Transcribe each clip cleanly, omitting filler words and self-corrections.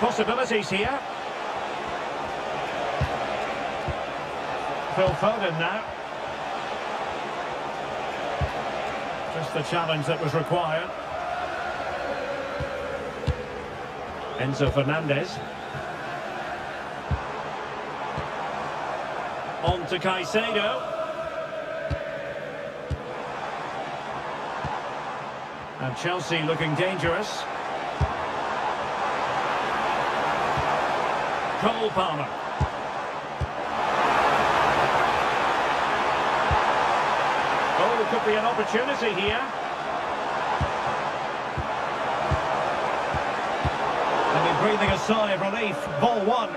possibilities here. Phil Foden now. Just the challenge that was required. Enzo Fernandez. On to Caicedo. And Chelsea looking dangerous. Cole Palmer. Oh, could be an opportunity here. And he's breathing a sigh of relief. Ball one.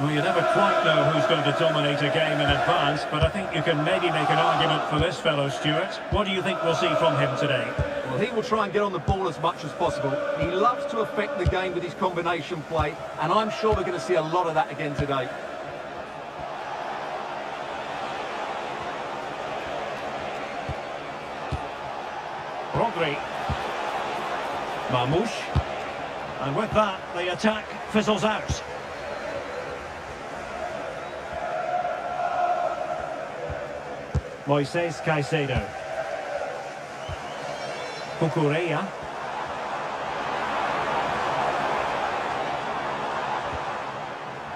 Well, you never quite know who's going to dominate a game in advance, but I think you can maybe make an argument for this fellow, Stuart. What do you think we'll see from him today? Well, he will try and get on the ball as much as possible. He loves to affect the game with his combination play, and I'm sure we're going to see a lot of that again today. Rodri. Marmoush. And with that, the attack fizzles out. Moises Caicedo. Cucurella.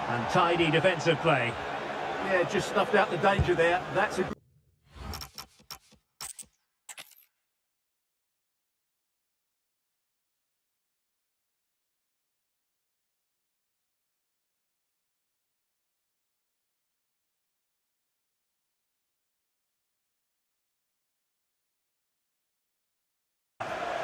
And tidy defensive play. Yeah, just snuffed out the danger there. That's a good...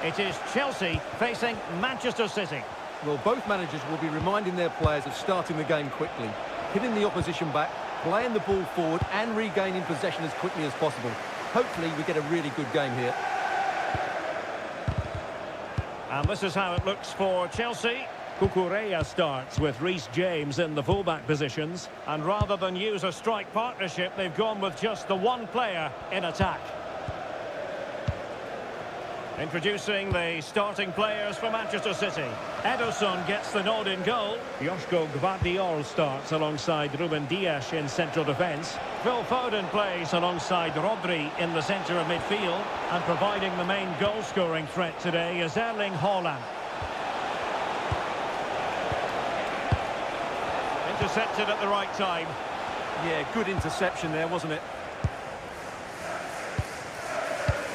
It is Chelsea facing Manchester City. Well, both managers will be reminding their players of starting the game quickly, hitting the opposition back, playing the ball forward and regaining possession as quickly as possible. Hopefully we get a really good game here. And this is how it looks for Chelsea. Cucurella starts with Reece James in the fullback positions. And rather than use a strike partnership, they've gone with just the one player in attack. Introducing the starting players for Manchester City. Ederson gets the nod in goal. Joško Gvardiol starts alongside Ruben Dias in central defence. Phil Foden plays alongside Rodri in the centre of midfield. And providing the main goal-scoring threat today is Erling Haaland. Intercepted at the right time. Yeah, good interception there, wasn't it?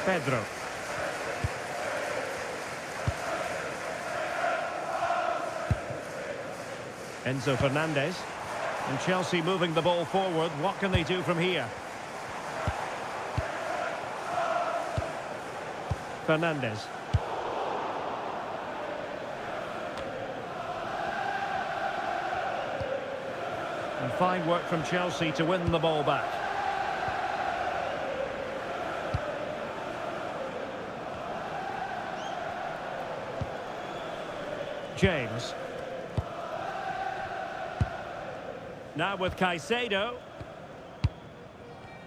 Pedro. Enzo Fernandez. And Chelsea moving the ball forward. What can they do from here? Fernandez. And fine work from Chelsea to win the ball back. James. Now with Caicedo.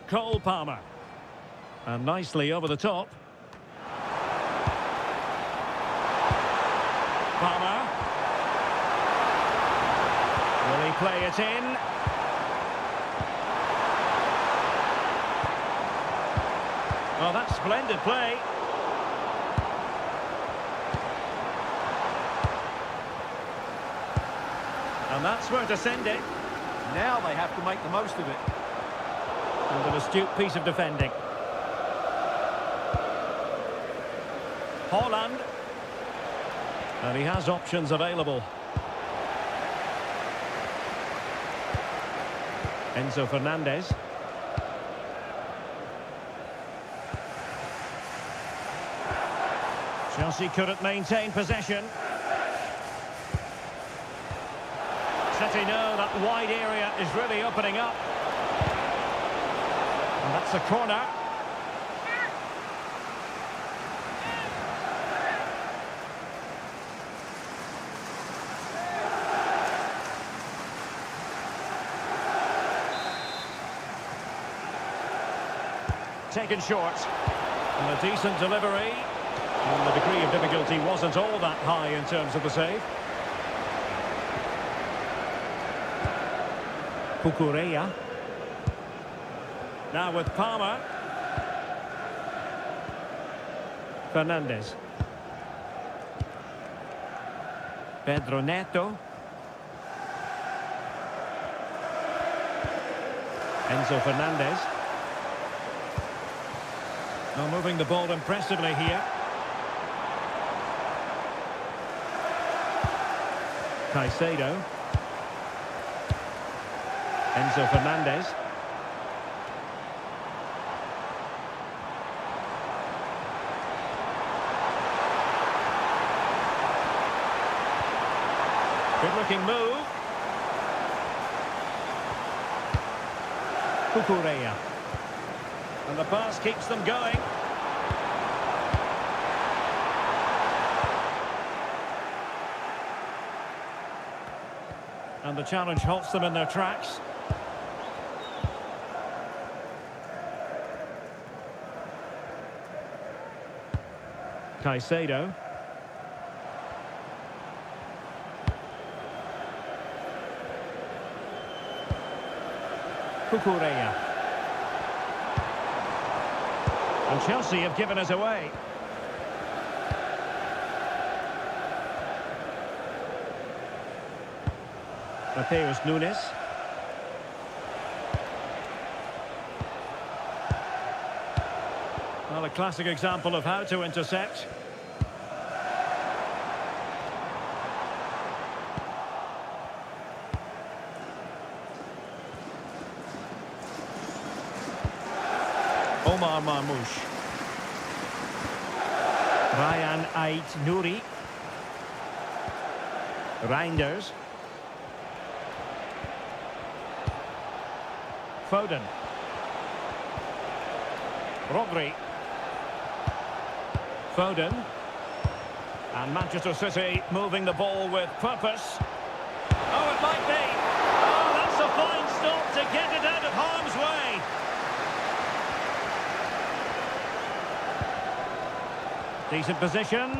Cole Palmer. And nicely over the top. Palmer. Will he play it in? Oh, that's splendid play. And that's where to send it. Now they have to make the most of it. And an astute piece of defending. Haaland. And he has options available. Enzo Fernandez. Chelsea couldn't maintain possession. City know that wide area is really opening up. And that's a corner. Taken short. And a decent delivery. And the degree of difficulty wasn't all that high in terms of the save. Cucurella. Now with Palmer. Fernandez. Pedro Neto. Enzo Fernandez. Now moving the ball impressively here. Caicedo. Enzo Fernandez. Good looking move. Cucurella. And the pass keeps them going. And the challenge halts them in their tracks. Caicedo. Cucurella. And Chelsea have given us away. Mateus Nunes. Well, a classic example of how to intercept. Omar Marmoush. Ryan Ait-Nouri. Reinders. Foden. Rodri. Foden. And Manchester City moving the ball with purpose. Oh, it might be. Oh, that's a fine stop to get it out of harm's way. Decent position.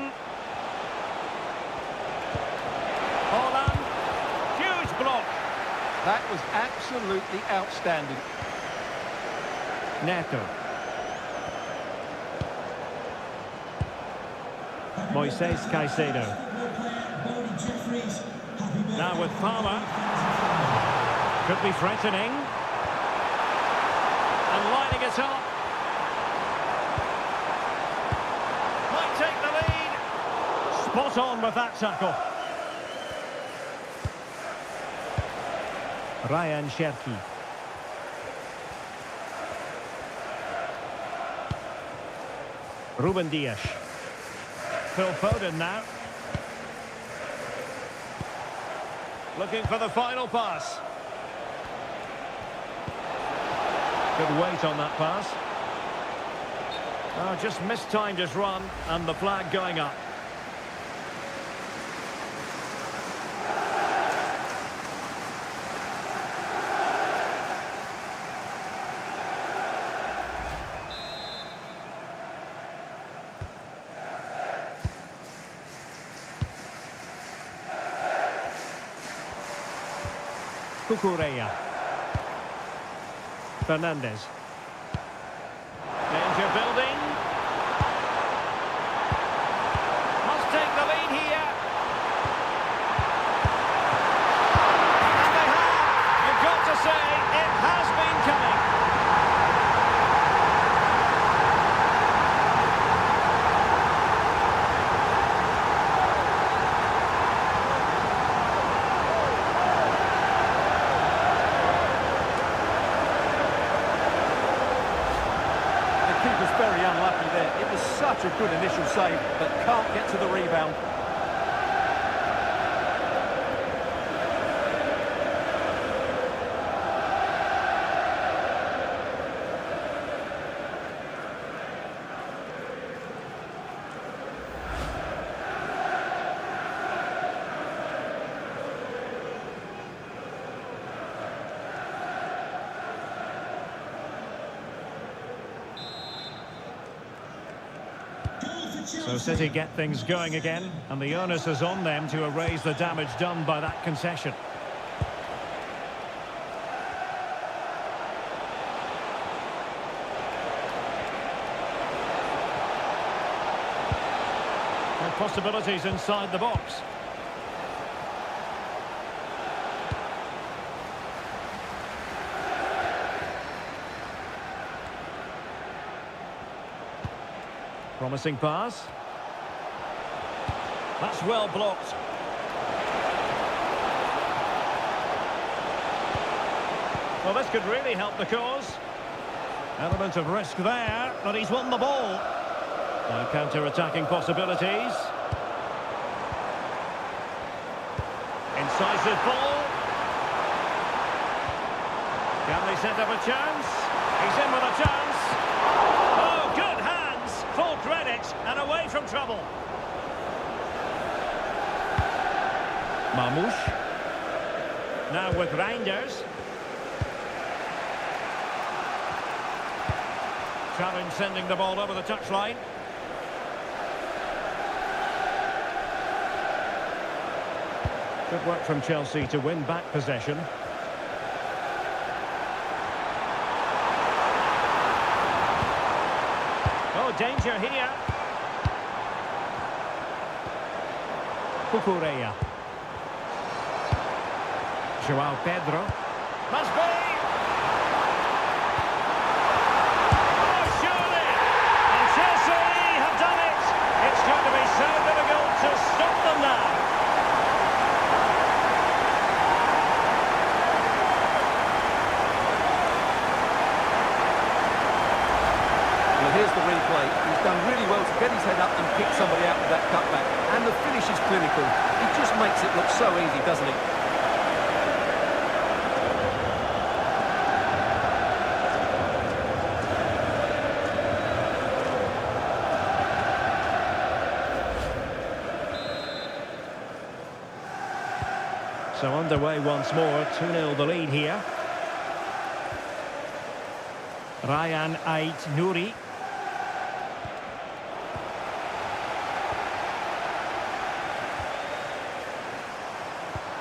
Holland. Huge block. That was absolutely outstanding. Neto. Moises Caicedo. Now with Palmer. Could be threatening. And lining it up. Might take the lead. Spot on with that tackle. Ryan Cherki. Ruben Dias. Phil Foden now. Looking for the final pass. Good weight on that pass. Oh, just mistimed his run and the flag going up. Cucurella. Fernandez. Danger building. Must take the lead here. And they have. You've got to say, it has been coming. Very unlucky there. It was such a good initial save, but can't get to the rebound. So City get things going again, and the onus is on them to erase the damage done by that concession. And possibilities inside the box. Promising pass. That's well blocked. Well, this could really help the cause. Element of risk there, but he's won the ball. Now counter-attacking possibilities. Incisive ball. Can they set up a chance? He's in with a chance. Oh, good hands. Full credit and away from trouble. Mamouche. Now with Reinders. Challenge sending the ball over the touchline. Good work from Chelsea to win back possession. Oh, danger here. Cucurella. Joao Pedro. Must be! Oh, surely! And Chelsea have done it! It's going to be so difficult to stop them now. Well, here's the replay. He's done really well to get his head up and pick somebody out with that cutback. And the finish is clinical. He just makes it look so easy, doesn't he? So underway once more, 2-0 the lead here. Ryan Ait-Nouri.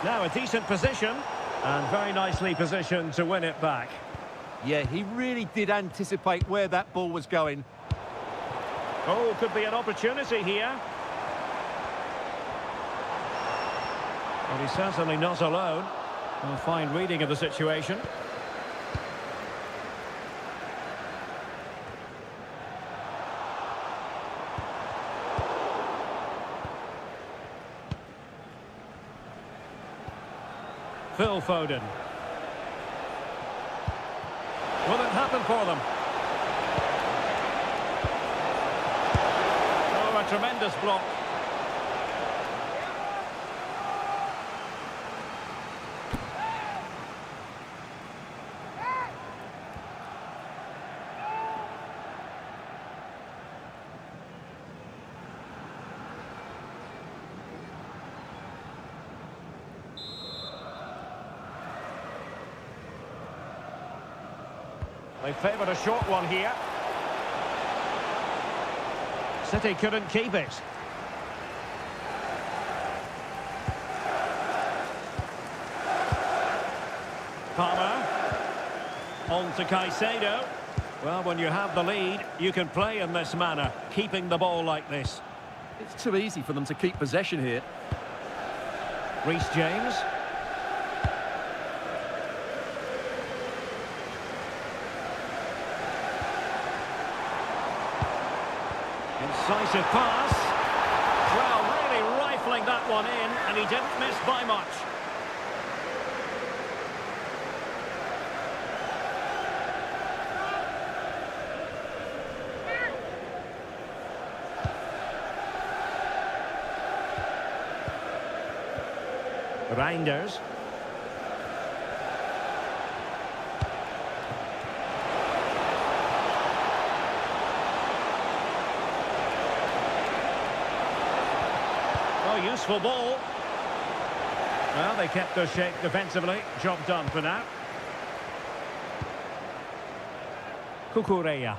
Now a decent position, and very nicely positioned to win it back. Yeah, he really did anticipate where that ball was going. Oh, could be an opportunity here. But he's certainly not alone. A fine reading of the situation. Phil Foden. Will it happen for them? Oh, a tremendous block. They favoured a short one here. City couldn't keep it. Palmer. On to Caicedo. Well, when you have the lead, you can play in this manner, keeping the ball like this. It's too easy for them to keep possession here. Reece James. Incisive pass. Well, really rifling that one in, and he didn't miss by much. Reinders. Oh, useful ball. Well, they kept their shape defensively. Job done for now. Cucurella.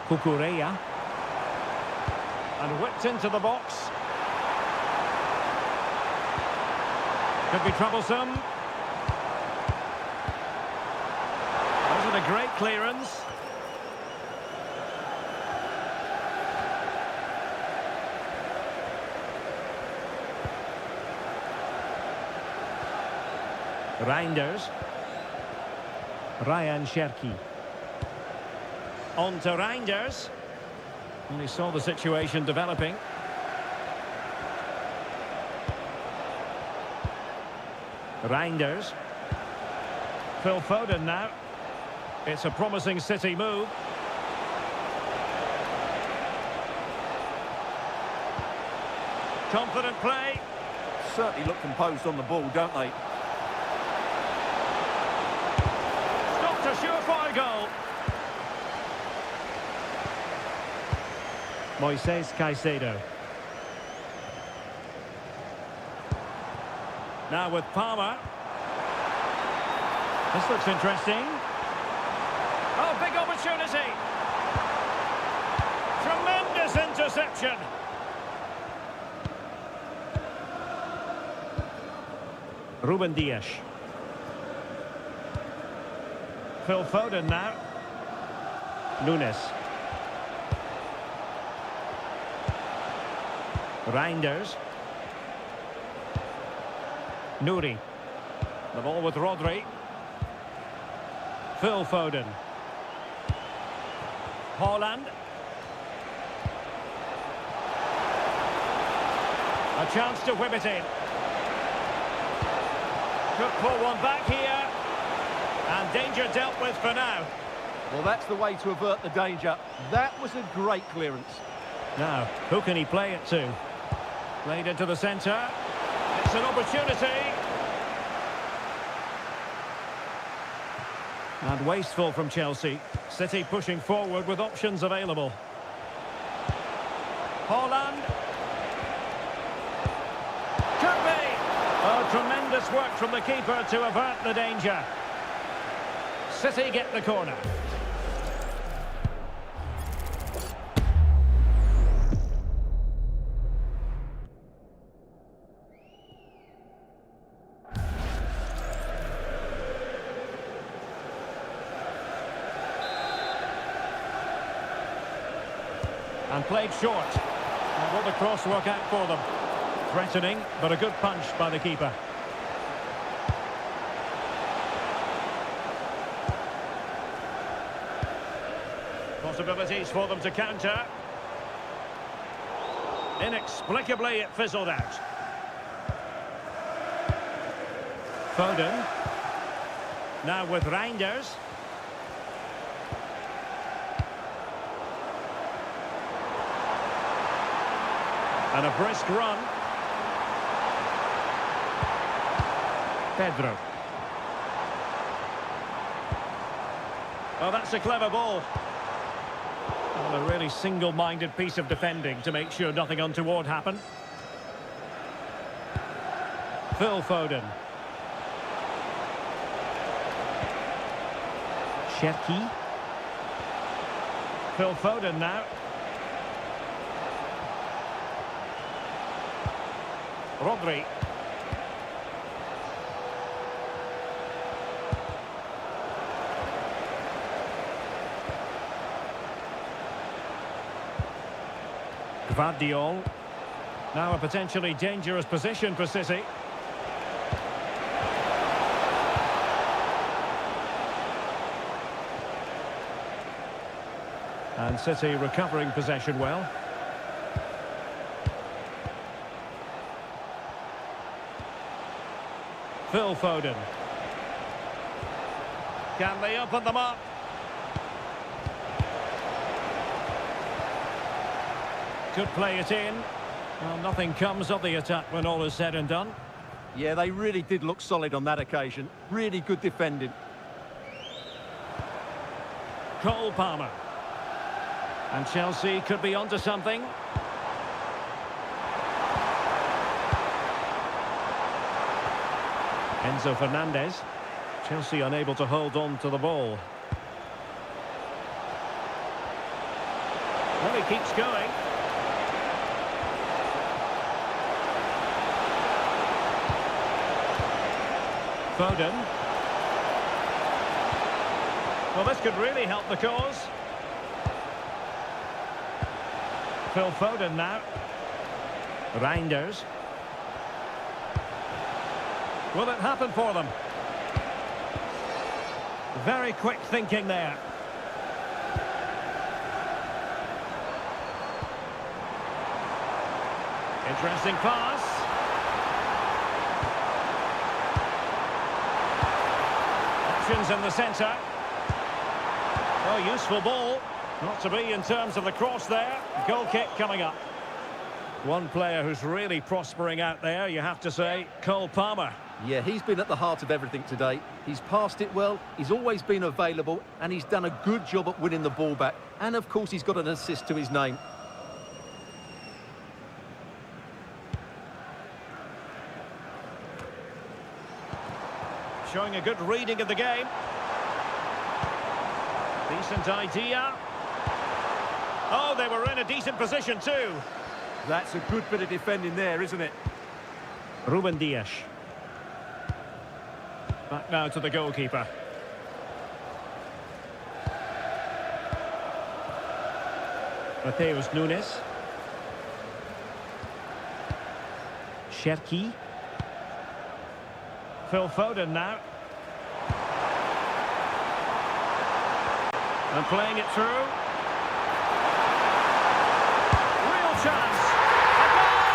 Cucurella. And whipped into the box. Could be troublesome. Wasn't a great clearance. Reinders. Ryan Cherki. On to Reinders. And he saw the situation developing. Reinders. Phil Foden now. It's a promising City move. Confident play. Certainly look composed on the ball, don't they? Stopped a surefire goal. Moises Caicedo. Now with Palmer. This looks interesting. Oh, big opportunity. Tremendous interception. Ruben Dias. Phil Foden now. Nunes. Reinders. Nouri. The ball with Rodri. Phil Foden. Haaland. A chance to whip it in. Could pull one back here. And danger dealt with for now. Well, that's the way to avert the danger. That was a great clearance. Now, who can he play it to? Played into the centre. It's an opportunity. And wasteful from Chelsea. City pushing forward with options available. Haaland. Could be. Oh, tremendous work from the keeper to avert the danger. City get the corner. And played short. And will the cross work out for them? Threatening, but a good punch by the keeper. Possibilities for them to counter. Inexplicably, it fizzled out. Foden. Now with Reinders. And a brisk run. Pedro. Oh, that's a clever ball. And a really single-minded piece of defending to make sure nothing untoward happened. Phil Foden. Cherki. Phil Foden now. Rodri. Gvardiol. Now a potentially dangerous position for City. And City recovering possession well. Phil Foden. Can they open them up? Could play it in. Well, nothing comes of the attack when all is said and done. Yeah, they really did look solid on that occasion. Really good defending. Cole Palmer. And Chelsea could be onto something. Enzo Fernandez. Chelsea unable to hold on to the ball. Well, he keeps going. Foden. Well, this could really help the cause. Phil Foden now. Reinders. Will it happen for them? Very quick thinking there. Interesting pass. Options in the centre. Oh, useful ball. Not to be in terms of the cross there. Goal kick coming up. One player who's really prospering out there, you have to say, Cole Palmer. Yeah, he's been at the heart of everything today. He's passed it well, he's always been available, and he's done a good job at winning the ball back. And, of course, he's got an assist to his name. Showing a good reading of the game. Decent idea. Oh, they were in a decent position too. That's a good bit of defending there, isn't it? Ruben Dias. Back now to the goalkeeper. Mateus Nunes. Cherki. Phil Foden now. And playing it through. Real chance. A goal!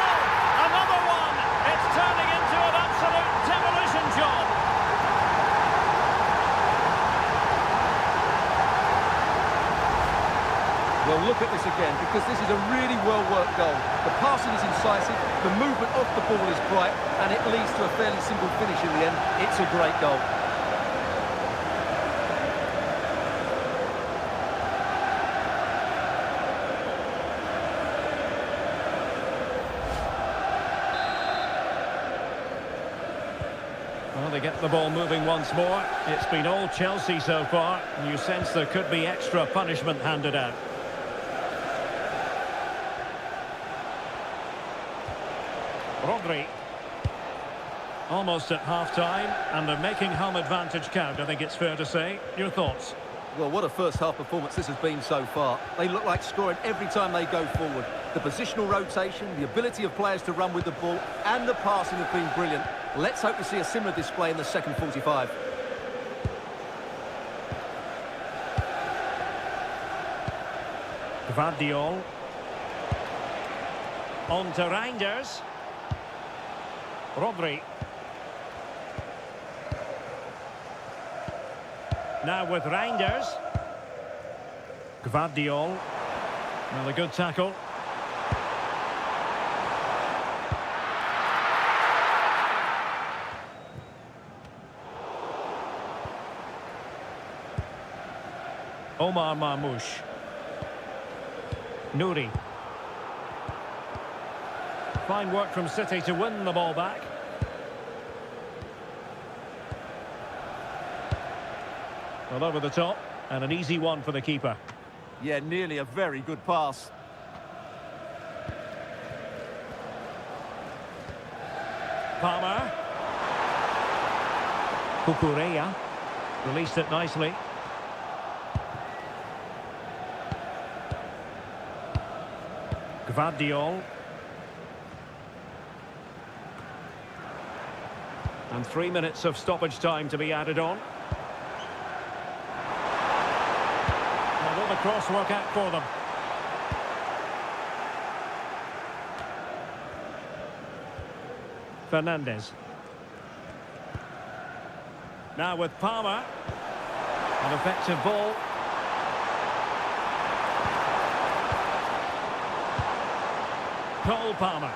Another one! It's turning into an absolute demolition job. Well, look at this again, because this is a really well-worked goal. The passing is incisive, the movement off the ball is bright, and it leads to a fairly simple finish in the end. It's a great goal. Well, they get the ball moving once more. It's been all Chelsea so far, and you sense there could be extra punishment handed out. Rodri. Almost at half-time, and they're making home advantage count, I think it's fair to say. Your thoughts? Well, what a first-half performance this has been so far. They look like scoring every time they go forward. The positional rotation, the ability of players to run with the ball, and the passing have been brilliant. Let's hope to see a similar display in the second 45. Gvardiol. On to Reinders. Rodri. Now with Reinders. Gvardiol. Well, a good tackle. Omar Marmoush. Nouri. Fine work from City to win the ball back. Well, over the top, and an easy one for the keeper. Yeah, nearly a very good pass. Palmer. Cucurella. Released it nicely. Gvardiol. And 3 minutes of stoppage time to be added on. Now will the cross work out for them? Fernandes. Now with Palmer. An effective ball. Cole Palmer.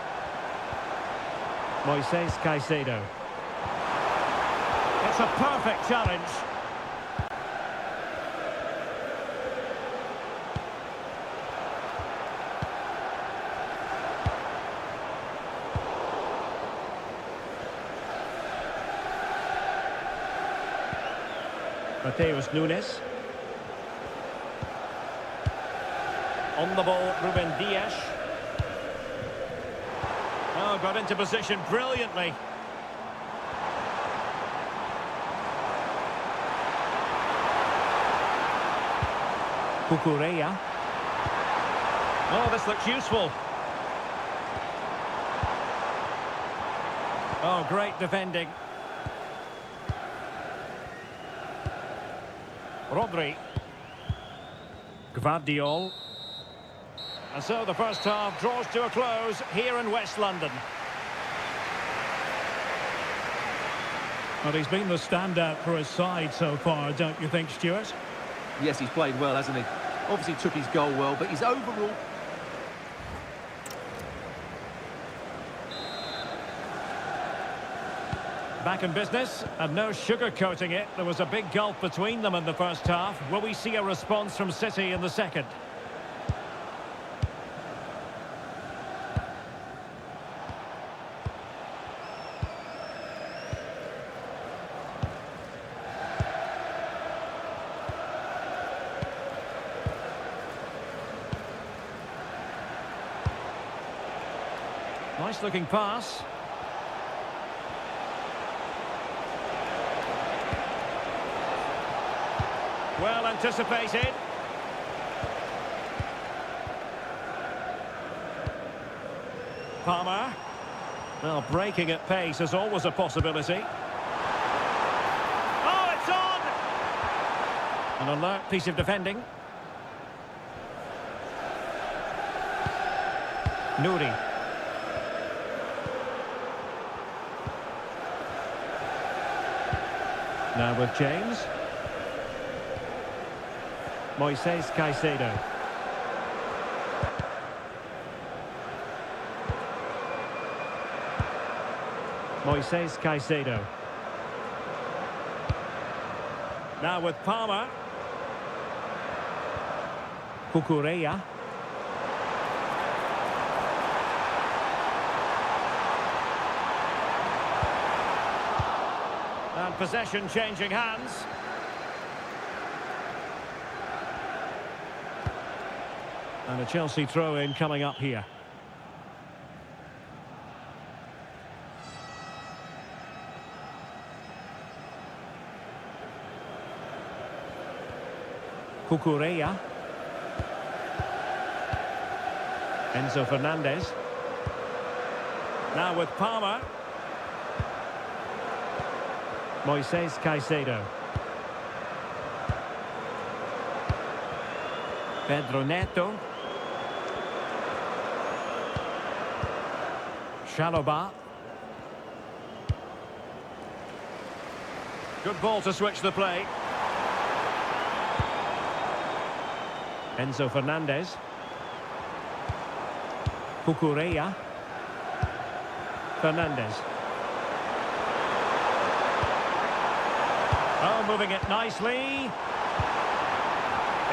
Moises Caicedo. It's a perfect challenge. Mateus Nunes. On the ball, Ruben Dias. Oh, got into position brilliantly. Cucurella. Oh, this looks useful. Oh, great defending. Rodri. Gvardiol. And so the first half draws to a close here in West London. Well, he's been the standout for his side so far, don't you think, Stuart? Yes, he's played well, hasn't he? Obviously took his goal well, but his overall... Back in business, and no sugarcoating it. There was a big gulf between them in the first half. Will we see a response from City in the second? Nice looking pass. Well anticipated. Palmer. Well, breaking at pace is always a possibility. Oh, it's on! An alert piece of defending. Nouri. Now with James. Moises Caicedo. Moises Caicedo. Now with Palmer. Cucurella. And possession changing hands. And a Chelsea throw-in coming up here. Cucurella. Enzo Fernandez. Now with Palmer. Moises Caicedo. Pedro Neto. Chalobah. Good ball to switch the play. Enzo Fernandez. Cucurella. Fernandez. Oh, moving it nicely.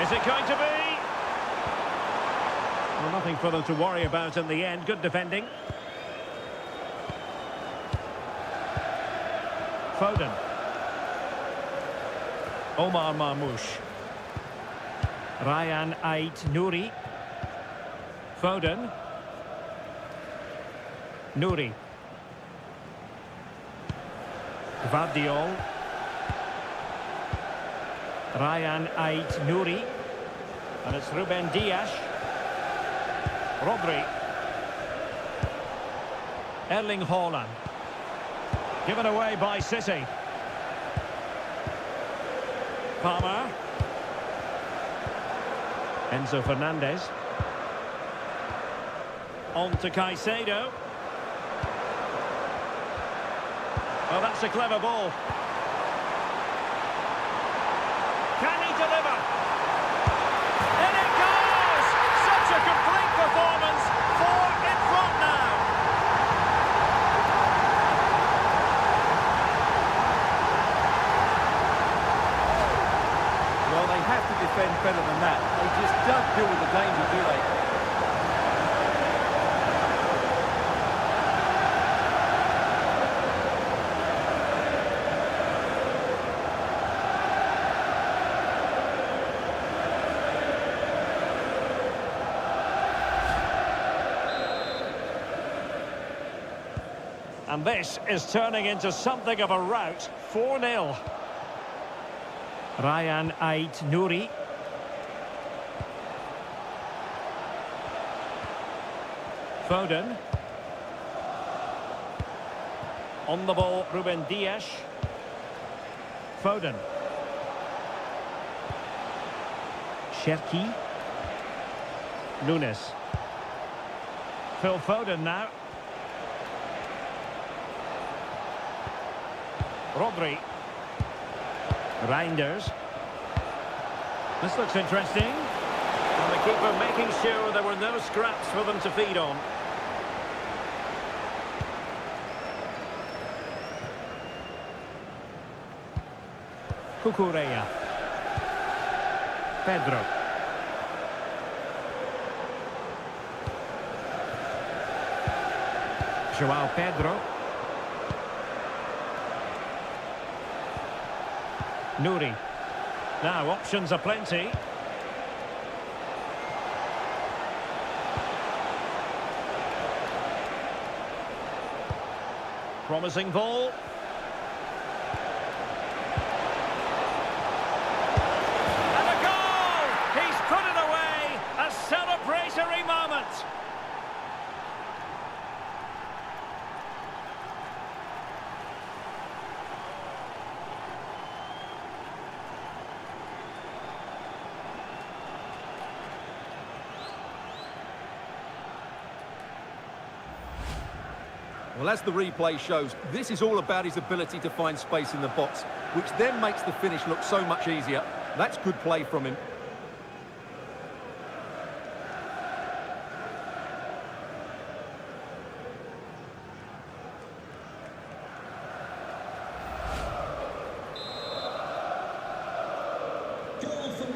Is it going to be? Well, nothing for them to worry about in the end. Good defending. Foden. Omar Marmoush. Ryan Ait-Nouri. Foden. Nouri. Gvardiol. Ryan Ait-Nouri. And it's Ruben Dias. Rodri. Erling Haaland. Given away by City. Palmer. Enzo Fernandez. On to Caicedo. Oh, that's a clever ball. Can he deliver? In it goes! Such a complete performance. 4 in front now. Well, they have to defend better than that. They just don't deal with the danger, do they? And this is turning into something of a rout. 4-0. Ryan Ait-Nouri. Foden. On the ball, Ruben Dias. Foden. Cherki. Nunes. Phil Foden now. Rodri. Reinders. This looks interesting. And the keeper making sure there were no scraps for them to feed on. Cucurella. Pedro. João Pedro. Nuri. Now options are plenty. Promising ball. And a goal! He's put it away! A celebratory moment! Well, as the replay shows, this is all about his ability to find space in the box, which then makes the finish look so much easier. That's good play from him.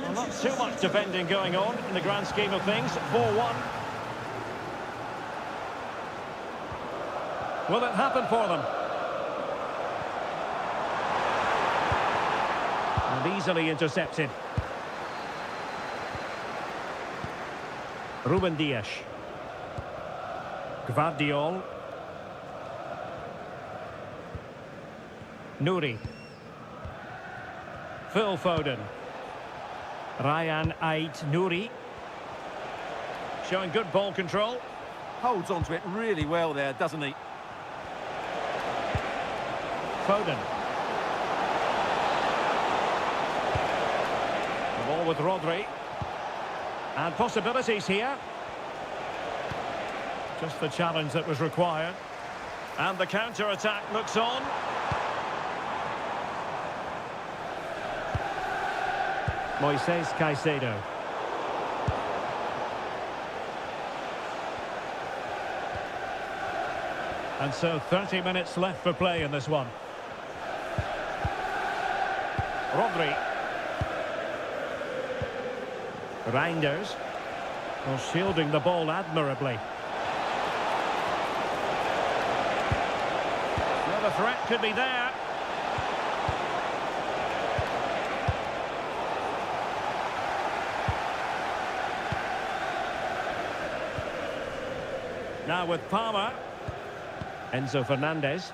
Well, not too much defending going on in the grand scheme of things. 4-1. Will it happen for them? And easily intercepted. Ruben Dias. Gvardiol. Nuri. Phil Foden. Ryan Ait-Nouri. Showing good ball control. Holds onto it really well there, doesn't he? Foden. The ball with Rodri. And possibilities here. Just the challenge that was required. And the counter-attack looks on. Moises Caicedo. And so 30 minutes left for play in this one. Rodri. Reinders. Well, shielding the ball admirably. Well, the threat could be there. Now with Palmer. Enzo Fernandez.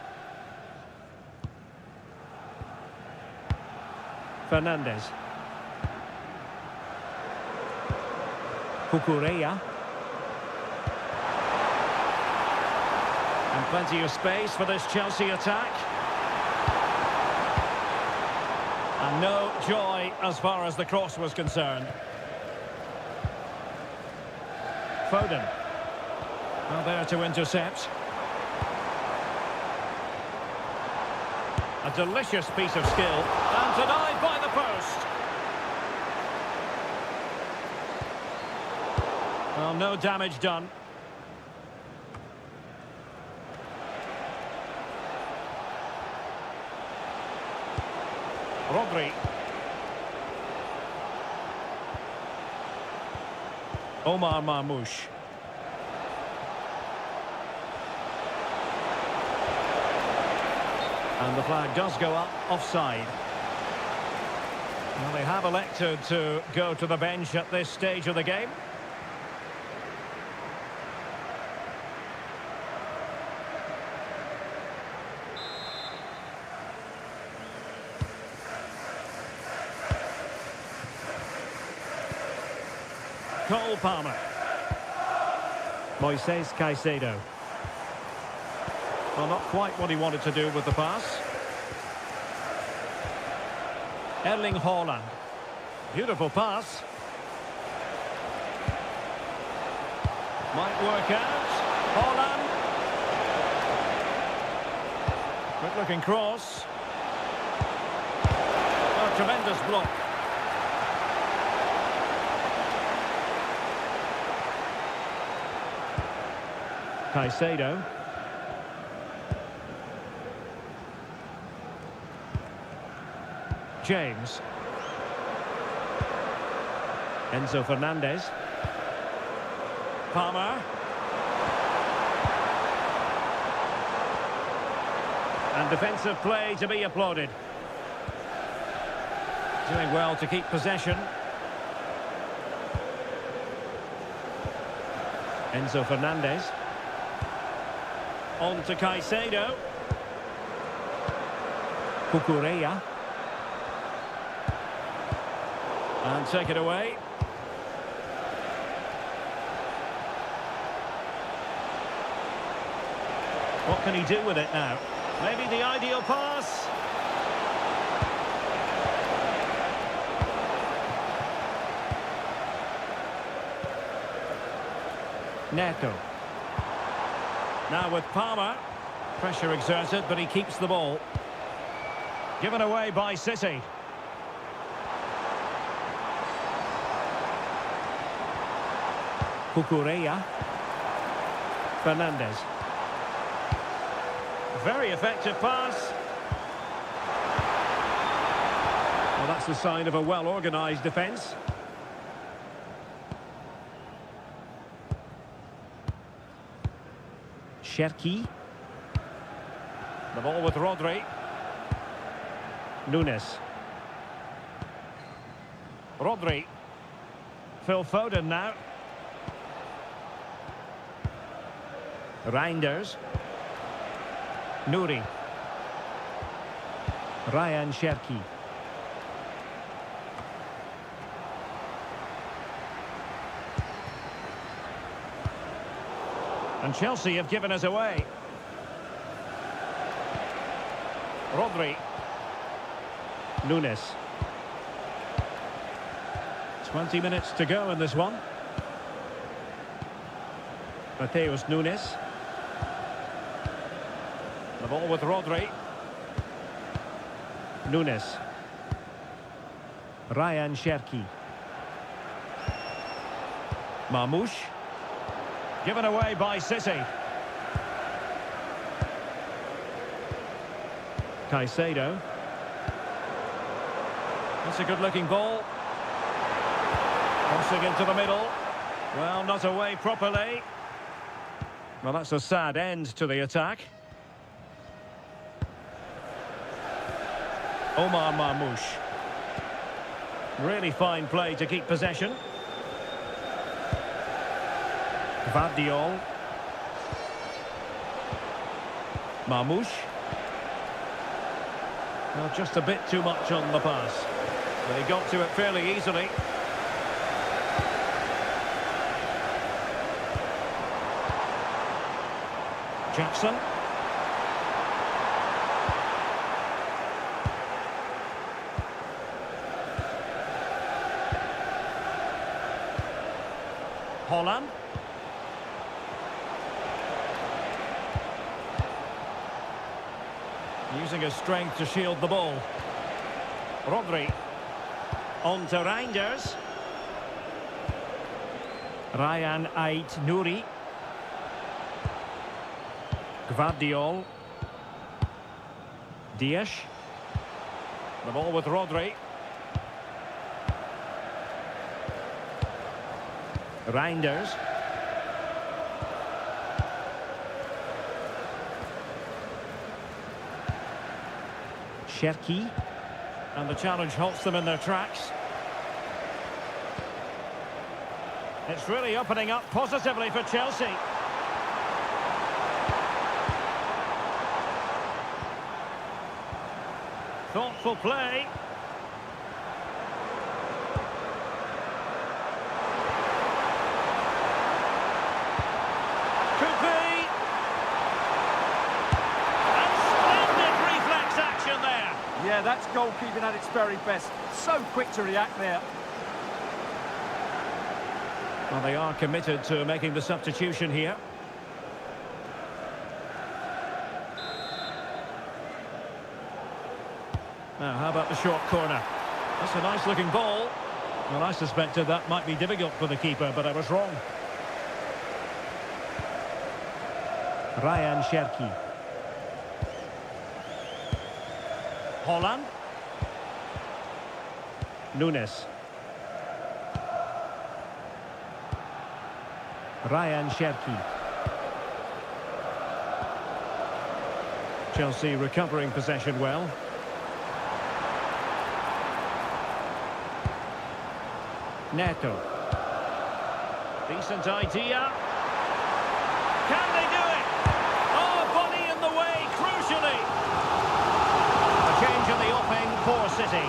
Fernandez. Cucurella. And plenty of space for this Chelsea attack. And no joy as far as the cross was concerned. Foden. Well, there to intercept. A delicious piece of skill, and denied by the post. Well, no damage done. Rodri. Omar Marmoush. And the flag does go up, offside. Well, they have elected to go to the bench at this stage of the game. Cole Palmer. Moises Caicedo. Well, not quite what he wanted to do with the pass. Erling Haaland. Beautiful pass. Might work out. Holland. Good looking cross. A tremendous block. Caicedo. James. Enzo Fernandez. Palmer. And defensive play to be applauded. Doing well to keep possession. Enzo Fernandez. On to Caicedo. Cucurella. And take it away. What can he do with it now? Maybe the ideal pass. Neto. Now with Palmer. Pressure exerted, but he keeps the ball. Given away by City. Cucurella. Fernandez. Very effective pass. Well, that's the sign of a well-organised defence. Cherki. The ball with Rodri. Nunes. Rodri. Phil Foden now. Reinders. Nouri. Ryan Cherki. And Chelsea have given us away. Rodri. Nunes. 20 minutes to go in this one. Mateus Nunes. The ball with Rodri. Nunes. Ryan Cherki. Marmoush. Given away by City. Caicedo. That's a good-looking ball. Crossing into the middle. Well, not away properly. Well, that's a sad end to the attack. Omar Marmoush. Really fine play to keep possession. Gvardiol. Marmoush. Well, just a bit too much on the pass. But he got to it fairly easily. Jackson. Holland. Using his strength to shield the ball. Rodri. On to Reinders. Ryan Ait Nouri. Gvardiol. Dias. The ball with Rodri. Reinders. Cherki. And the challenge halts them in their tracks. It's really opening up positively for Chelsea. Thoughtful play. Could be. And splendid reflex action there. Yeah, that's goalkeeping at its very best. So quick to react there. Well, they are committed to making the substitution here. Now, how about the short corner? That's a nice-looking ball. Well, I suspected that might be difficult for the keeper, but I was wrong. Ryan Cherki. Holland. Nunes. Ryan Cherki. Chelsea recovering possession well. Neto. Decent idea. Can they do it? Oh, body in the way, crucially. A change in the offing for City.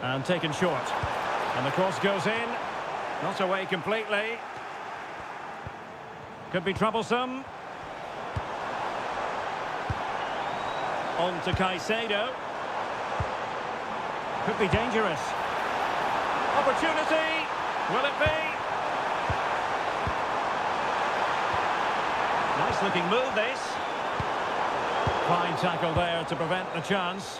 And taken short. And the cross goes in. Not away completely. Could be troublesome. On to Caicedo. Could be dangerous. Opportunity. Will it be? Nice looking move this. Fine tackle there to prevent the chance.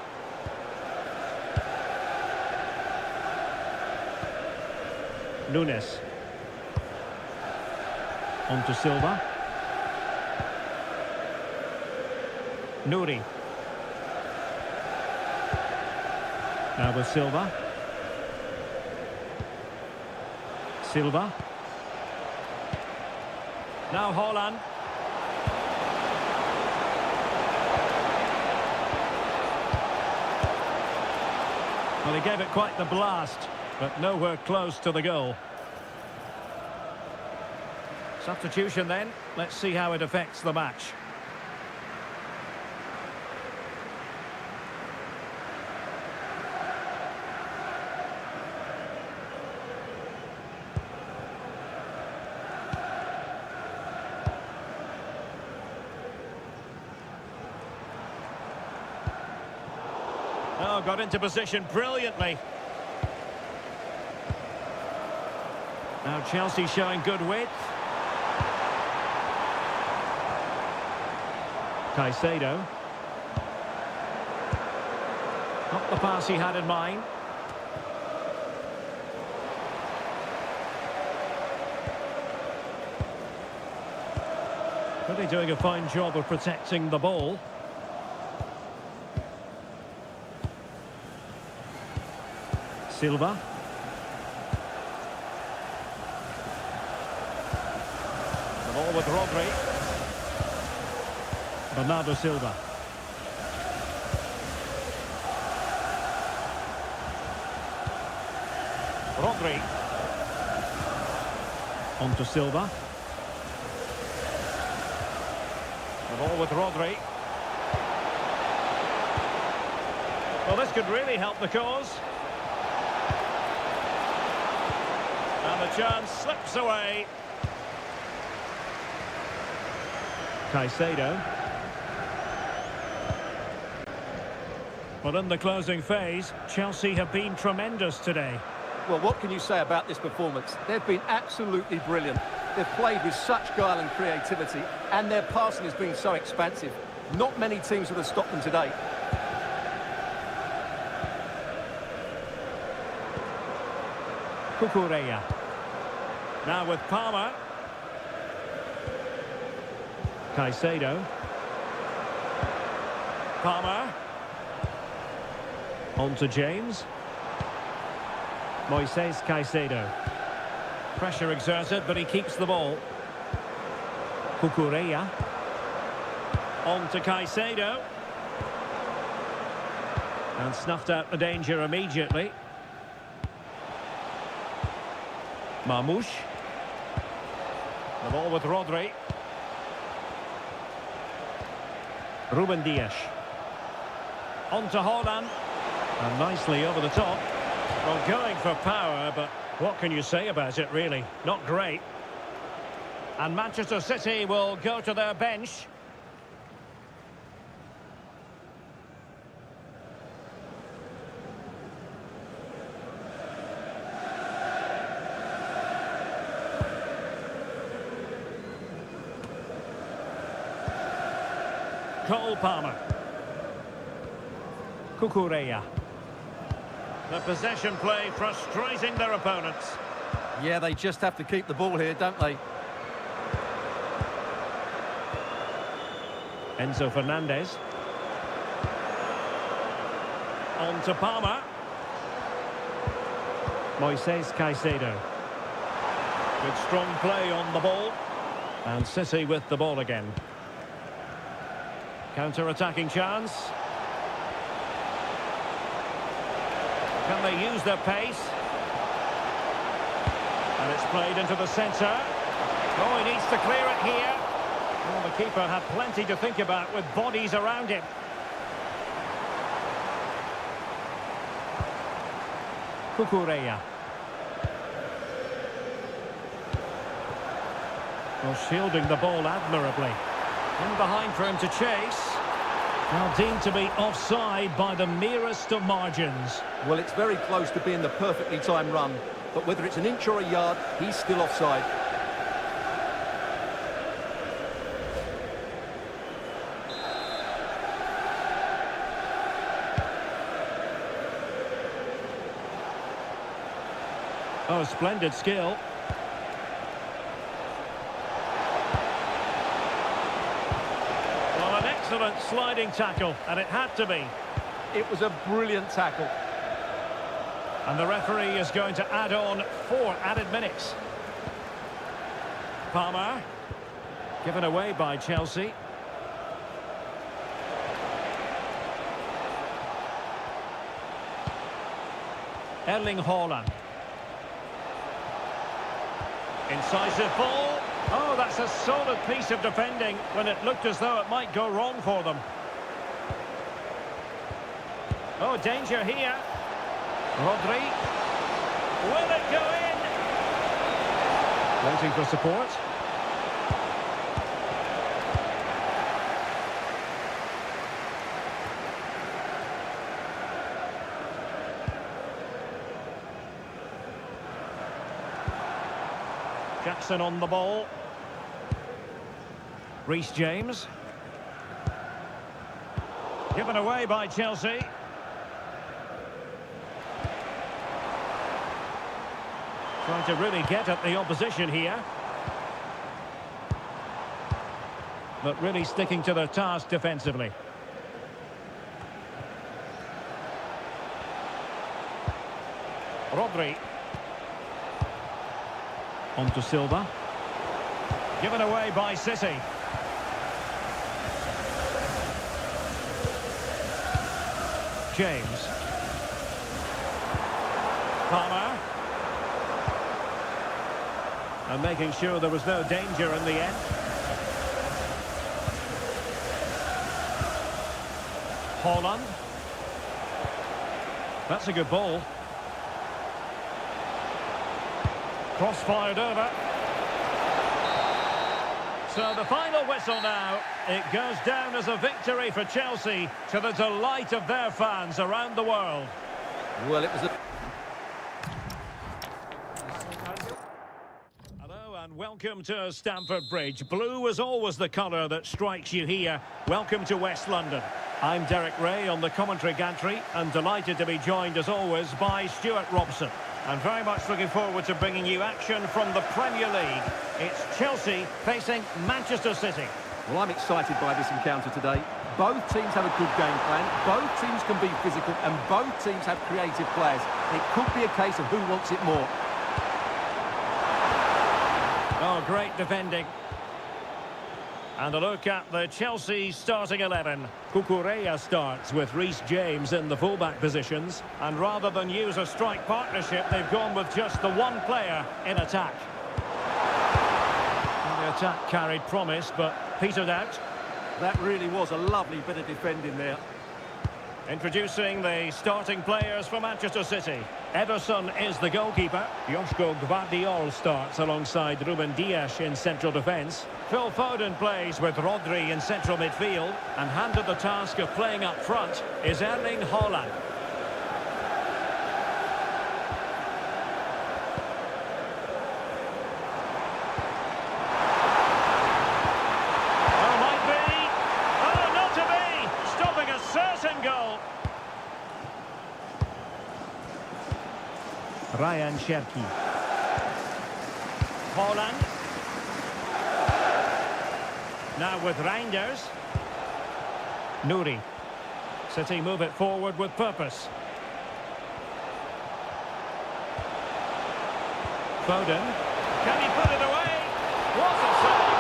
Nunes. On to Silva. Nuri. Now with Silva. Silva. Now Holland. Well, he gave it quite the blast, but nowhere close to the goal. Substitution then. Let's see how it affects the match. Oh, got into position brilliantly. Now Chelsea showing good width. Caicedo. Not the pass he had in mind. Really doing a fine job of protecting the ball. Silva. The ball with Rodri. Bernardo Silva. Rodri. On to Silva. The ball with Rodri. Well, this could really help the cause. And the chance slips away. Caicedo. Well, in the closing phase, Chelsea have been tremendous today. Well, what can you say about this performance? They've been absolutely brilliant. They've played with such guile and creativity, and their passing has been so expansive. Not many teams would have stopped them today. Cucurella. Now with Palmer. Caicedo. Palmer. On to James. Moises Caicedo. Pressure exerted, but he keeps the ball. Cucurella. On to Caicedo. And snuffed out the danger immediately. Marmoush. The ball with Rodri. Ruben Dias. On to Holland. And nicely over the top. Well, going for power, but what can you say about it, really? Not great. And Manchester City will go to their bench. Cole Palmer. Cucurella. The possession play frustrating their opponents. Yeah, they just have to keep the ball here, don't they? Enzo Fernandez. On to Palmer. Moises Caicedo. Good strong play on the ball. And City with the ball again. Counter-attacking chance. Can they use their pace? And it's played into the centre. Oh, he needs to clear it here. Well, the keeper had plenty to think about with bodies around him. Cucurella. Well, shielding the ball admirably. In behind for him to chase. Now deemed to be offside by the merest of margins. Well, it's very close to being the perfectly timed run, but whether it's an inch or a yard, he's still offside. Oh, splendid skill. Well, an excellent sliding tackle, and it had to be. It was a brilliant tackle. And the referee is going to add on 4 added minutes. Palmer. Given away by Chelsea. Erling Haaland. Incisive ball. Oh, that's a solid piece of defending when it looked as though it might go wrong for them. Oh, danger here. Rodri. Will it go in? Waiting for support. Jackson on the ball. Reece James. Given away by Chelsea. Trying to really get at the opposition here. But really sticking to their task defensively. Rodri. On to Silva. Given away by City. James. Palmer. And making sure there was no danger in the end. Haaland. That's a good ball. Cross-fired over. So the final whistle now. It goes down as a victory for Chelsea to the delight of their fans around the world. Well, it was a... Hello and welcome to Stamford Bridge. Blue is always the colour that strikes you here. Welcome to West London. I'm Derek Ray on the commentary gantry and delighted to be joined as always by Stuart Robson. I'm very much looking forward to bringing you action from the Premier League. It's Chelsea facing Manchester City. Well, I'm excited by this encounter today. Both teams have a good game plan, both teams can be physical, and both teams have creative players. It could be a case of who wants it more. Oh, great defending. And a look at the Chelsea starting 11. Cucurella starts with Reece James in the fullback positions. And rather than use a strike partnership, they've gone with just the one player in attack. And the attack carried promise, but petered out. That really was a lovely bit of defending there. Introducing the starting players for Manchester City. Ederson is the goalkeeper. Joško Gvardiol starts alongside Ruben Dias in central defence. Phil Foden plays with Rodri in central midfield. And handed the task of playing up front is Erling Haaland. Oh, might be. Oh, not to be. Stopping a certain goal. Ryan Cherki. Haaland. Now with Reinders. Nouri. City move it forward with purpose. Foden. Can he put it away? What a save!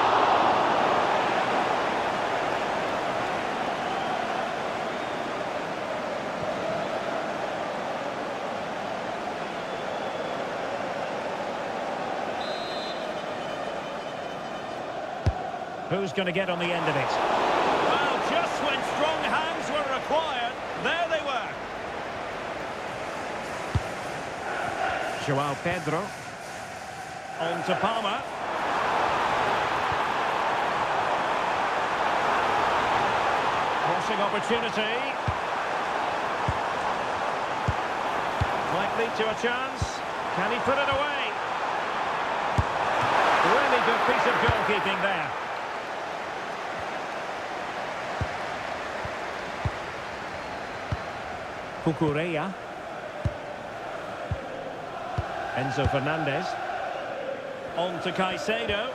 Who's going to get on the end of it? Well, just when strong hands were required, there they were. João Pedro. On to Palmer. Crossing opportunity. Might lead to a chance. Can he put it away? Really good piece of goalkeeping there. Cucurella. Enzo Fernandez. On to Caicedo.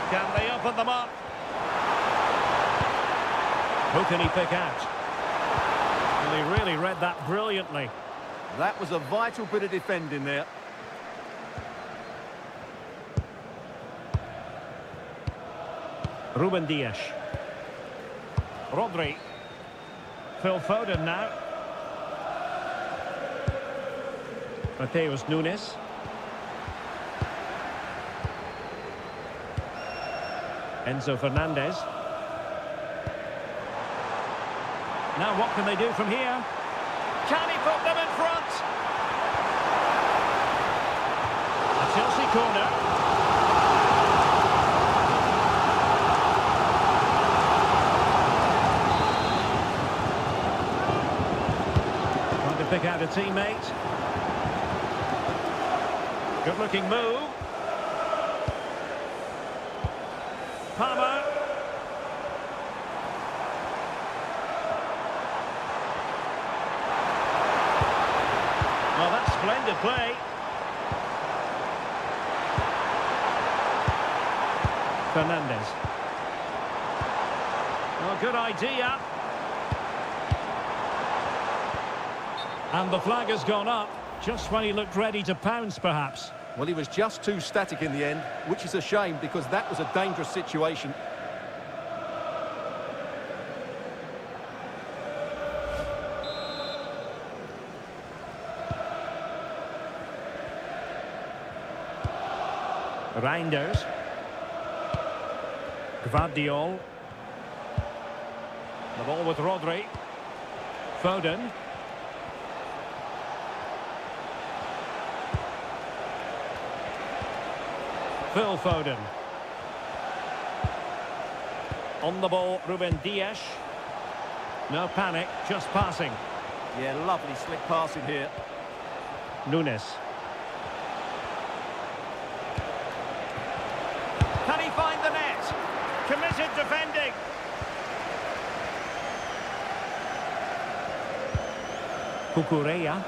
Can they open them up? Who can he pick out? Well, he really read that brilliantly. That was a vital bit of defending there. Ruben Dias. Rodri. Phil Foden now. Mateus Nunes. Enzo Fernandez. Now what can they do from here? Can he put them in front? A Chelsea corner. Pick out a teammate. Good looking move. Palmer. Well, that's splendid play. Fernandez. Well, good idea. And the flag has gone up, just when he looked ready to pounce, perhaps. Well, he was just too static in the end, which is a shame because that was a dangerous situation. Reinders. Gvardiol. The ball with Rodri. Foden. Phil Foden. On the ball, Ruben Dias. No panic, just passing. Yeah, lovely slick passing here. Nunes. Can he find the net? Committed defending. Cucurella.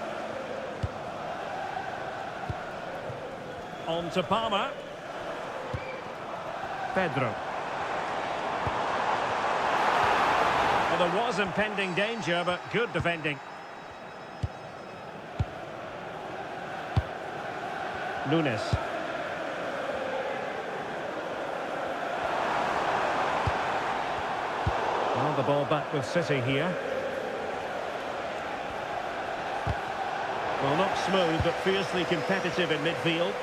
On to Palmer. Pedro. Well, there was impending danger, but good defending. Nunes. Well, the ball back with City here. Well, not smooth, but fiercely competitive in midfield.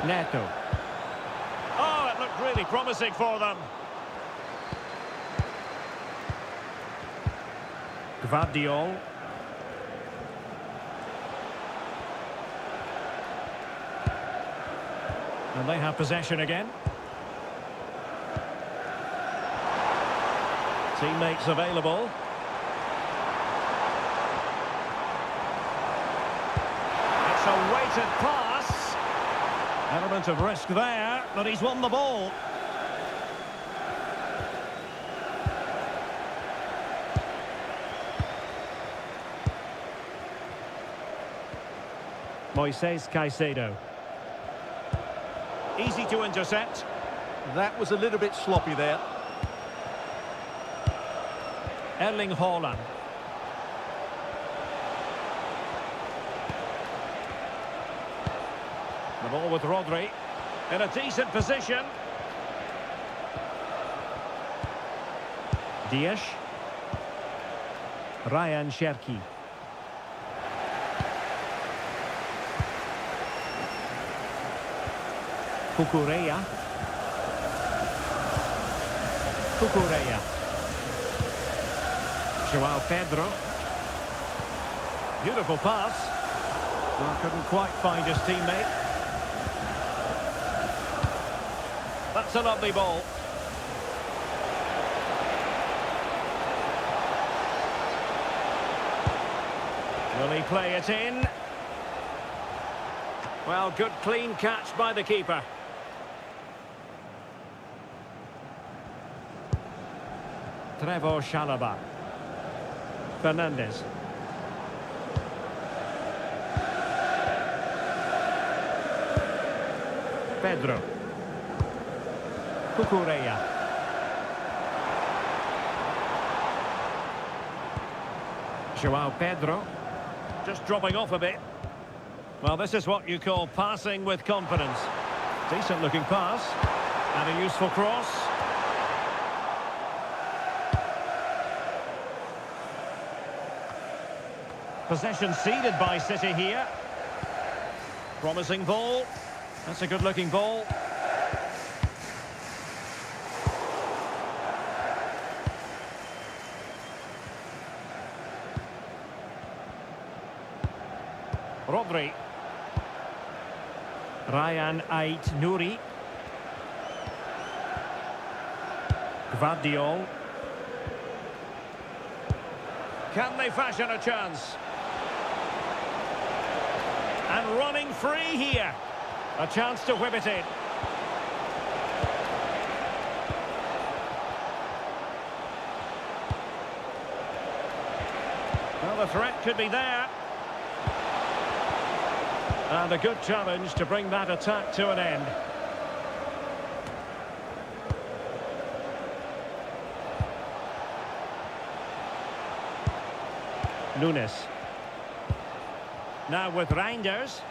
Neto. Oh, it looked really promising for them. Gvardiol. And they have possession again. Teammates available. It's a weighted pass. Element of risk there, but he's won the ball. Moises Caicedo. Easy to intercept. That was a little bit sloppy there. Erling Haaland. The ball with Rodri. In a decent position. Dias. Ryan Cherki. Cucurella. Cucurella. João Pedro. Beautiful pass. Well, couldn't quite find his teammate. That's a lovely ball. Will he play it in? Well, good clean catch by the keeper. Trevor Chalobah. Fernandes. Pedro. Cucurella. João Pedro. Just dropping off a bit. Well, this is what you call passing with confidence. Decent looking pass. And a useful cross. Possession ceded by City here. Promising ball. That's a good-looking ball. Rodri. Ryan Ait-Nouri. Gvardiol. Can they fashion a chance? And running free here. A chance to whip it in. Well, the threat could be there. And a good challenge to bring that attack to an end. Nunes. Now with Reinders.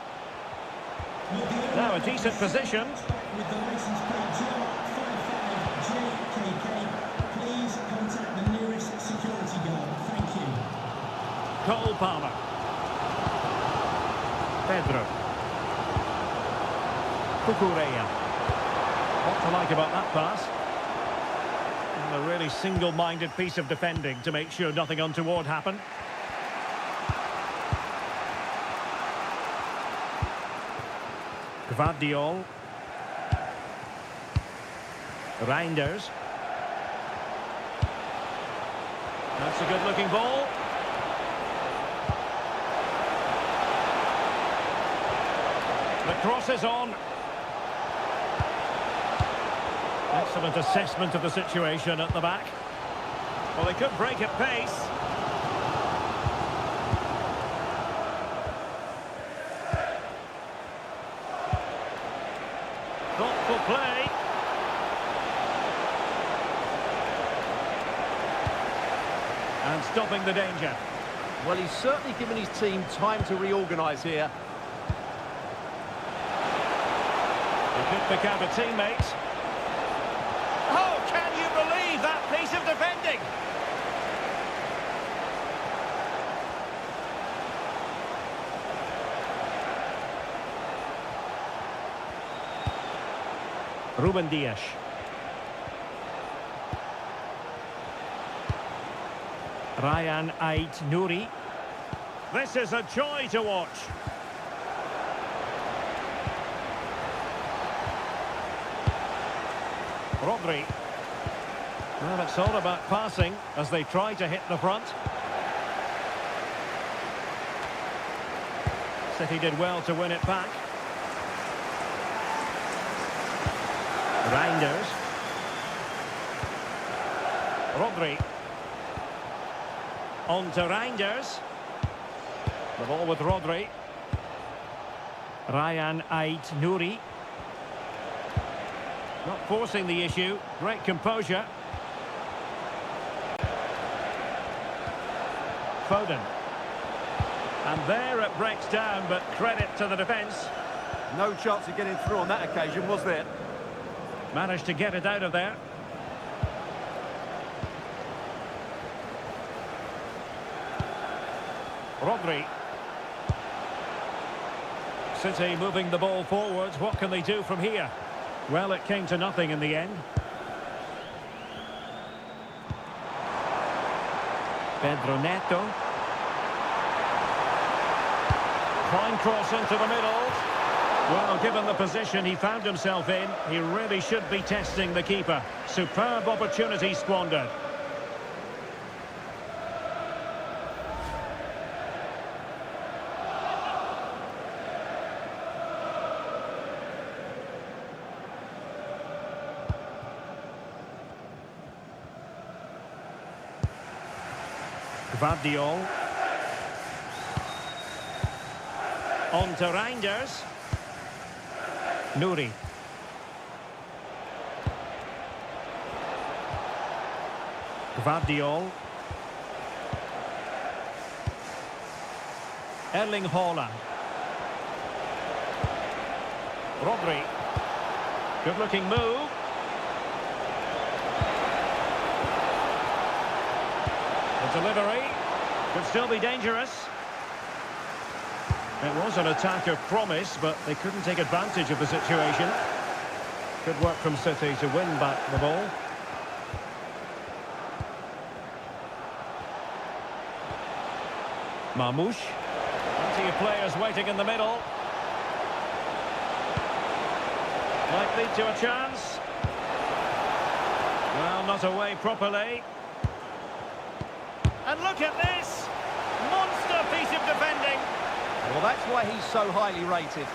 Now a decent position. With the license plate GR55JKK, please contact the nearest security guard. Thank you. Cole Palmer. Pedro. Cucurella. What to like about that pass? And a really single-minded piece of defending to make sure nothing untoward happened. Gvardiol. Reinders. That's a good-looking ball. The cross is on. Excellent assessment of the situation at the back. Well, they could break at pace. Thoughtful play. And stopping the danger. Well, he's certainly given his team time to reorganise here. He could pick out a teammate. Oh, can you believe that piece of defending? Ruben Dias. Ryan Ait-Nouri. This is a joy to watch. Rodri. Well, it's all about passing as they try to hit the front. City did well to win it back. Reinders. Rodri. On to Reinders. The ball with Rodri. Ryan Ait-Nouri. Not forcing the issue. Great composure. Foden. And there it breaks down, but credit to the defence. No chance of getting through on that occasion, was there? Managed to get it out of there. Rodri. City moving the ball forwards. What can they do from here? Well, it came to nothing in the end. Pedro Neto. Fine cross into the middle. Well, given the position he found himself in, he really should be testing the keeper. Superb opportunity squandered. Gvardiol. On to Reinders. Nouri. Gvardiol. Erling Haaland. Rodri. Good looking move. The delivery could still be dangerous. It was an attack of promise, but they couldn't take advantage of the situation. Good work from City to win back the ball. Marmoush. Plenty of players waiting in the middle. Might lead to a chance. Well, not away properly. And look at this! Monster piece of defending. Well, that's why he's so highly rated.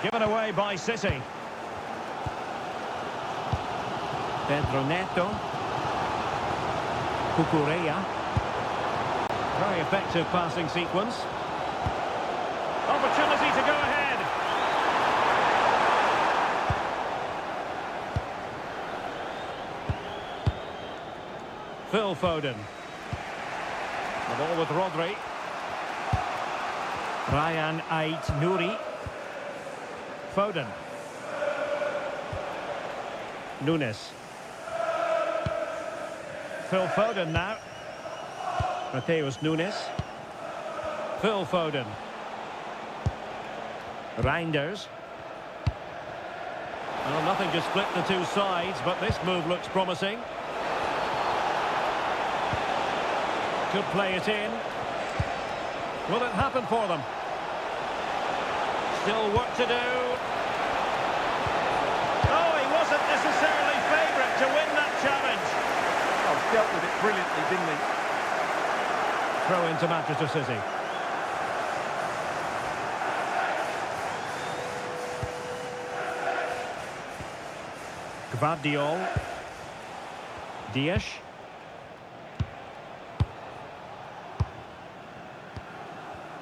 Given away by City. Pedro Neto. Cucurella. Very effective passing sequence. Opportunity to go ahead. Phil Foden. The ball with Rodri. Ryan Ait-Nouri. Foden. Nunes. Phil Foden now. Mateus Nunes. Phil Foden. Reinders. Well, nothing to split the two sides, but this move looks promising. Could play it in. Will it happen for them? Still work to do. Oh, he wasn't necessarily favourite to win that challenge. Oh, dealt with it brilliantly, didn't he? Throw into Manchester City. Gvardiol. Dias.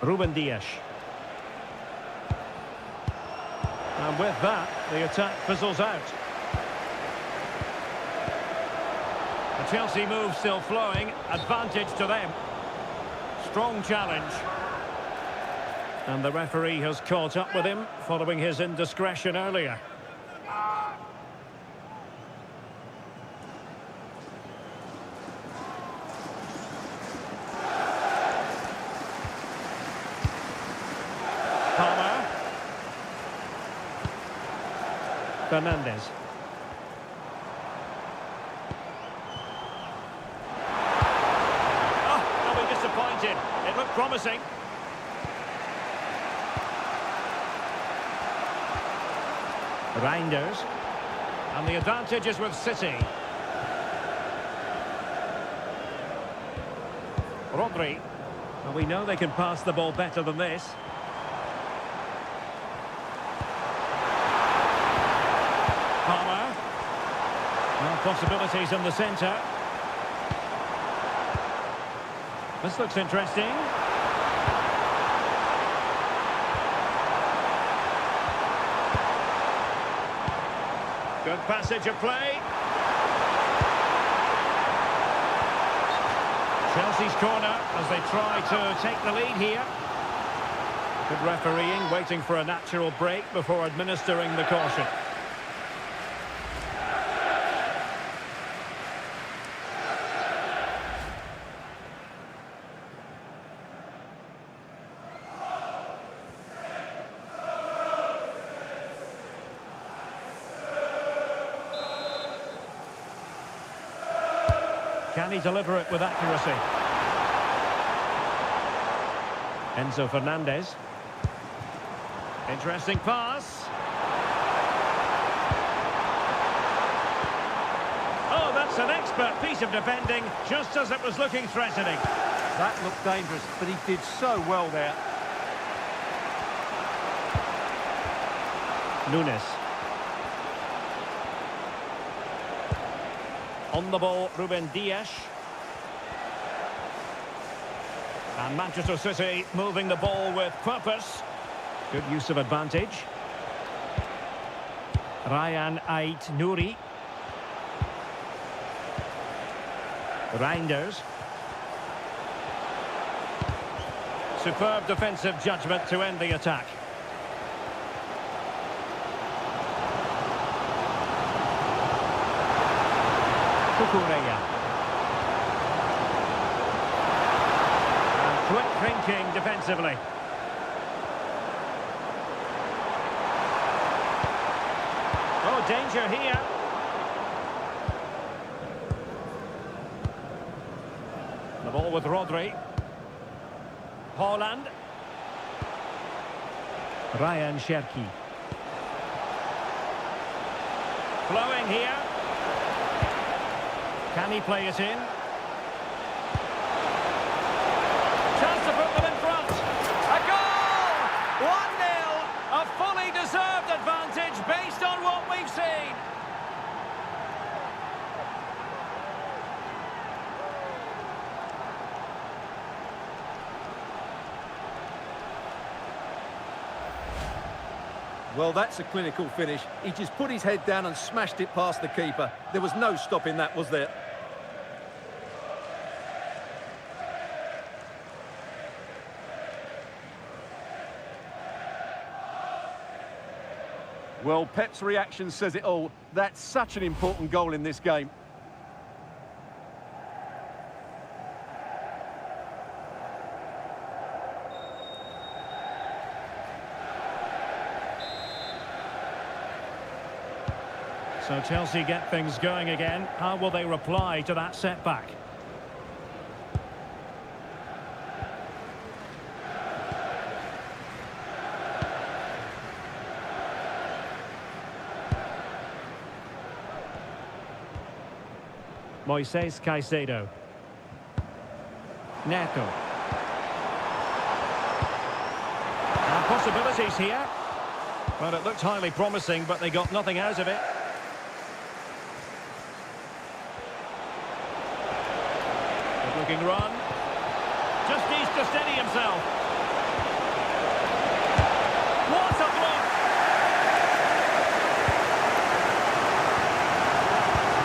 Ruben Dias. And with that, the attack fizzles out. The Chelsea move still flowing. Advantage to them. Strong challenge. And the referee has caught up with him following his indiscretion earlier. Fernandez. Oh, they'll be disappointed. It looked promising. Reinders. And the advantage is with City. Rodri. Well, we know they can pass the ball better than this. Palmer. Well, possibilities in the centre. This looks interesting. Good passage of play. Chelsea's corner as they try to take the lead here. Good refereeing, waiting for a natural break before administering the caution. Can he deliver it with accuracy? Enzo Fernandez. Interesting pass. Oh, that's an expert piece of defending, just as it was looking threatening. That looked dangerous, but he did so well there. Nunes. On the ball, Ruben Dias. And Manchester City moving the ball with purpose. Good use of advantage. Ryan Ait-Nouri. Reinders. Superb defensive judgment to end the attack. Cucurella. And quick thinking defensively. Oh, danger here. The ball with Rodri. Haaland. Ryan Cherki. Flowing here. Can he play it in? Chance to put them in front. A goal! 1-0. A fully deserved advantage based on what we've seen. Well, that's a clinical finish. He just put his head down and smashed it past the keeper. There was no stopping that, was there? Well, Pep's reaction says it all. That's such an important goal in this game. So Chelsea get things going again. How will they reply to that setback? Moises Caicedo. Neto. And possibilities here. Well, it looked highly promising, but they got nothing out of it. Looking run. Just needs to steady himself. What a block!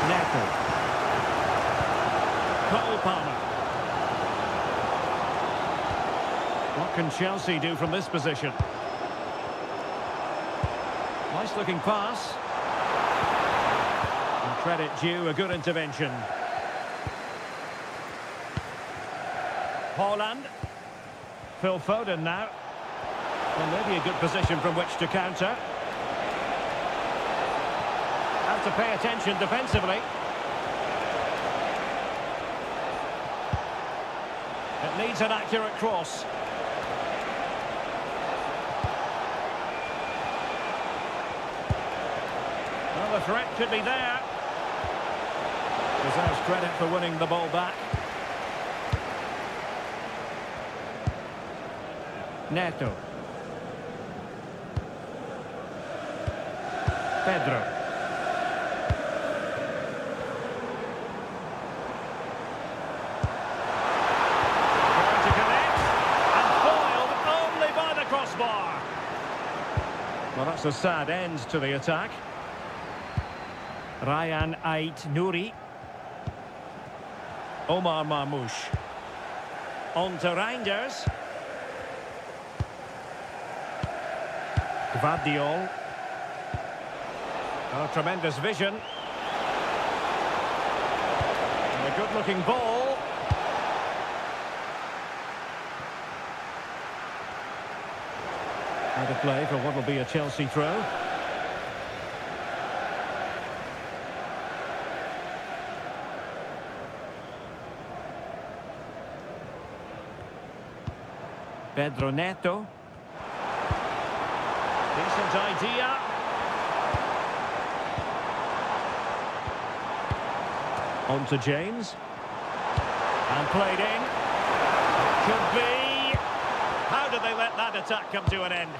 Neto. Cole Palmer. What can Chelsea do from this position? Nice looking pass. And credit due, a good intervention. Haaland. Phil Foden now. Well, maybe a good position from which to counter. to pay attention defensively. It needs an accurate cross. Well, the threat could be there. Deserves credit for winning the ball back. Neto. Pedro. Trying to connect. And foiled only by the crossbar. Well, that's a sad end to the attack. Ryan Ait Nouri. Omar Marmoush. On to Reinders. Gvardiol. Oh, tremendous vision. And a good-looking ball. Out of play for what will be a Chelsea throw. Pedro Neto. Decent idea. On to James. And played in. Could be. How did they let that attack come to an end?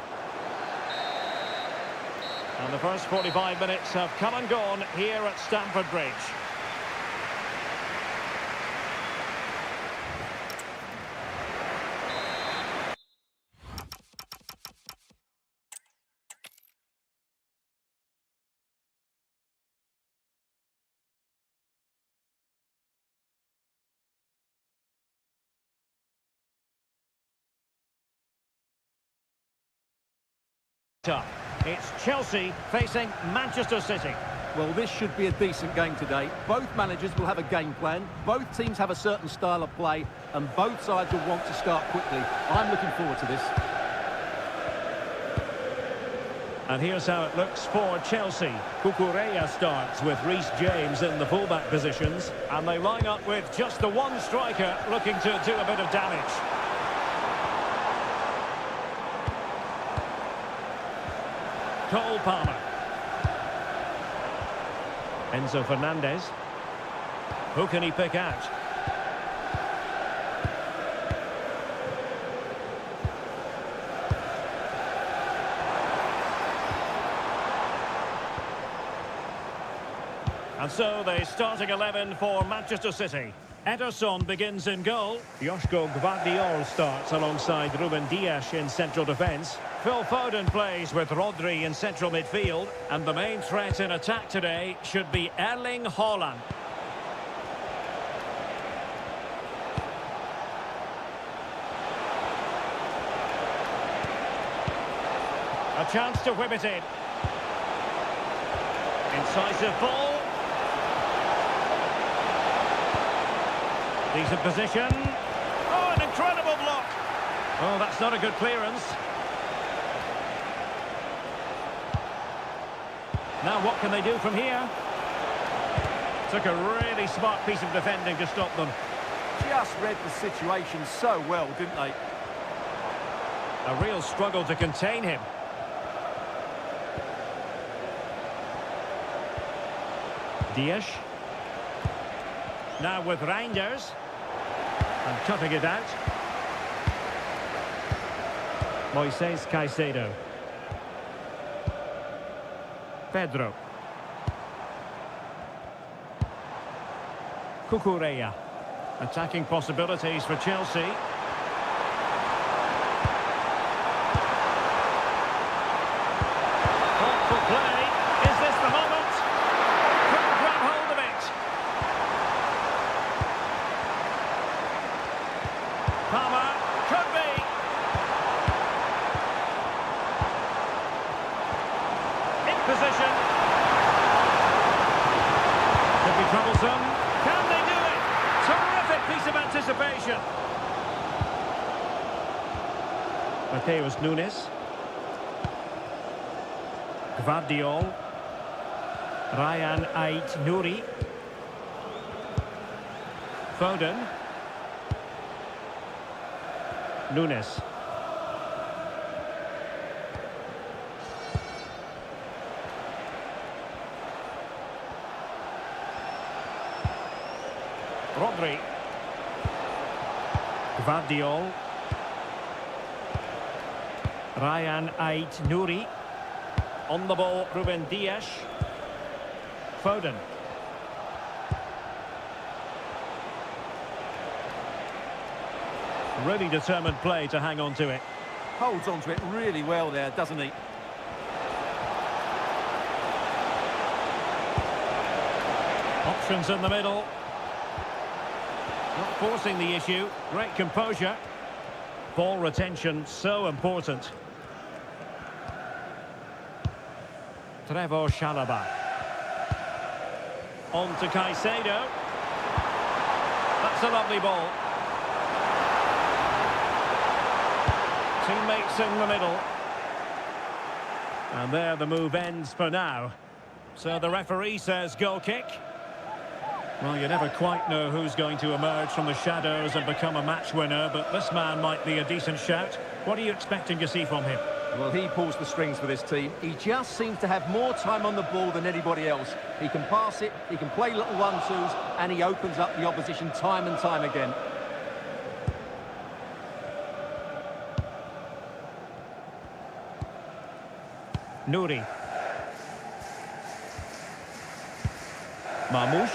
And the first 45 minutes have come and gone here at Stamford Bridge. It's Chelsea facing Manchester City. Well, this should be a decent game today. Both managers will have a game plan. Both teams have a certain style of play, and both sides will want to start quickly. I'm looking forward to this. And here's how it looks for Chelsea. Cucurella starts with Reece James in the fullback positions, and they line up with just the one striker looking to do a bit of damage. Cole Palmer. Enzo Fernandez. Who can he pick out? And so the starting 11 for Manchester City. Ederson begins in goal. Joshko Gvardiol starts alongside Ruben Dias in central defence. Phil Foden plays with Rodri in central midfield. And the main threat in attack today should be Erling Haaland. A chance to whip it in. Incisive ball. Decent position. Oh, an incredible block. Oh, that's not a good clearance. Now what can they do from here? Took a really smart piece of defending to stop them. Just read the situation so well, didn't they? A real struggle to contain him. Dias. Now with Reinders. And cutting it out. Moises Caicedo. Pedro. Cucurella. Attacking possibilities for Chelsea. Thoughtful play. Is this the moment? Couldn't grab hold of it. Palmer. Could be. In position. Could be troublesome. Can they do it? Terrific piece of anticipation. Mateus Nunes. Gvardiol. Ryan Ait-Nouri. Foden. Nunes. Rodri. Gvardiol. Ryan Ait-Nouri. On the ball, Ruben Dias. Foden. Really determined play to hang on to it. Holds on to it really well there, doesn't he? Options in the middle. Not forcing the issue. Great composure. Ball retention so important. Trevor Chalobah. On to Caicedo. That's a lovely ball. Teammates in the middle. And there the move ends for now. So the referee says goal kick. Well, you never quite know who's going to emerge from the shadows and become a match winner, but this man might be a decent shout. What are you expecting to see from him? Well, he pulls the strings for this team. He just seems to have more time on the ball than anybody else. He can pass it, he can play little one-twos, and he opens up the opposition time and time again. Nouri. Marmoush.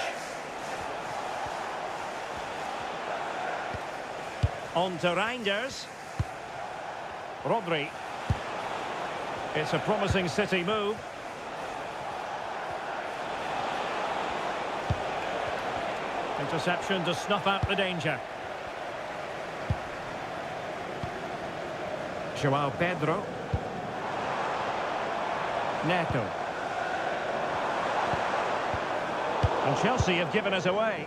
On to Reinders. Rodri. It's a promising City move. Interception to snuff out the danger. João Pedro. Neto. And Chelsea have given us away.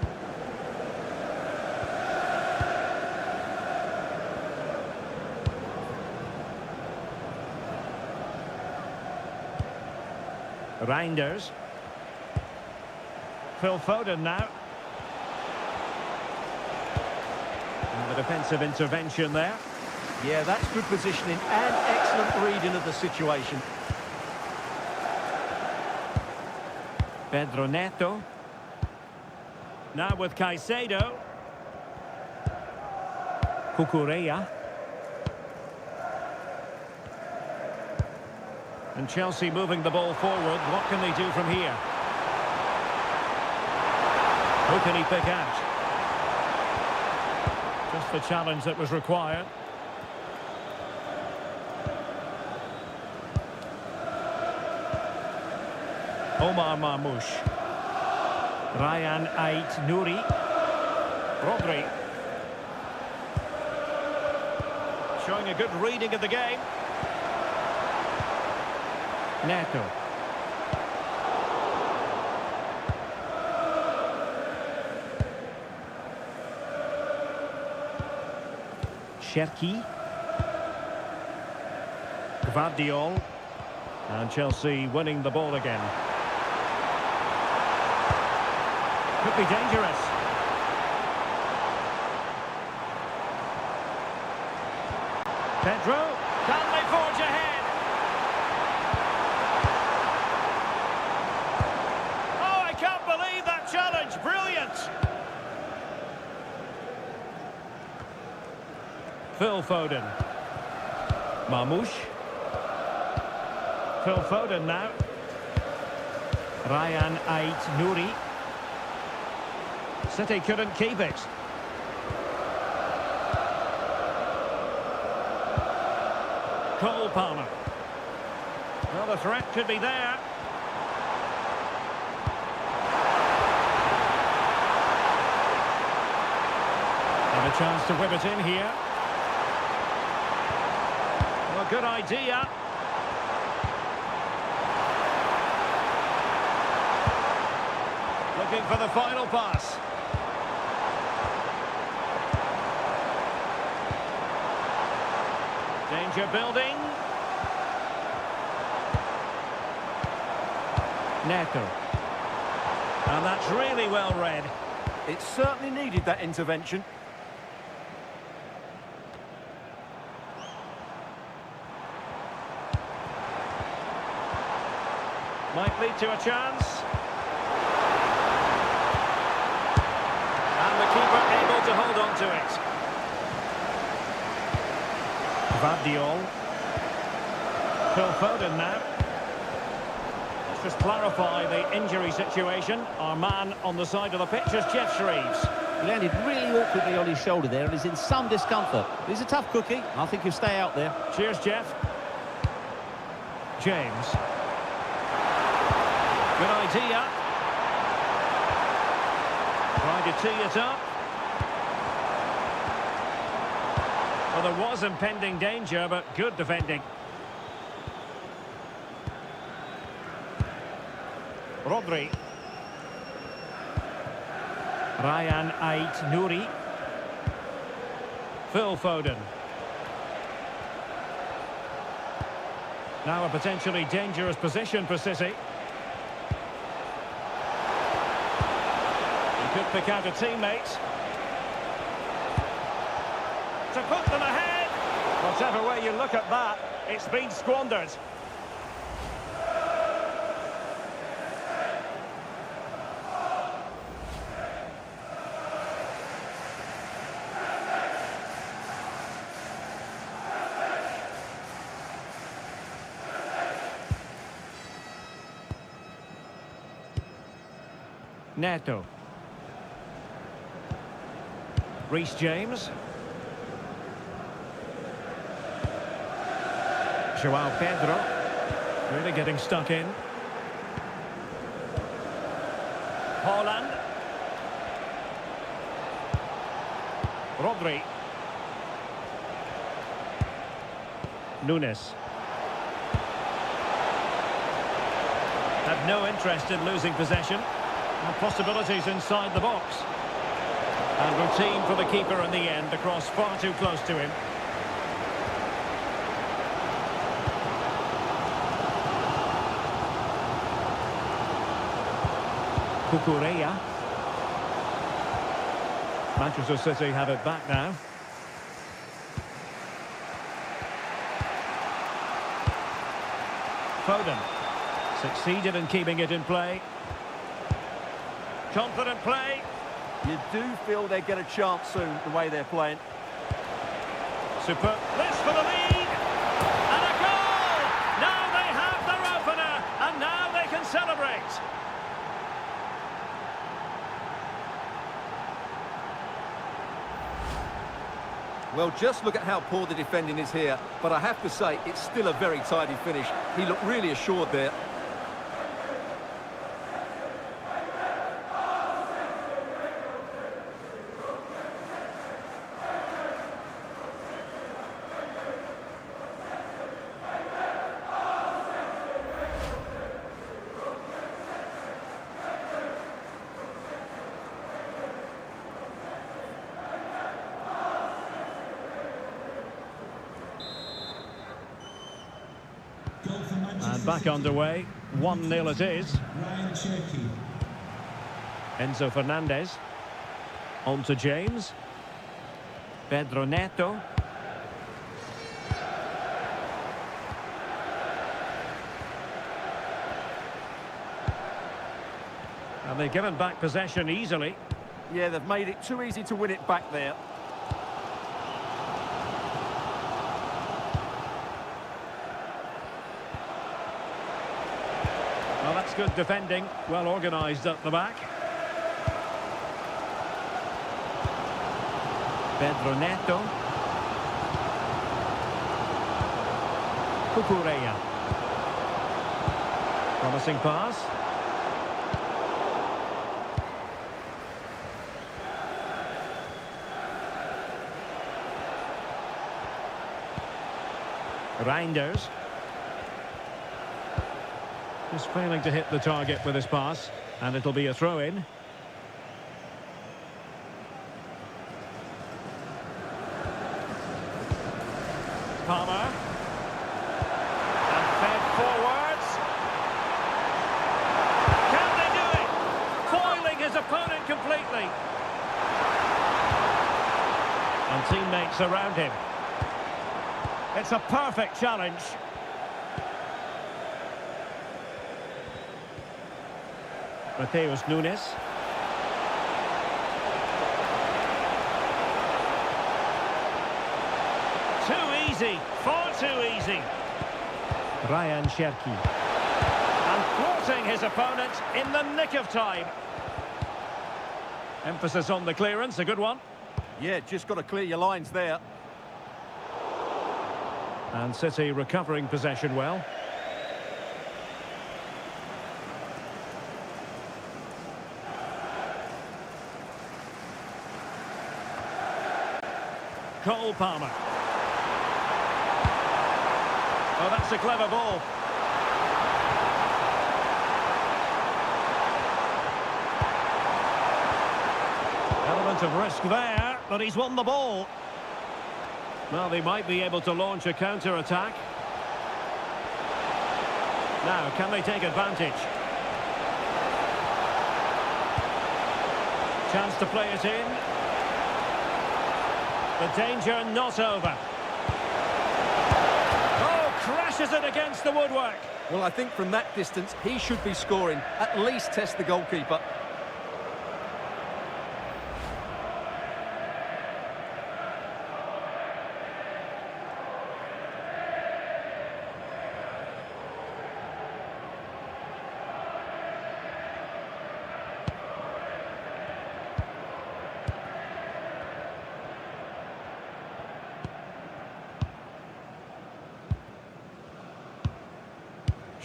Reinders. Phil Foden now. And the defensive intervention there. Yeah, that's good positioning and excellent reading of the situation. Pedro Neto. Now with Caicedo. Cucurella. And Chelsea moving the ball forward. What can they do from here? Who can he pick out? Just the challenge that was required. Omar Marmoush. Ryan Ait-Nouri. Rodri. Showing a good reading of the game. Neto. Cherki. Gvardiol. And Chelsea winning the ball again. Could be dangerous. Pedro. Can they forge ahead? Oh, I can't believe that challenge. Brilliant. Phil Foden. Marmoush. Phil Foden now. Ryan Ait-Nouri. City couldn't keep it. Cole Palmer. Well, the threat could be there. And a chance to whip it in here. Well, good idea. Looking for the final pass. Danger building. Neto. And that's really well read. It certainly needed that intervention. Might lead to a chance. And the keeper able to hold on to it. Gvardiol. Phil Foden now. Let's just clarify the injury situation. Our man on the side of the pitch is Jeff Shreves. He landed really awkwardly on his shoulder there and is in some discomfort. He's a tough cookie. I think he'll stay out there. Cheers, Jeff. James. Good idea. Trying to tee it up. Well, there was impending danger, but good defending. Rodri. Ryan Ait-Nouri. Phil Foden. Now a potentially dangerous position for City. He could pick out a teammate. To put them ahead. Whatever way you look at that, it's been squandered. Neto. Reece James. Joao Pedro. Really getting stuck in. Haaland. Rodri. Nunes. Had no interest in losing possession. And possibilities inside the box. And routine for the keeper in the end, the cross far too close to him. Cucurella. Manchester City have it back now. Foden. Succeeded in keeping it in play. Confident play. You do feel they get a chance soon, the way they're playing. Superb. This for the lead. And a goal! Now they have their opener. And now they can celebrate. Well, just look at how poor the defending is here. But I have to say, it's still a very tidy finish. He looked really assured there. And back underway. 1-0 it is. Ryan Cherky. Enzo Fernandez. On to James. Pedro Neto. And they've given back possession easily. Yeah, they've made it too easy to win it back there. Well, that's good defending. Well organised at the back. Pedro Neto. Cucurella. Promising pass. Reinders. Just failing to hit the target with his pass, and it'll be a throw-in. Palmer. And fed forwards. Can they do it? 4 And teammates around him. It's a perfect challenge. Mateus Nunes. Too easy, far too easy. Ryan Cherki. And thwarting his opponent in the nick of time. Emphasis on the clearance, a good one. Yeah, just got to clear your lines there. And City recovering possession well. Cole Palmer. Oh, that's a clever ball. Element of risk there, but he's won the ball. Well, they might be able to launch a counter-attack. Now, can they take advantage? Chance to play it in. The danger not over. Oh, crashes it against the woodwork. Well, I think from that distance, he should be scoring. At least test the goalkeeper.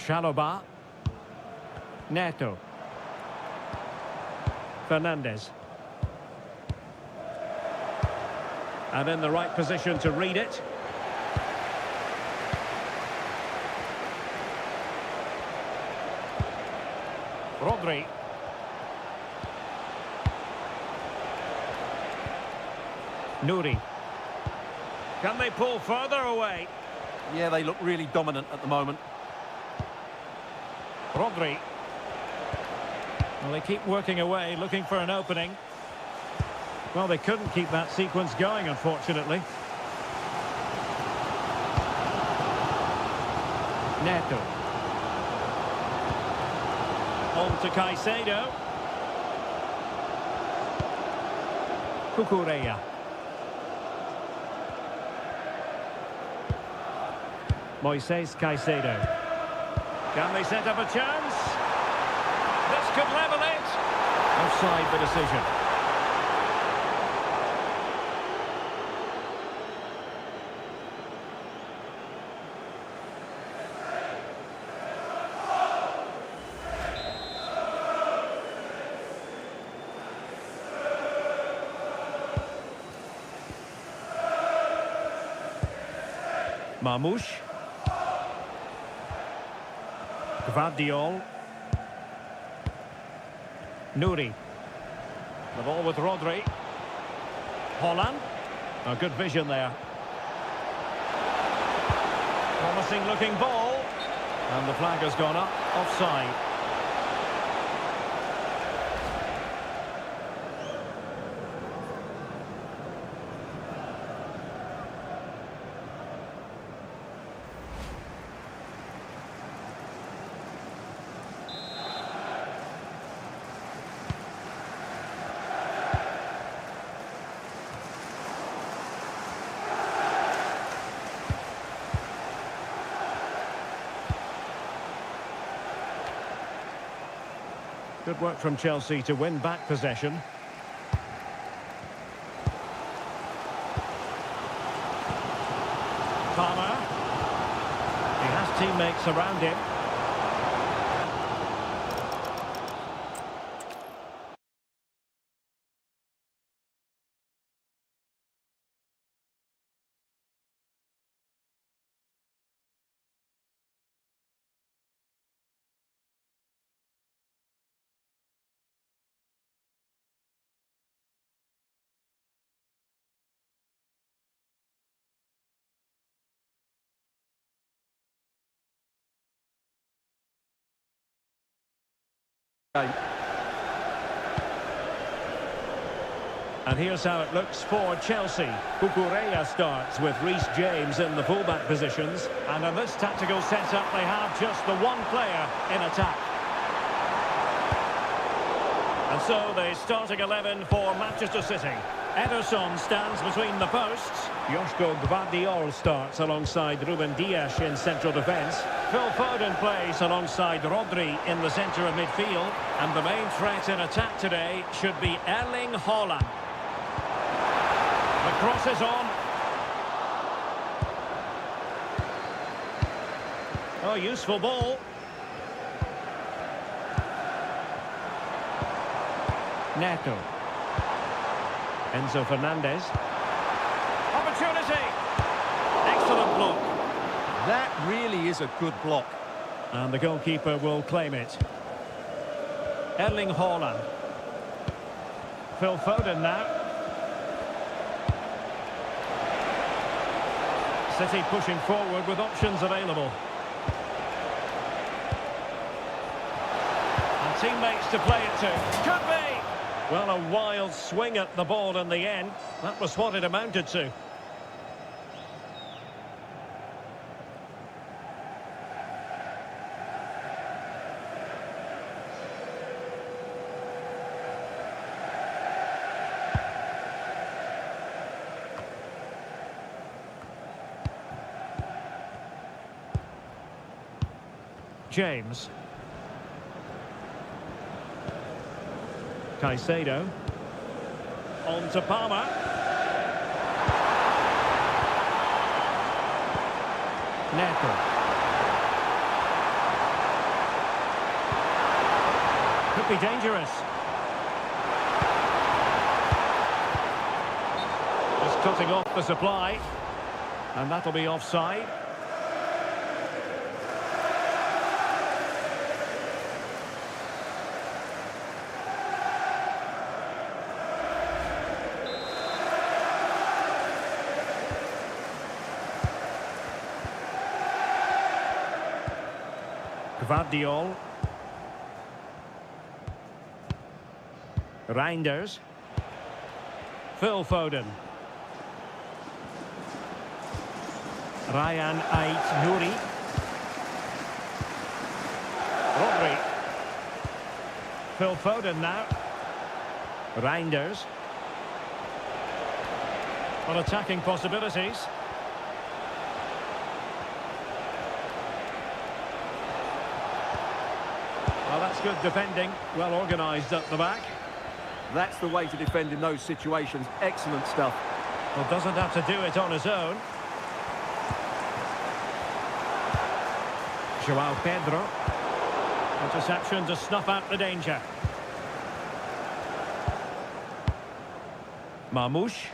Chalobah. Neto. Fernandez. And in the right position to read it. Rodri. Nuri. Can they pull further away? Yeah, they look really dominant at the moment. Rodri. Well, they keep working away, looking for an opening. Well, they couldn't keep that sequence going, unfortunately. Neto. On to Caicedo. Cucurella. Moises Caicedo. Can they set up a chance? This could level it. Offside the decision. Mamouche. Gvardiol. Nuri. The ball with Rodri. Holland. A good vision there. Promising looking ball. And the flag has gone up. Offside. Good work from Chelsea to win back possession. Palmer. He has teammates around him. And here's how it looks for Chelsea. Cucurella starts with Reece James in the fullback positions. And in this tactical setup, they have just the one player in attack. And so the starting 11 for Manchester City. Ederson stands between the posts. Joško Gvardiol starts alongside Ruben Dias in central defence. Phil Foden plays alongside Rodri in the centre of midfield. And the main threat in attack today should be Erling Haaland. The cross is on. Oh, useful ball. Neto. Enzo Fernandez. Opportunity. Excellent block. That really is a good block. And the goalkeeper will claim it. Erling Haaland. Phil Foden now. City pushing forward with options available. And teammates to play it to. Could be! Well, a wild swing at the ball in the end. That was what it amounted to. James. Caicedo. On to Palmer. Neto. Could be dangerous. Just cutting off the supply. And that'll be offside. Gvardiol. Reinders. Phil Foden. Ryan Ait-Nouri. Rodri. Phil Foden now. Reinders. On attacking possibilities. Well, that's good defending. Well organised at the back. That's the way to defend in those situations. Excellent stuff. Well, doesn't have to do it on his own. João Pedro. Interception to snuff out the danger. Mamouche.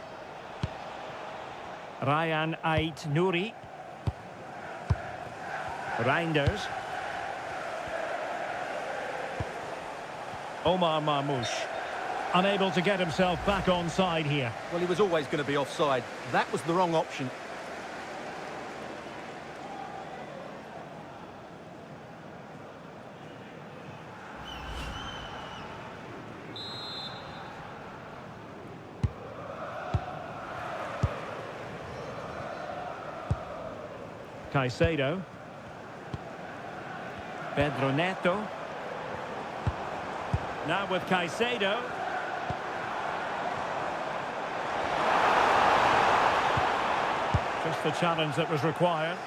Ryan Ait-Nouri. Reinders. Omar Mamouche. Unable to get himself back on side here. Well, he was always going to be offside. That was the wrong option. Caicedo. Pedro Neto. Now with Caicedo. Just the challenge that was required.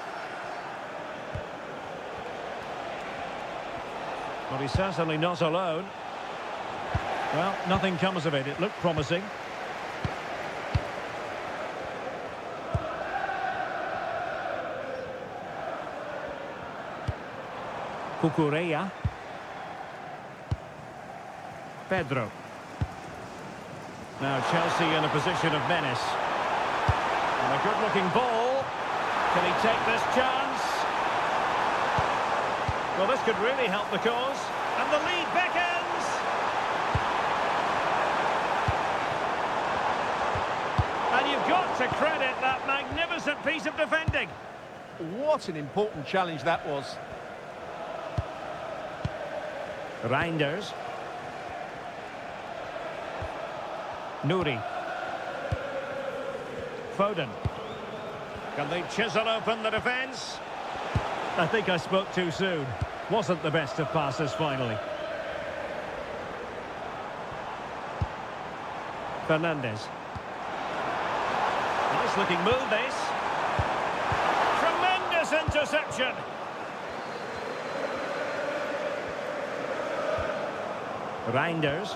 But he's certainly not alone. Well, nothing comes of it. It looked promising. Cucurella. Pedro. Now Chelsea in a position of menace. And a good-looking ball. Can he take this chance? Well, this could really help the cause. And the lead beckons. And you've got to credit that magnificent piece of defending. What an important challenge that was. Reinders. Nouri. Foden. Can they chisel open the defence? I think I spoke too soon. Wasn't the best of passes finally. Fernandes. Nice looking move this. Tremendous interception. Reinders.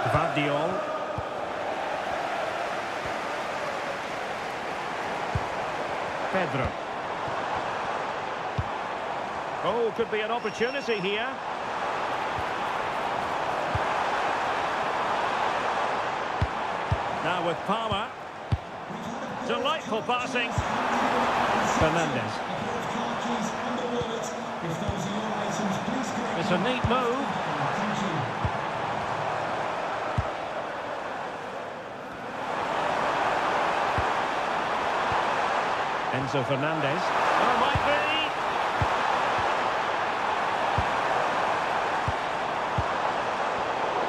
Gvardiol. Pedro. Oh, could be an opportunity here. Now with Palmer. Delightful passing. Fernandes. It's a neat move. Enzo Fernandez. Oh, might be.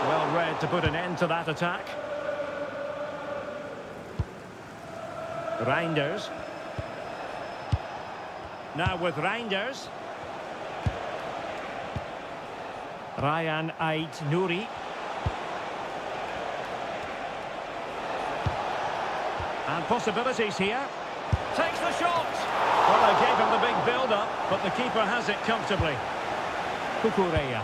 Well read to put an end to that attack. Reinders. Now with Reinders. Ryan Ait-Nouri. And possibilities here. Takes the shot. Well, they gave him the big build-up, but the keeper has it comfortably. Cucurella.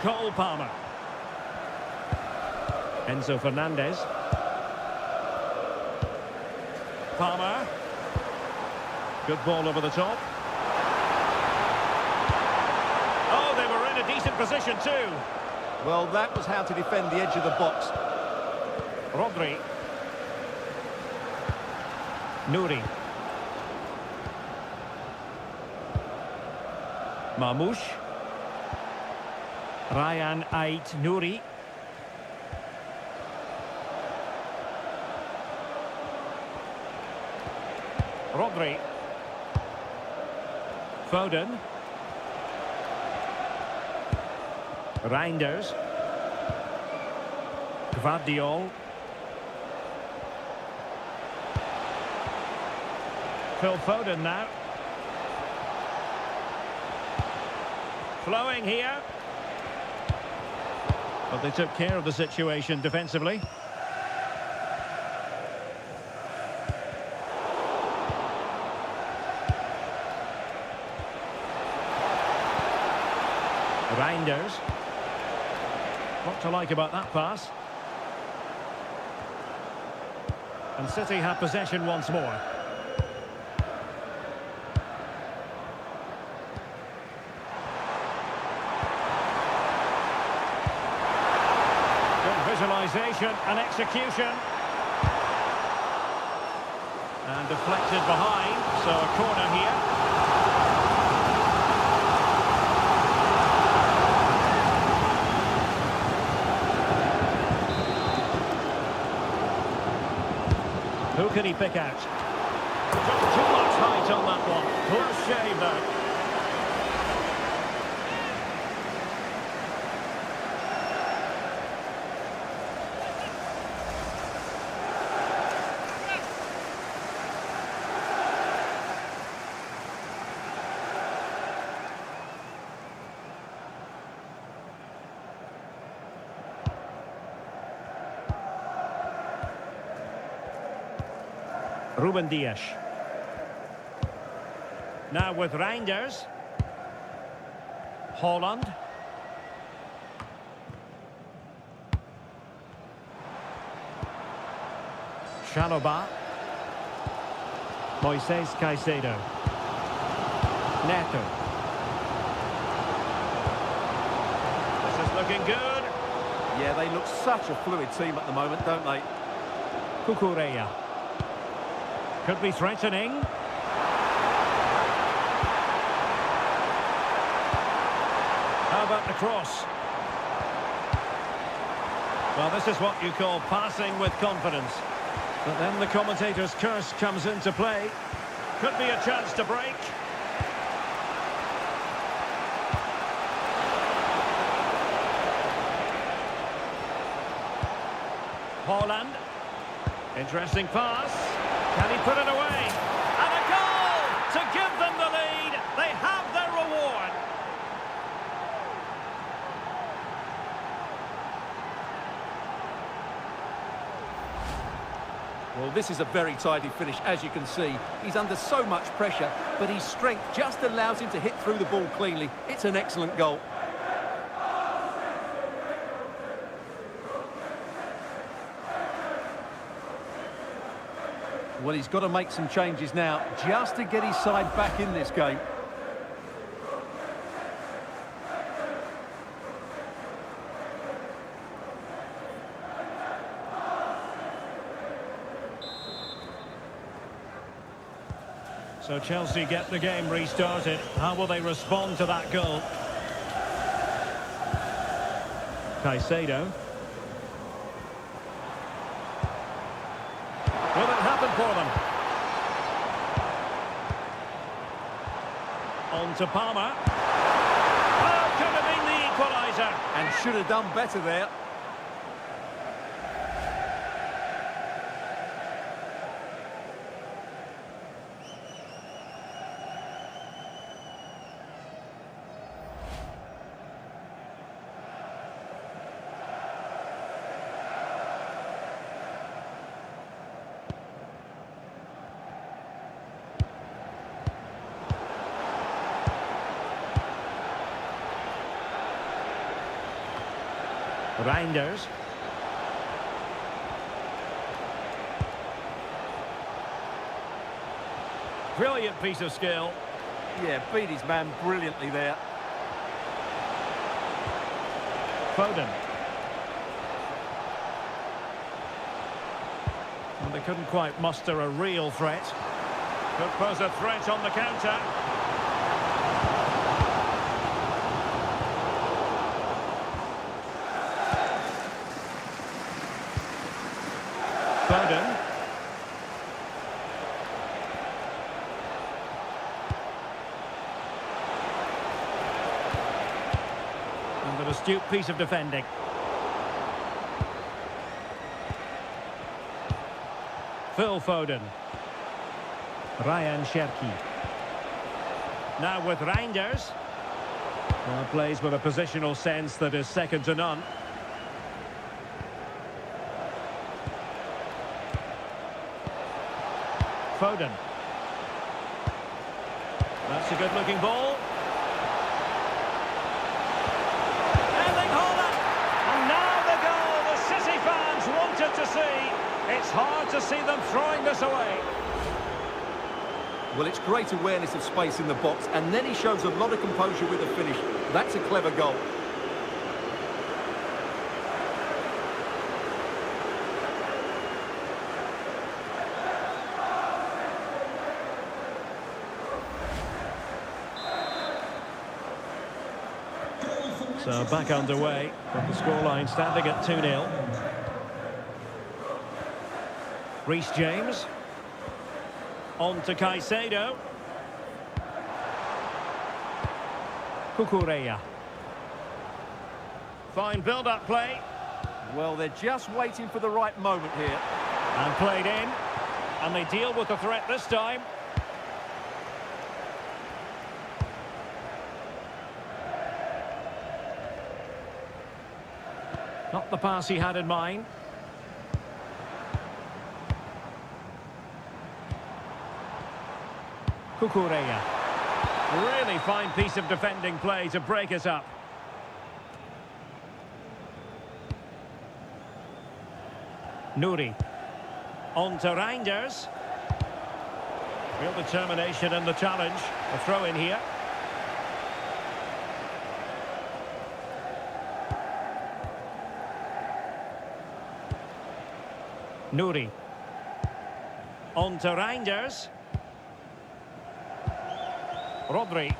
Cole Palmer. Enzo Fernandez. Palmer. Good ball over the top. Oh, they were in a decent position too. Well, that was how to defend the edge of the box. Rodri. Nouri. Mamouche. Ryan Ait-Nouri. Rodri. Foden. Reinders. Gvardiol. Phil Foden now. Flowing here. But they took care of the situation defensively. Reinders. What to like about that pass? And City have possession once more. Good visualisation and execution. And deflected behind, so a corner here. Who can he pick out? Got too much height on that one. Close shave though. Ruben Dias. Now with Reinders. Holland. Chalobah. Moises Caicedo. Neto. This is looking good. Yeah, they look such a fluid team at the moment, don't they? Cucurella. Could be threatening. How about the cross? Well, this is what you call passing with confidence. But then the commentator's curse comes into play. Could be a chance to break. Holland. Interesting pass. Can he put it away? And a goal to give them the lead. They have their reward. Well, this is a very tidy finish, as you can see. He's under so much pressure, but his strength just allows him to hit through the ball cleanly. It's an excellent goal. Well, he's got to make some changes now, just to get his side back in this game. So Chelsea get the game restarted. How will they respond to that goal? Caicedo. Will it happen for them? On to Palmer. Oh, could have been the equaliser. And should have done better there. Reinders. Brilliant piece of skill. Yeah, beat his man brilliantly there. Foden. Well, they couldn't quite muster a real threat. Could pose a threat on the counter. Foden. And an astute piece of defending. Phil Foden. Ryan Cherki. Now with Reinders. Well, plays with a positional sense that is second to none. Foden. That's a good-looking ball. Erling Haaland. And now the goal the City fans wanted to see. It's hard to see them throwing this away. Well, it's great awareness of space in the box, and then he shows a lot of composure with the finish. That's a clever goal. So back underway, with the scoreline standing at 2-0. Reece James. On to Caicedo. Cucurella. Fine build-up play. Well, they're just waiting for the right moment here. And played in. And they deal with the threat this time. Not the pass he had in mind. Cucurella. Really fine piece of defending play to break us up. Nouri. On to Reinders. Real determination in the challenge. A throw in here. Nouri. On to Reinders. Rodri.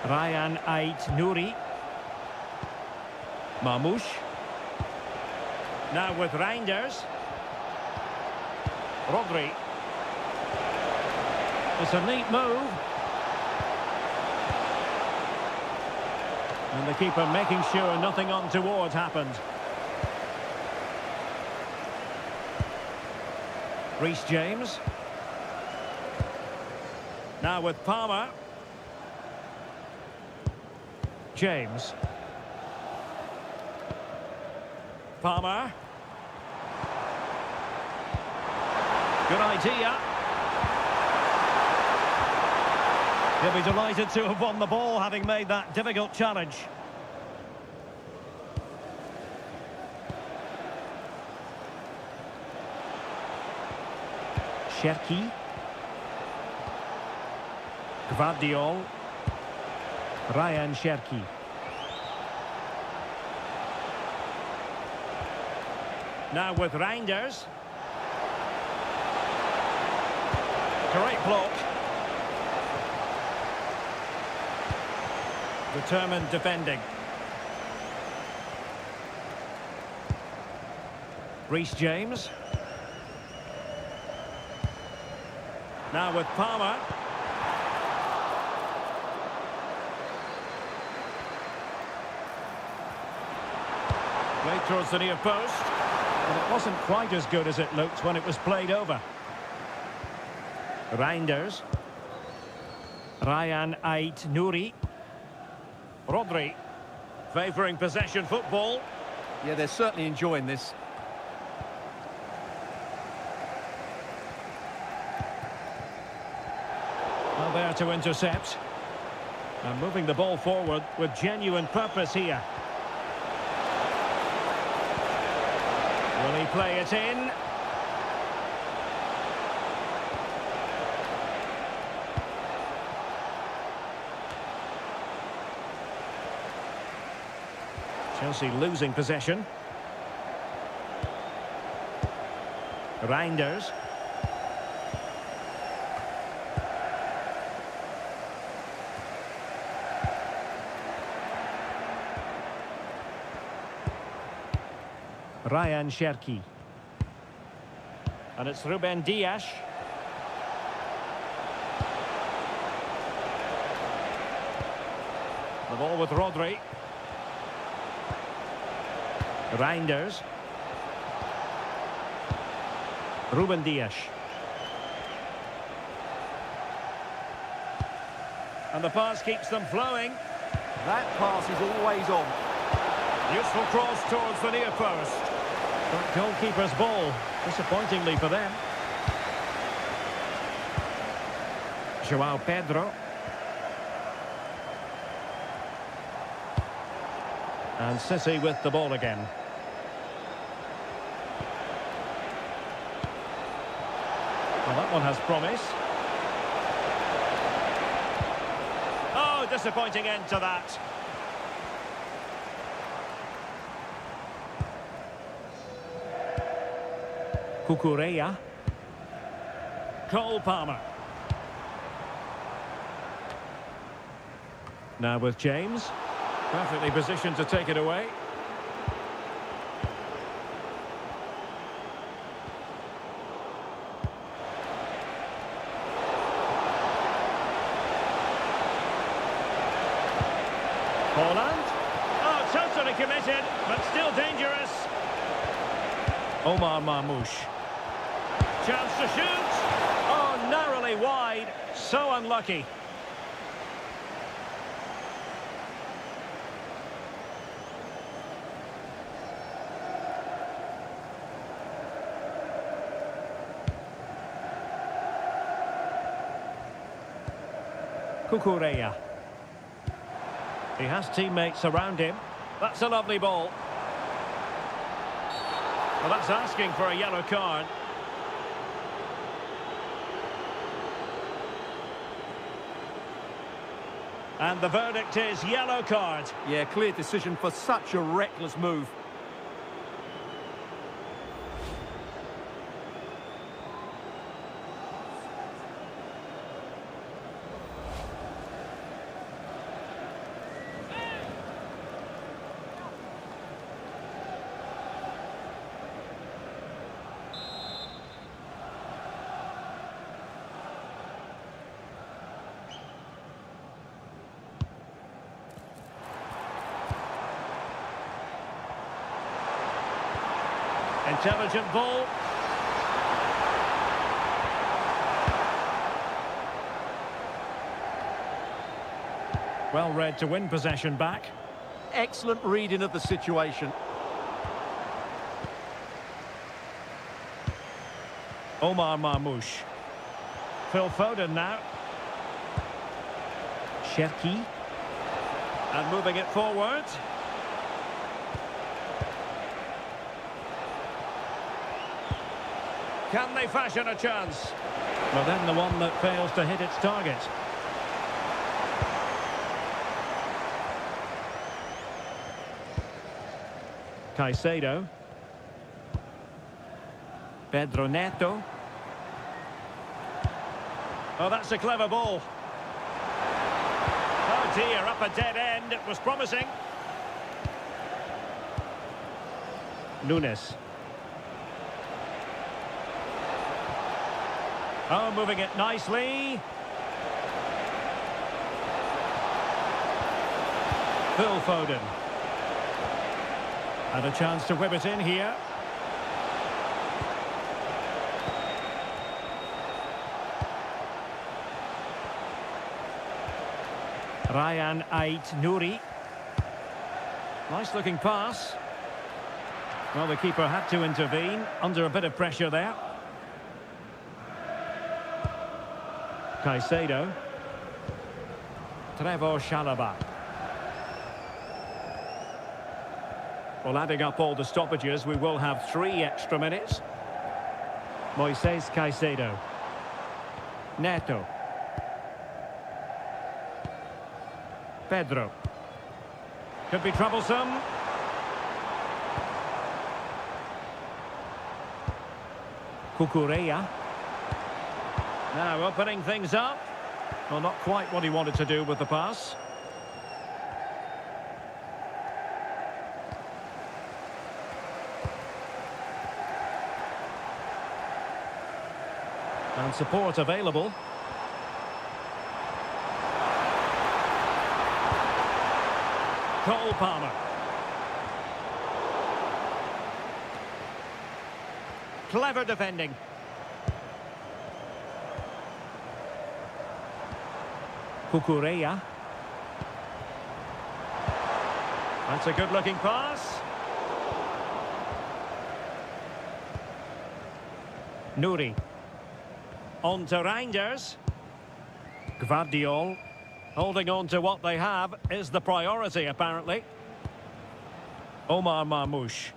Ryan Ait Nouri. Mamouche. Now with Reinders. Rodri. It's a neat move. And the keeper making sure nothing untoward happened. Reece James. Now with Palmer. James. Palmer. Good idea. He'll be delighted to have won the ball, having made that difficult challenge. Cherki. Gvardiol. Ryan Cherki. Now with Reinders. Great block. Determined defending. Reece James. Now with Palmer. Played towards the near post. And it wasn't quite as good as it looked when it was played over. Reinders. Ryan Ait Nouri. Rodri. Favouring possession football. Yeah, they're certainly enjoying this. Well, there to intercept. And moving the ball forward with genuine purpose here. Will he play it in? Chelsea losing possession. Reinders. Ryan Cherki. And it's Ruben Dias. The ball with Rodri. Reinders. Ruben Dias. And the pass keeps them flowing. That pass is always on. Useful cross towards the near post. But goalkeeper's ball, disappointingly for them. João Pedro. And City with the ball again. Well, that one has promise. Oh, disappointing end to that. Cucurella. Cole Palmer. Now with James. Perfectly positioned to take it away. Holland. Oh, totally committed, but still dangerous. Omar Marmoush. Chance to shoot. Oh, narrowly wide. So unlucky. Cucurella. He has teammates around him. That's a lovely ball. Well, that's asking for a yellow card. And the verdict is yellow card. Yeah, clear decision for such a reckless move. Intelligent ball. Well read to win possession back. Excellent reading of the situation. Omar Marmoush. Phil Foden now. Cherki. And moving it forward. Can they fashion a chance? Well, then the one that fails to hit its target. Caicedo. Pedro Neto. Oh, that's a clever ball. Oh dear, up a dead end. It was promising. Nunes. Oh, moving it nicely. Phil Foden. And a chance to whip it in here. Ryan Ait Nouri. Nice looking pass. Well, the keeper had to intervene under a bit of pressure there. Caicedo. Trevor Chalobah. Well, adding up all the stoppages, we will have 3 extra minutes. Moises Caicedo. Neto. Pedro. Could be troublesome. Cucurella. Now opening things up. Well, not quite what he wanted to do with the pass. And support available. Cole Palmer. Clever defending. Cucurella. That's a good-looking pass. Nouri. On to Reinders. Gvardiol. Holding on to what they have is the priority, apparently. Omar Marmoush.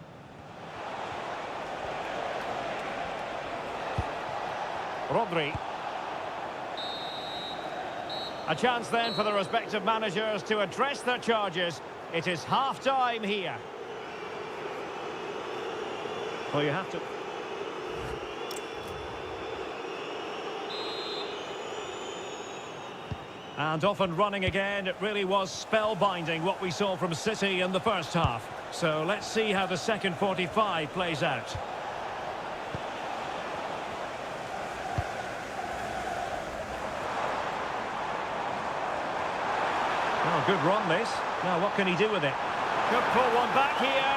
Rodri. A chance then for the respective managers to address their charges. It is half-time here. Well, you have to... And off and running again. It really was spellbinding what we saw from City in the first half. So let's see how the second 45 plays out. Oh, good run this. Now what can he do with it? Could pull one back here.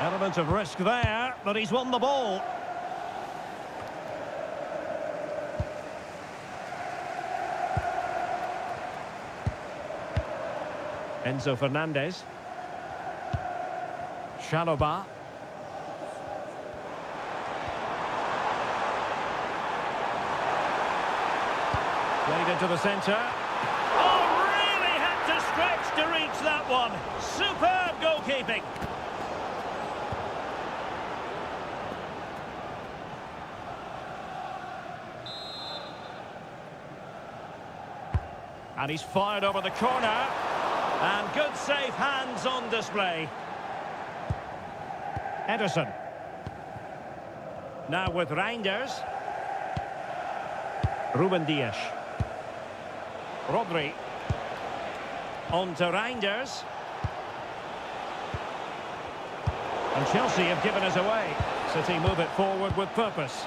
Element of risk there, but he's won the ball. Enzo Fernandez. Chalobah. Played into the centre. Oh, really had to stretch to reach that one. Superb goalkeeping. And he's fired over the corner. And good safe hands on display. Ederson. Now with Reinders. Ruben Dias. Rodri. On to Reinders. And Chelsea have given us away. City move it forward with purpose.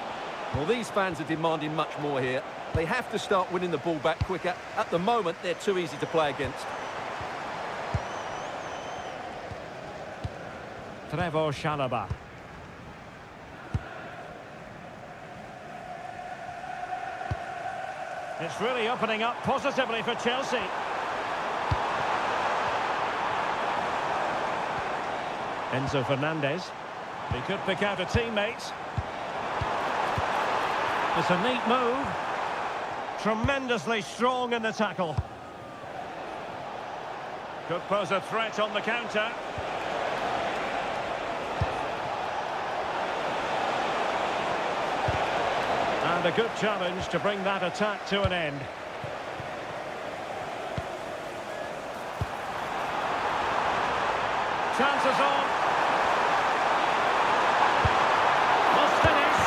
Well, these fans are demanding much more here. They have to start winning the ball back quicker. At the moment, they're too easy to play against. Trevor Chalobah. It's really opening up positively for Chelsea. Enzo Fernandez. He could pick out a teammate. It's a neat move. Tremendously strong in the tackle. Could pose a threat on the counter. And a good challenge to bring that attack to an end. Chances on. Must finish.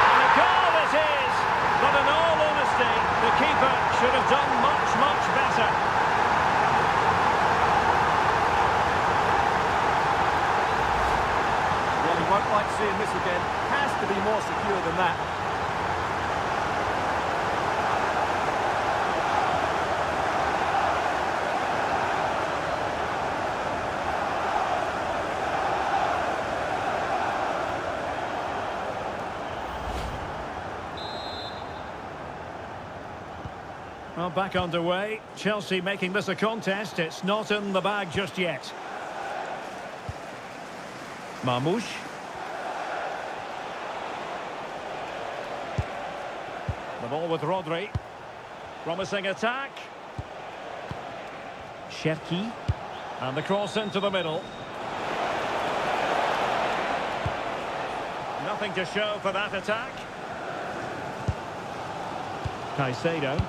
And a goal it is. But in all honesty, the keeper should have done much, much better. Well, he won't like seeing this again. Has to be more secure than that. Well, back underway. Chelsea making this a contest. It's not in the bag just yet. Marmoush. The ball with Rodri. Promising attack. Cherki. And the cross into the middle. Nothing to show for that attack. Caicedo.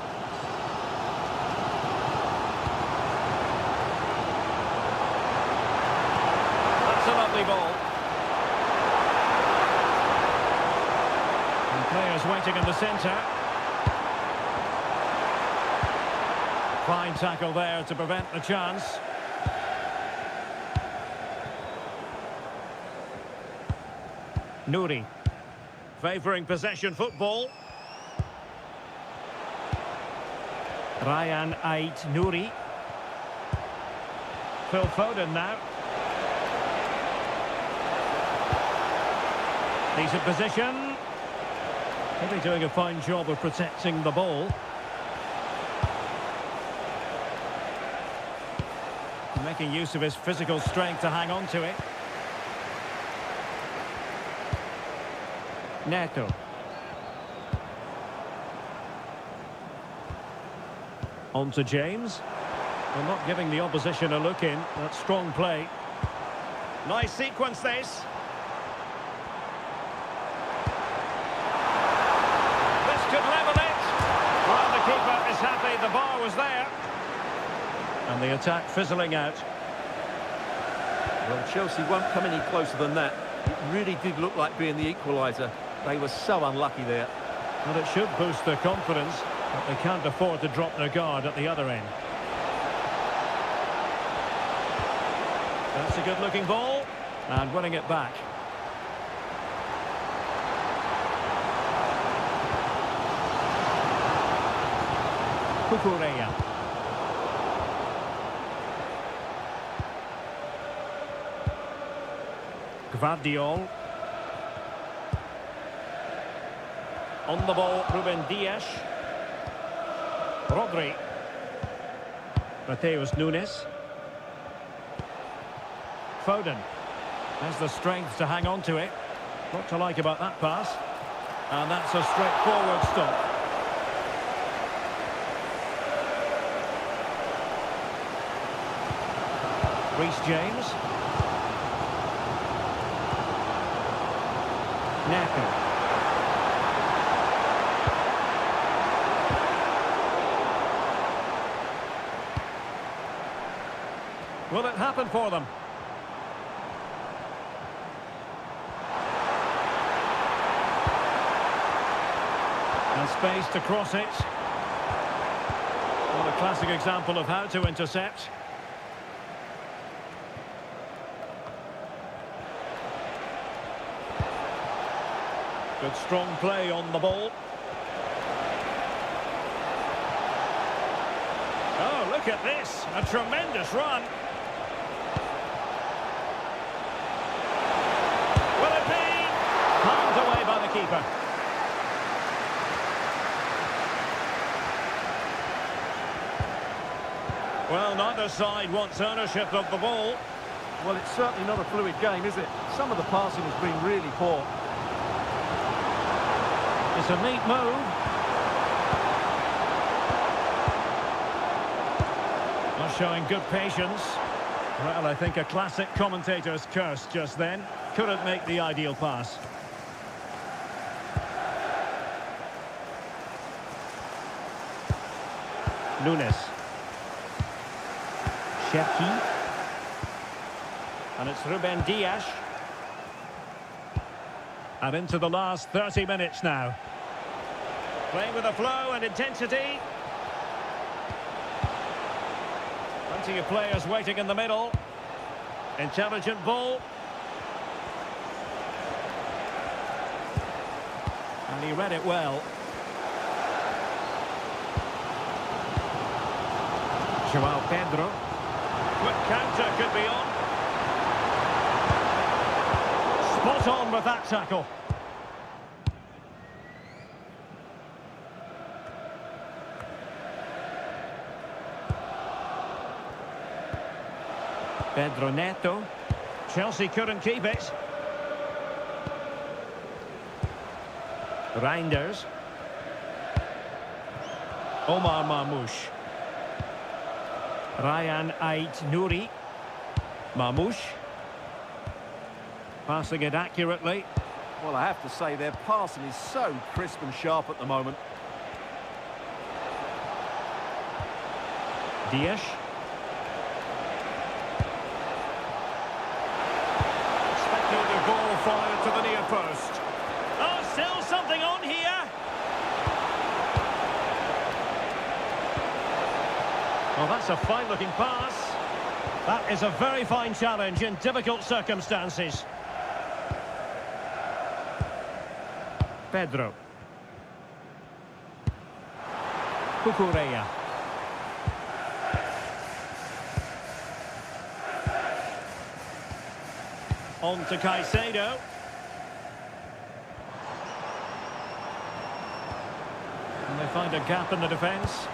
That's a lovely ball. And players waiting in the centre. Fine tackle there to prevent the chance. Nouri. Favouring possession football. Ryan Ait Nouri. Phil Foden now. Decent position. Really doing a fine job of protecting the ball. Making use of his physical strength to hang on to it. Neto. On to James. Well, not giving the opposition a look in. That's strong play. Nice sequence this. This could level it. Well, the keeper is happy the bar was there. And the attack fizzling out. Well, Chelsea won't come any closer than that. It really did look like being the equaliser. They were so unlucky there. Well, it should boost their confidence, but they can't afford to drop their guard at the other end. That's a good-looking ball, and winning it back. Cucurella. Gvardiol. On the ball, Ruben Dias. Rodri. Mateus Nunes. Foden has the strength to hang on to it. What to like about that pass. And that's a straightforward stop. Reece James. Neto. Will it happen for them? And space to cross it. Well, a classic example of how to intercept. Good strong play on the ball. Oh, look at this. A tremendous run. Will it be? Palmed away by the keeper. Well, neither side wants ownership of the ball. Well, it's certainly not a fluid game, is it? Some of the passing has been really poor. It's a neat move. Not showing good patience. Well, I think a classic commentator's curse just then. Couldn't make the ideal pass. Nunes. Cherki. And it's Ruben Dias. And into the last 30 minutes now. Playing with a flow and intensity. Plenty of players waiting in the middle. Intelligent ball. And he read it well. João Pedro. Quick counter could be on. Spot on with that tackle. Pedro Neto. Chelsea couldn't keep it. Reinders. Omar Marmoush. Ryan Ait Nouri. Marmoush. Passing it accurately. Well, I have to say their passing is so crisp and sharp at the moment. Dias. Spectator ball fired to the near post. Oh, still something on here. Well, that's a fine-looking pass. That is a very fine challenge in difficult circumstances. Pedro. Cucurella. On to Caicedo. And they find a gap in the defence.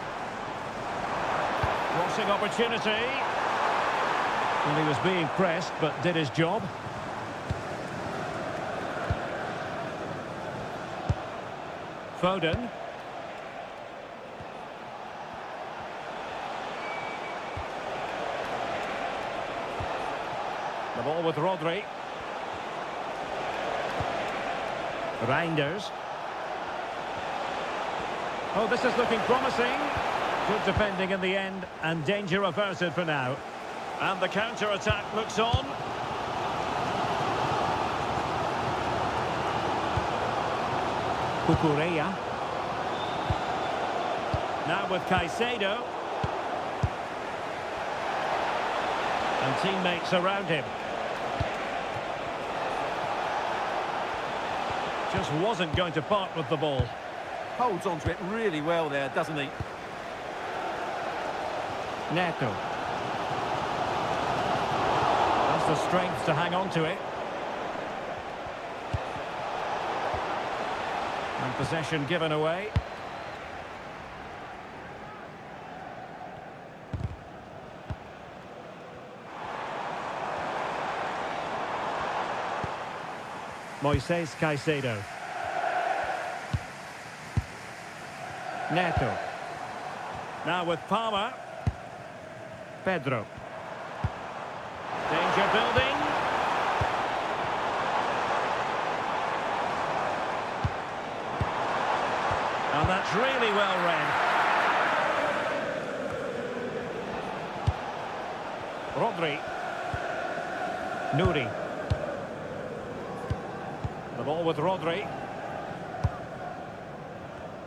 Crossing opportunity. Well, he was being pressed, but did his job. Foden. The ball with Rodri. Reinders. Oh, this is looking promising. Good defending in the end, and danger averted for now. And the counter-attack looks on. Cucurella. Now with Caicedo. And teammates around him. Just wasn't going to part with the ball. Holds on to it really well there, doesn't he? Neto. That's the strength to hang on to it. And possession given away. Moises Caicedo. Neto. Now with Palmer. Pedro. Danger building. And that's really well read. Rodri. Nouri. The ball with Rodri.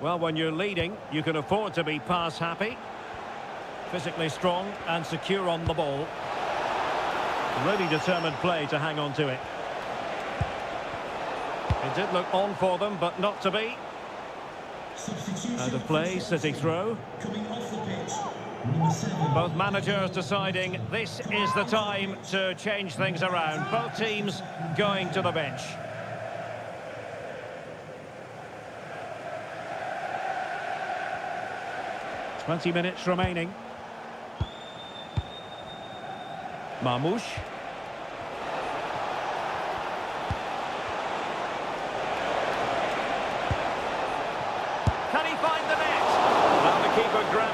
Well, when you're leading, you can afford to be pass happy. Physically strong and secure on the ball. Really determined play to hang on to it. It did look on for them, but not to be. Out of play, City throw. Coming off the pitch, number 7. Both managers deciding this is the time to change things around. Both teams going to the bench. Twenty minutes remaining. Marmoush.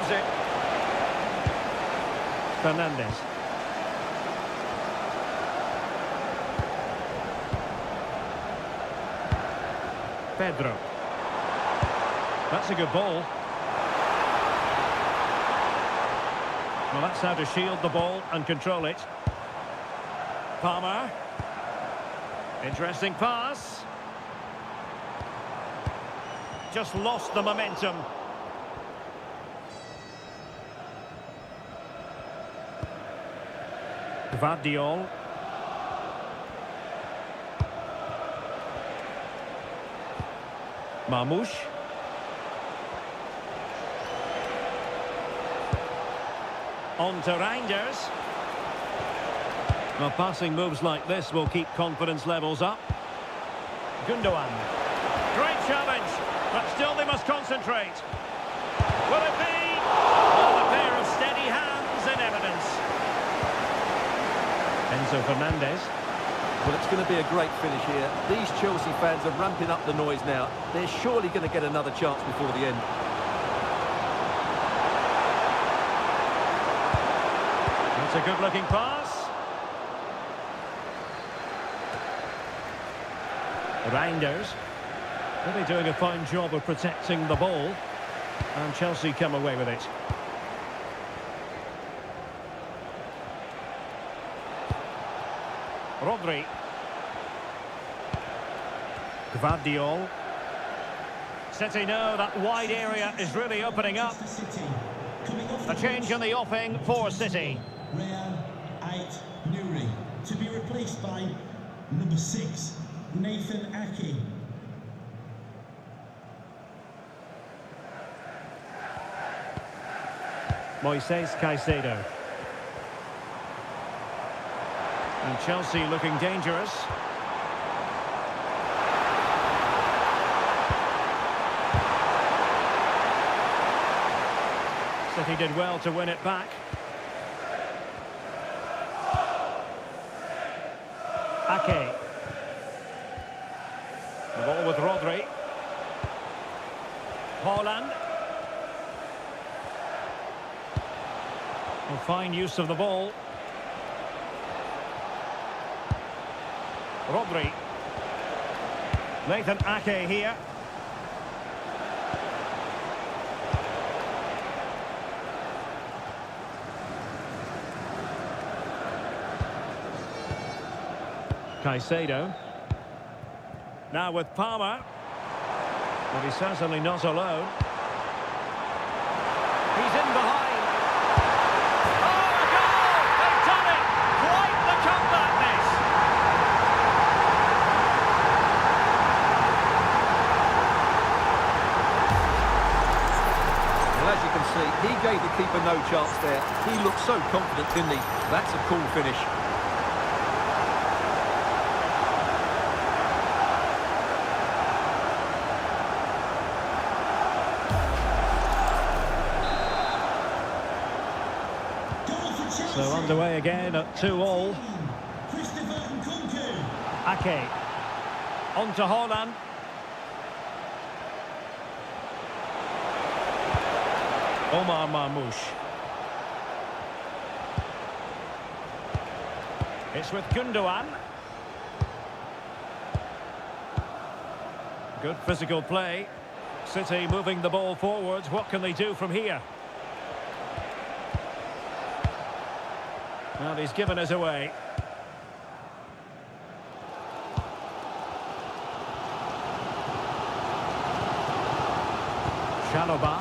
wins it. Fernandez. Pedro. That's a good ball. Well, that's how to shield the ball and control it. Palmer. Interesting pass. Just lost the momentum. Gvardiol. Marmoush. On to Reinders. Well, passing moves like this will keep confidence levels up. Gundogan. Great challenge, but still they must concentrate. Will it be? Well, a pair of steady hands in evidence. Enzo Fernandez. Well, it's going to be a great finish here. These Chelsea fans are ramping up the noise now. They're surely going to get another chance before the end. That's a good-looking pass. Reinders. Really doing a fine job of protecting the ball. And Chelsea come away with it. Rodri. Gvardiol. City know that wide area is really opening up. A change in the offing for City. Real Ait Nouri to be replaced by number 6, Nathan Ake. Moises Caicedo. And Chelsea looking dangerous. City did well to win it back. Ake. The ball with Rodri. Haaland. Well, fine use of the ball. Rodri. Nathan Ake here. Caicedo. Now with Palmer. But he's certainly not alone. He's in behind. Oh, a goal! They've done it! Quite the comeback, this! Well, as you can see, he gave the keeper no chance there. He looked so confident, didn't he? That's a cool finish. So underway again at 2-2. Ake. On to Haaland. Omar Marmoush. It's with Gundogan. Good physical play. City moving the ball forwards. What can they do from here? Well, he's given us away. Chalobah.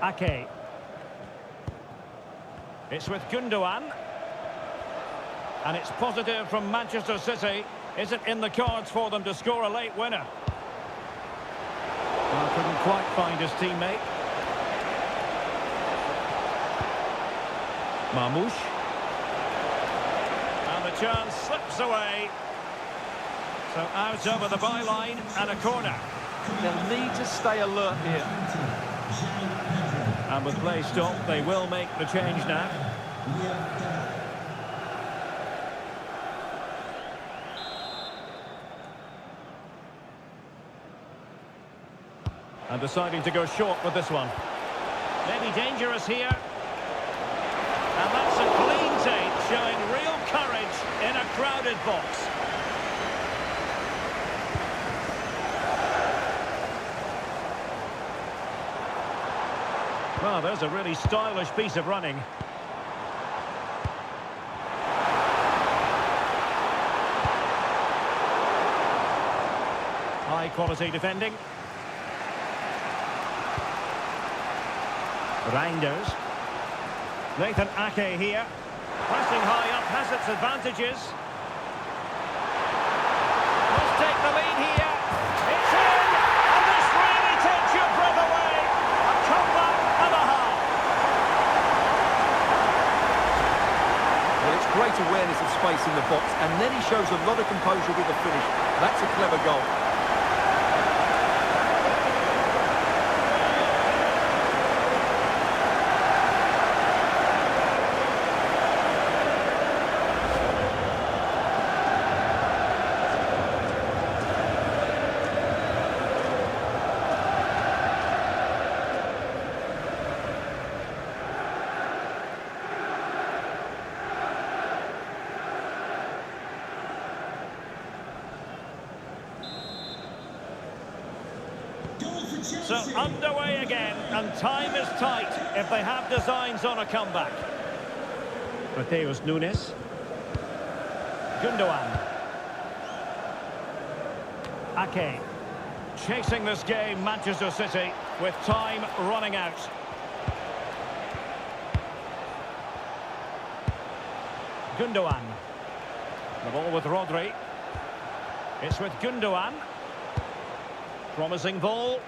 Ake. It's with Gundogan. And it's positive from Manchester City. Is it in the cards for them to score a late winner? Well, couldn't quite find his teammate. Marmoush. And the chance slips away. So out over the byline and a corner. They'll need to stay alert here. And with play stopped, they will make the change now. And deciding to go short with this one. Maybe dangerous here. And that's a clean take, showing real courage in a crowded box. Well, there's a really stylish piece of running. High quality defending. Reinders. Nathan Ake here. Pressing high up has its advantages. Must take the lead here. It's in! And this really takes your breath away. A comeback and a half. Well, it's great awareness of space in the box, and then he shows a lot of composure with the finish. That's a clever goal. So underway again, and time is tight if they have designs on a comeback. Mateus Nunes. Gundogan. Ake. Chasing this game, Manchester City, with time running out. Gundogan. The ball with Rodri. It's with Gundogan. Promising ball.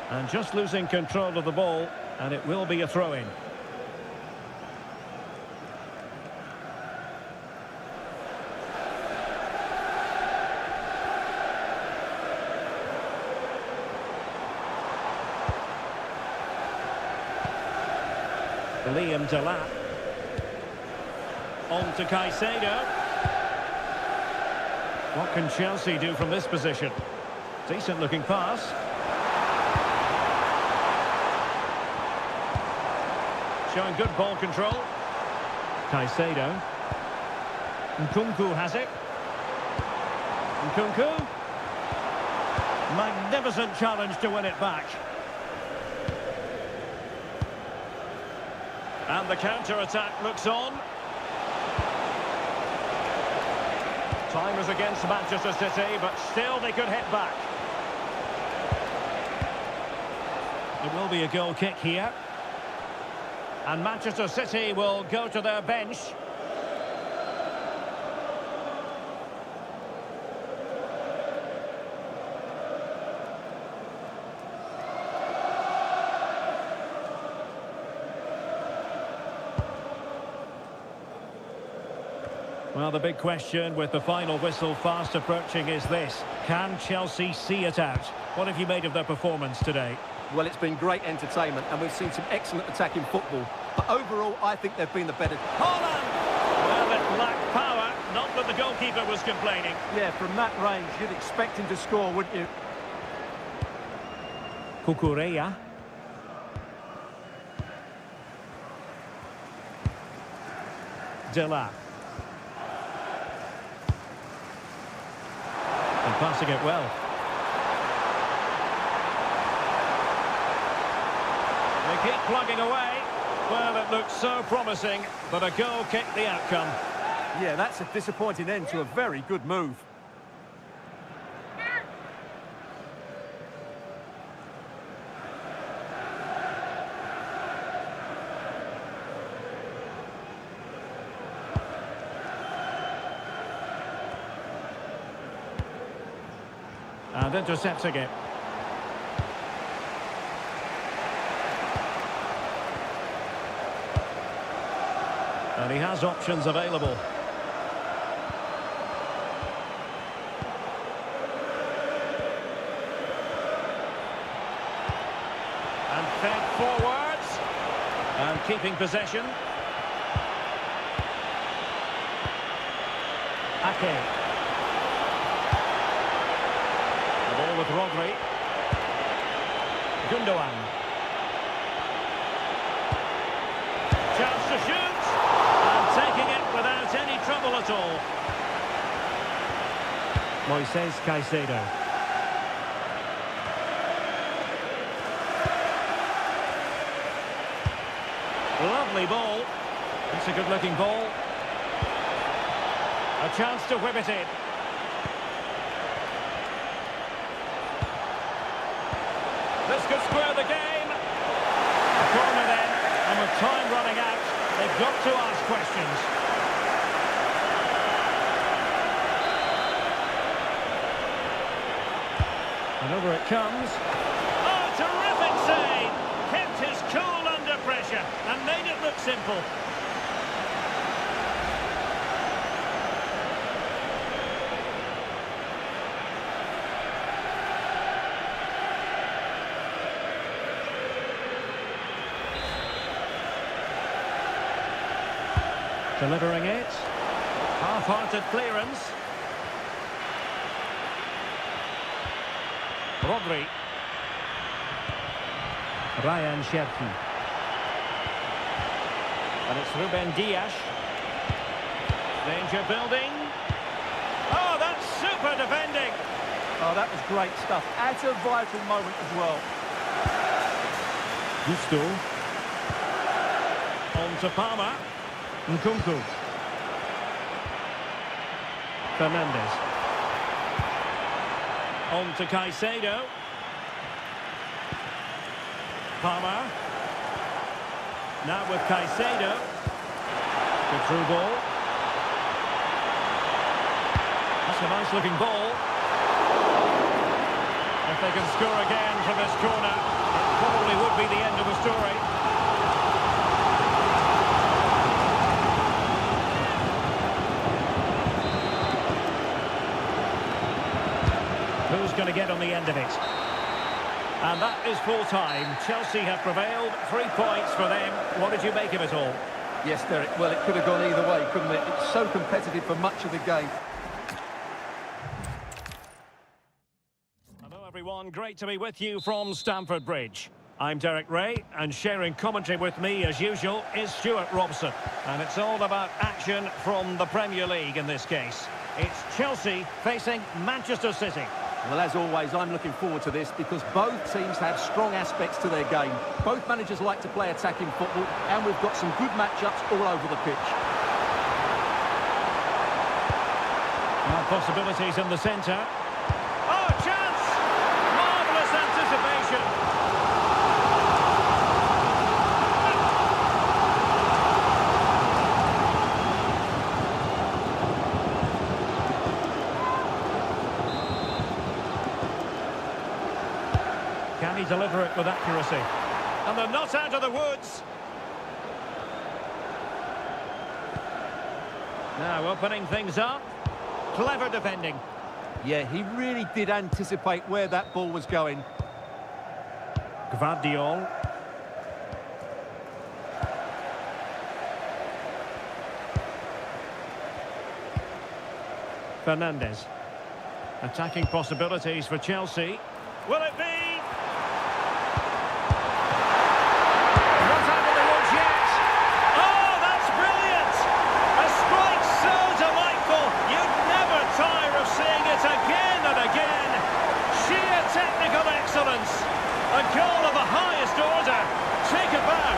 And just losing control of the ball, and it will be a throw-in. Liam Delap. On to Caicedo. What can Chelsea do from this position? Decent looking pass. Showing good ball control. Caicedo. Nkunku has it. Nkunku. Magnificent challenge to win it back. And the counter-attack looks on. Time is against Manchester City, but still they could hit back. It will be a goal kick here. And Manchester City will go to their bench. Well, the big question with the final whistle fast approaching is this. Can Chelsea see it out? What have you made of their performance today? Well, it's been great entertainment, and we've seen some excellent attacking football. But overall, I think they've been the better. Holland! Well, it lacked power, not that the goalkeeper was complaining. Yeah, from that range, you'd expect him to score, wouldn't you? Cucurella. Delap. And passing it well. They keep plugging away. Well, it looks so promising, but a goal kicked the outcome. Yeah, that's a disappointing end to a very good move. And intercepting it. And he has options available. And fed forwards. And keeping possession. Ake. The ball with Rodri. Gundogan. Chance to shoot. And taking it without any trouble at all. Moises Caicedo. Lovely ball. It's a good-looking ball. A chance to whip it in. This could square the game. A corner then, and with time running out, they've got to ask questions. And over it comes. Oh, terrific save! Kept his cool under pressure and made it look simple. Delivering it. Half-hearted clearance. Rodri. Ryan Cherki. And it's Ruben Dias. Danger building. Oh, that's super defending. Oh, that was great stuff. At a vital moment as well. Gusto. On to Palmer. Nkunku. Fernandes. On to Caicedo. Palmer. Now with Caicedo. The through ball. That's a nice looking ball. If they can score again from this corner, it probably would be the end of the story. Who's going to get on the end of it? And that is full time. Chelsea have prevailed. 3 points for them. What did you make of it all? Yes, Derek. Well, it could have gone either way, couldn't it? It's so competitive for much of the game. Hello, everyone. Great to be with you from Stamford Bridge. I'm Derek Ray, and sharing commentary with me, as usual, is Stuart Robson. And it's all about action from the Premier League in this case. It's Chelsea facing Manchester City. Well, as always, I'm looking forward to this because both teams have strong aspects to their game. Both managers like to play attacking football, and we've got some good matchups all over the pitch. Now possibilities in the centre. Oh, chance! Marvellous anticipation. Can he deliver it with accuracy? And they're not out of the woods. Now opening things up. Clever defending. Yeah, he really did anticipate where that ball was going. Gvardiol. Fernandes. Attacking possibilities for Chelsea. Will it be? Not out of the woods yet. Oh, that's brilliant! A strike so delightful. You'd never tire of seeing it again and again. Sheer technical excellence. A goal of the highest order. Take a bow.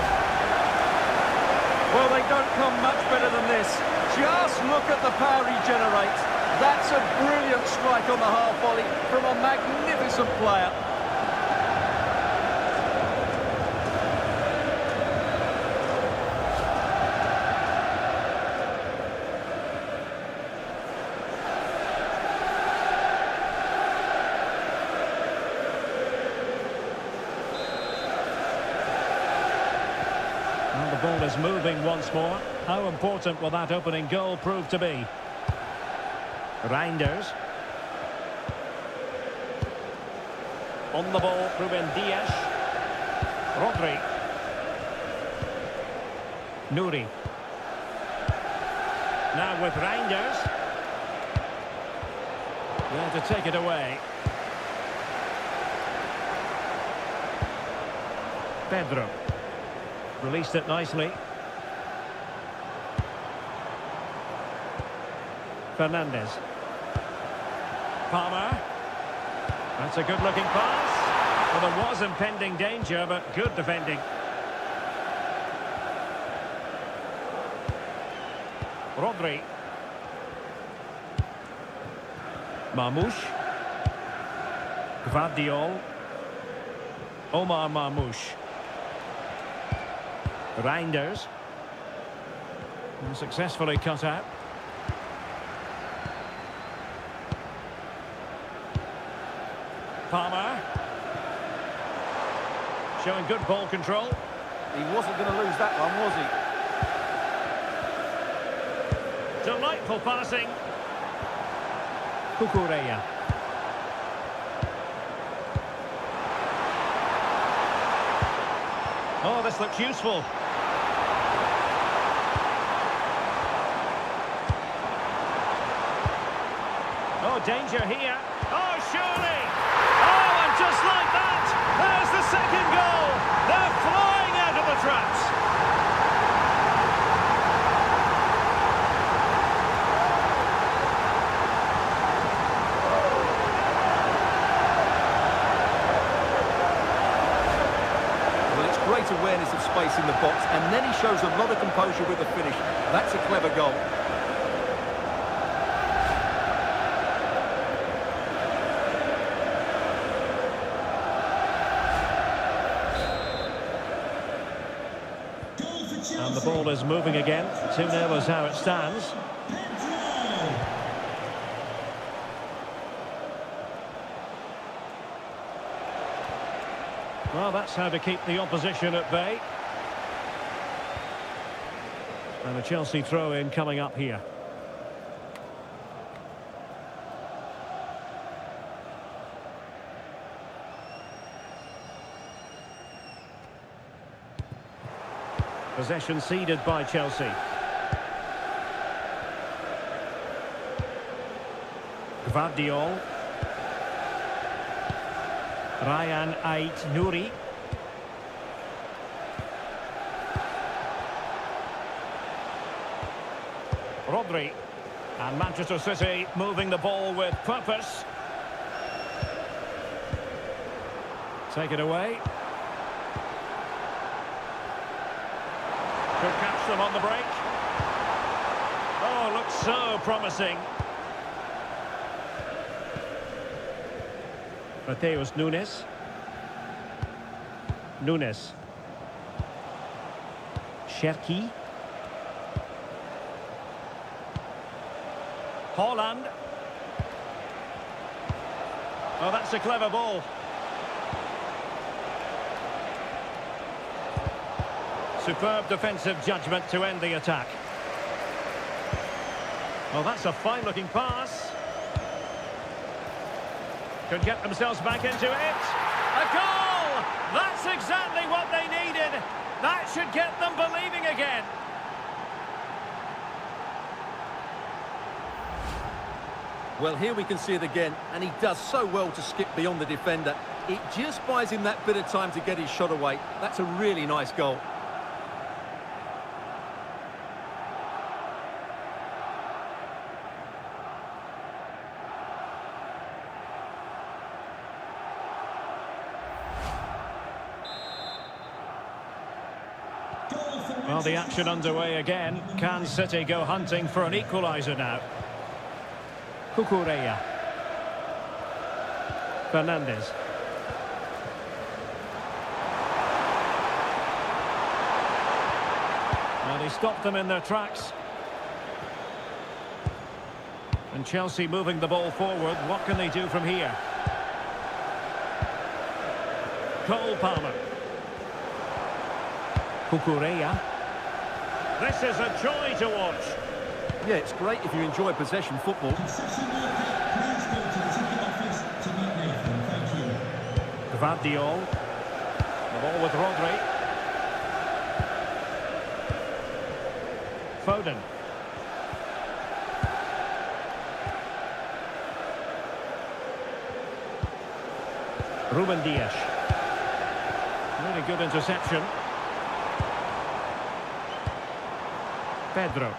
Well, they don't come much better than this. Just look at the power he generates. That's a brilliant strike on the half volley from a magnificent player. And the ball is moving once more. How important will that opening goal prove to be? Reinders. On the ball, Ruben Dias. Rodri. Nuri. Now with Reinders. There to take it away. Pedro. Released it nicely. Fernandez. Palmer. That's a good-looking pass. Well, there was impending danger, but good defending. Rodri. Marmoush. Gvardiol. Omar Marmoush. Reinders. And successfully cut out. Palmer. Showing good ball control. He wasn't going to lose that one, was he? Delightful passing. Cucurella. Oh, this looks useful. Oh, danger here. Oh, surely. Oh, and just like that, there's the second goal. They're flying out of the traps. Well, it's great awareness of space in the box, and then he shows a lot of composure with the finish. That's a clever goal. And the ball is moving again. 2-0 is how it stands. Well, that's how to keep the opposition at bay. And a Chelsea throw-in coming up here. Possession ceded by Chelsea. Gvardiol. Ryan Ait-Nouri. Rodri. And Manchester City moving the ball with purpose. Take it away. Could catch them on the break. Oh, looks so promising. Mateus Nunes. Nunes. Cherki. Haaland. Oh, that's a clever ball. Superb defensive judgment to end the attack. Oh, that's a fine-looking pass. Could get themselves back into it. A goal! That's exactly what they needed. That should get them believing again. Well, here we can see it again, and he does so well to skip beyond the defender. It just buys him that bit of time to get his shot away. That's a really nice goal. Well, the action underway again. Can City go hunting for an equaliser now? Cucurella. Fernandez. Well, he stopped them in their tracks. And Chelsea moving the ball forward. What can they do from here? Cole Palmer. Cucurella. This is a joy to watch. Yeah, it's great if you enjoy possession football. Gvardiol. The ball with Rodri. Foden. Ruben Dias. Really good interception. Pedro.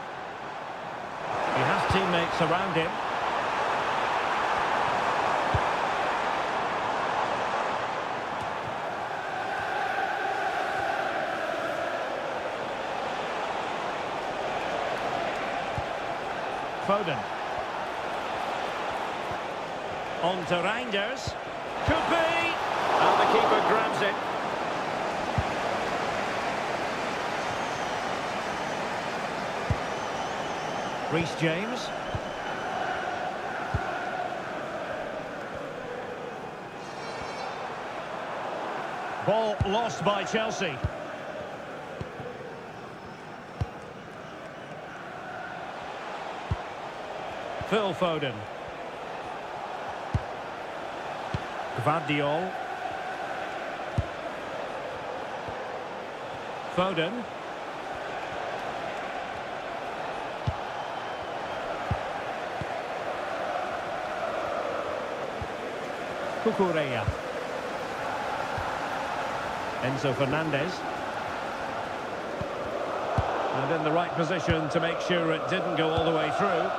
He has teammates around him. Foden. On to Reinders. Could be! And the keeper grabs it. Reece James. Ball lost by Chelsea. Phil Foden. Gvardiol. Foden. Cucurella. Enzo Fernandez. And in the right position to make sure it didn't go all the way through.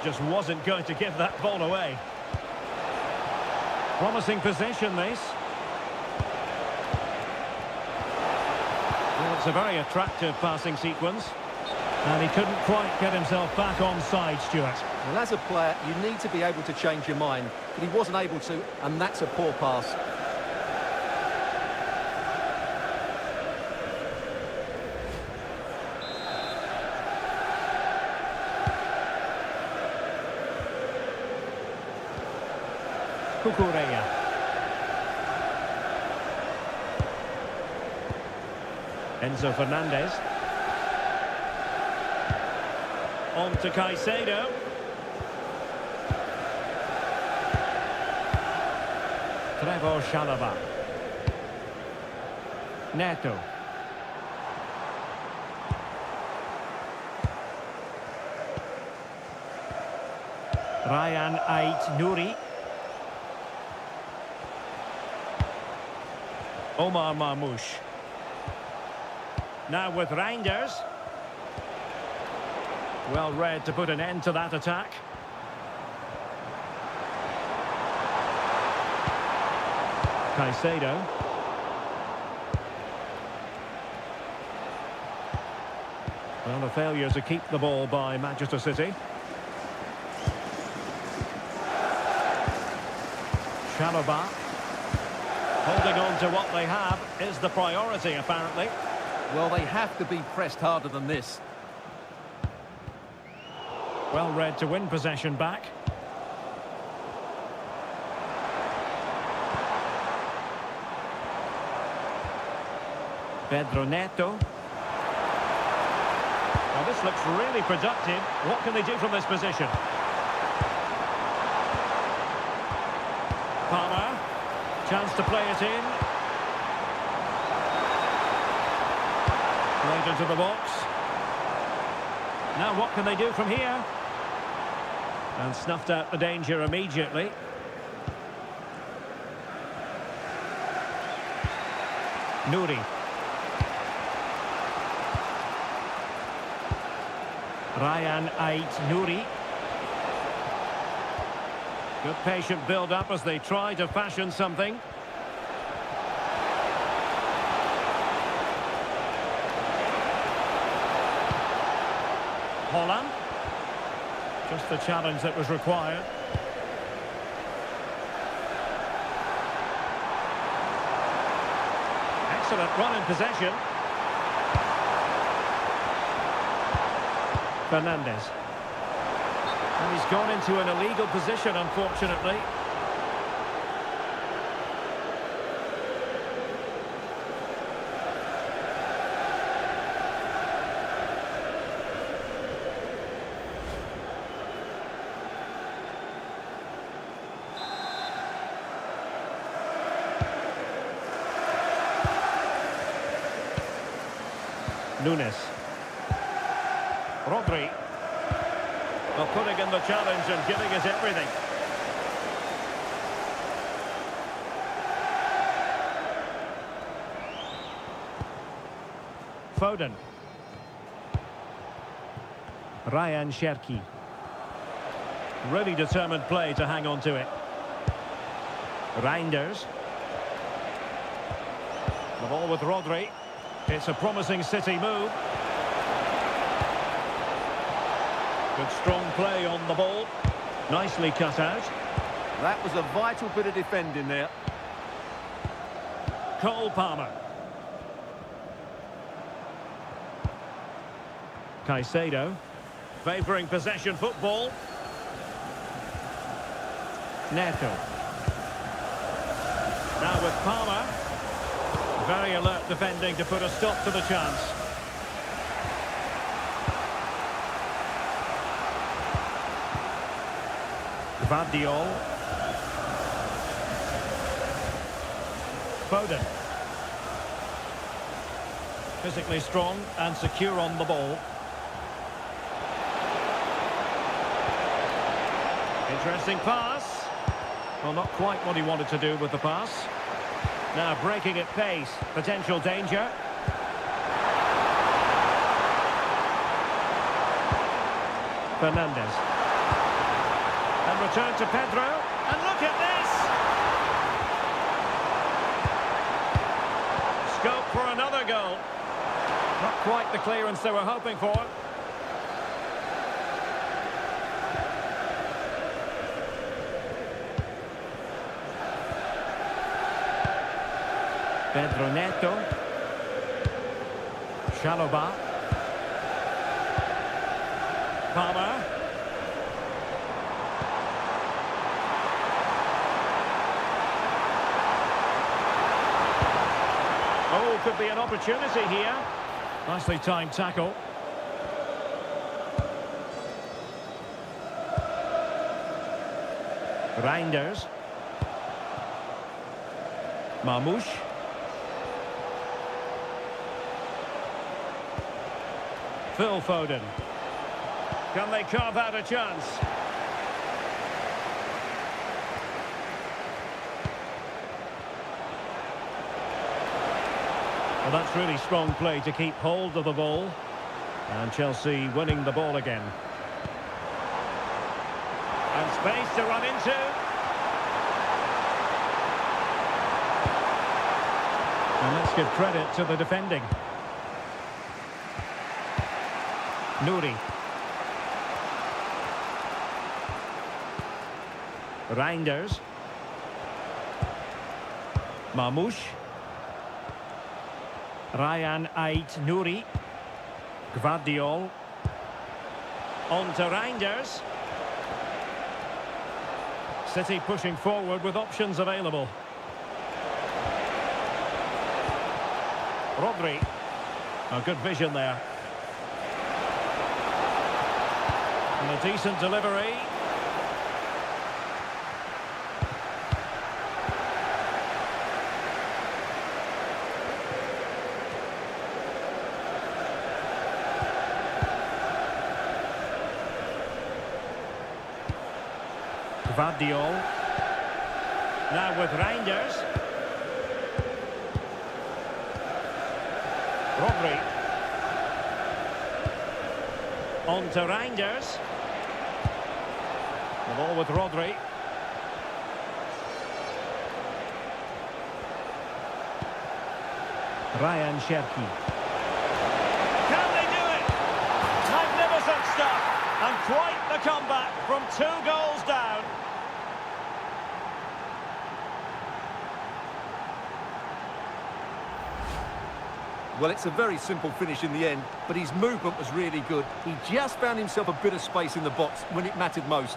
Just wasn't going to give that ball away. Promising possession, this. Well, it's a very attractive passing sequence. And he couldn't quite get himself back on side, Stuart. Well, as a player, you need to be able to change your mind, but he wasn't able to, and that's a poor pass. Cucurella. Enzo Fernandez. On to Caicedo. Trevor Chalobah. Neto. Ryan Ait-Nouri. Omar Marmoush. Now with Reinders. Well read to put an end to that attack. Caicedo. Well, a failure to keep the ball by Manchester City. Chalobah. Holding on to what they have is the priority, apparently. Well, they have to be pressed harder than this. Well read to win possession back. Pedro Neto. Well, this looks really productive. What can they do from this position? Palmer. Chance to play it in. Played into the box. Now what can they do from here? And snuffed out the danger immediately. Nouri. Ryan Ait-Nouri. Good patient build-up as they try to fashion something. Holland. Just the challenge that was required. Excellent run in possession. Fernandez. And he's gone into an illegal position, unfortunately. Nunes. Rodri. Well, putting in the challenge and giving it everything. Foden. Ryan Cherki. Really determined play to hang on to it. Reinders. The ball with Rodri. It's a promising City move. Good strong play on the ball. Nicely cut out. That was a vital bit of defending there. Cole Palmer. Caicedo. Favouring possession football. Neto. Now with Palmer. Very alert defending to put a stop to the chance. Gvardiol. Foden. Physically strong and secure on the ball. Interesting pass. Well, not quite what he wanted to do with the pass. Now breaking at pace. Potential danger. Fernandes. And return to Pedro. And look at this! Scope for another goal. Not quite the clearance they were hoping for. Pedro Neto. Chalobah. Palmer. Oh, could be an opportunity here. Nicely timed tackle. Reinders. Mamouche. Phil Foden. Can they carve out a chance? Well, that's really strong play to keep hold of the ball. And Chelsea winning the ball again. And space to run into. And let's give credit to the defending. Nouri. Reinders. Mamouche. Ryan Ait-Nouri. Gvardiol. On to Reinders. City pushing forward with options available. Rodri. A good vision there. And a decent delivery. Gvardiol. Now with Reinders. Rodri. On to Reinders. The ball with Rodri. Ryan Cherki. Can they do it? Magnificent stuff. And quite the comeback from 2 goals down. Well, it's a very simple finish in the end, but his movement was really good. He just found himself a bit of space in the box when it mattered most.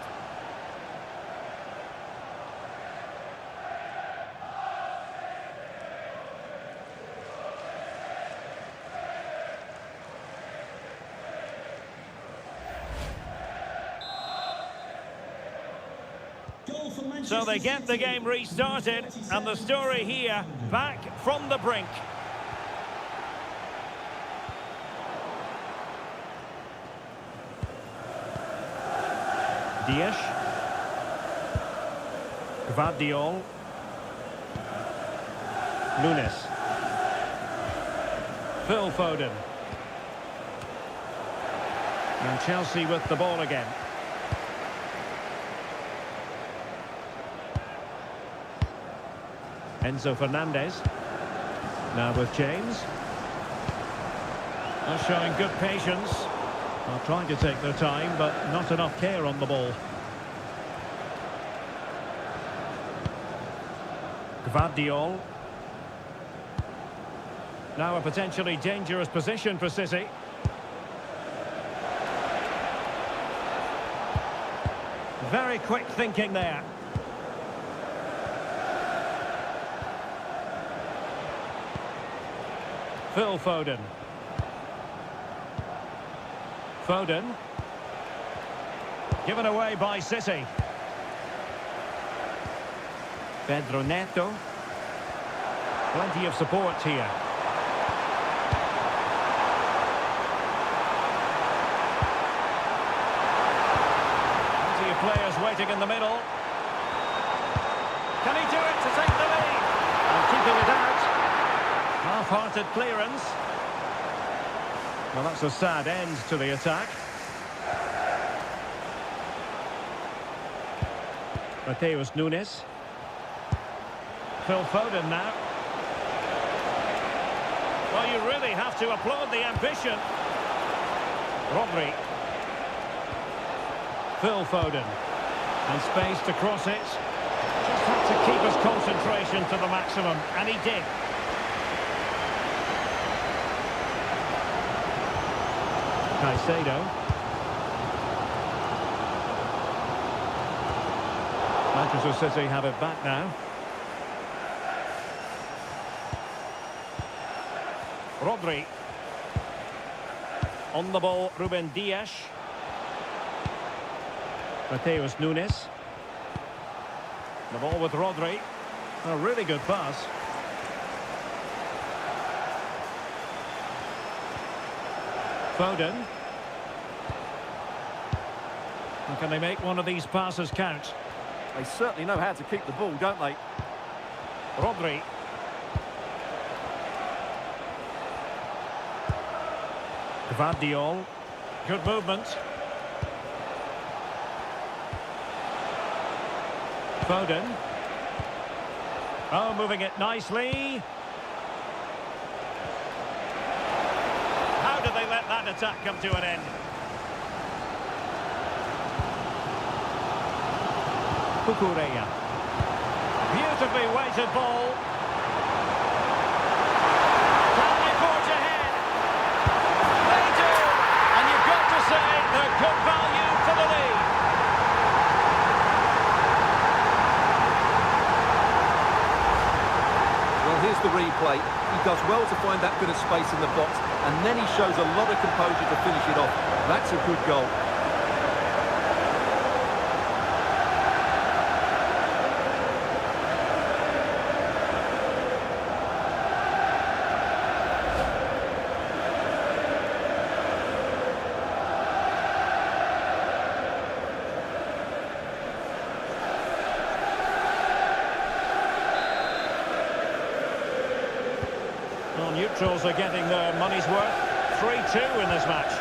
So they get the game restarted, and the story here, back from the brink. Dias. Gvardiol. Nunes. Phil Foden. And Chelsea with the ball again. Enzo Fernandez. Now with James. They're showing good patience. They're trying to take their time, but not enough care on the ball. Gvardiol. Now a potentially dangerous position for City. Very quick thinking there. Phil Foden. Foden. Given away by City. Pedro Neto. Plenty of support here. Plenty of players waiting in the middle. Can he do it to take the lead? And keeping it out. Half-hearted clearance. Well, that's a sad end to the attack. Mateus Nunes. Phil Foden now. Well, you really have to applaud the ambition. Rodri. Phil Foden. And space to cross it. Just had to keep his concentration to the maximum, and he did. Caicedo. Manchester City have it back now. Rodri. On the ball, Ruben Dias. Mateus Nunes. The ball with Rodri. A really good pass. Foden. And can they make one of these passes count? They certainly know how to keep the ball, don't they? Rodri. Gvardiol. Good movement. Foden. Oh, moving it nicely. How did they let that attack come to an end? Cucurella. Beautifully weighted ball. Can they forge ahead? They do! And you've got to say they're good value for the lead. Well, here's the replay. He does well to find that bit of space in the box, and then he shows a lot of composure to finish it off. That's a good goal. Well, neutrals are getting their money's worth. 3-2 in this match.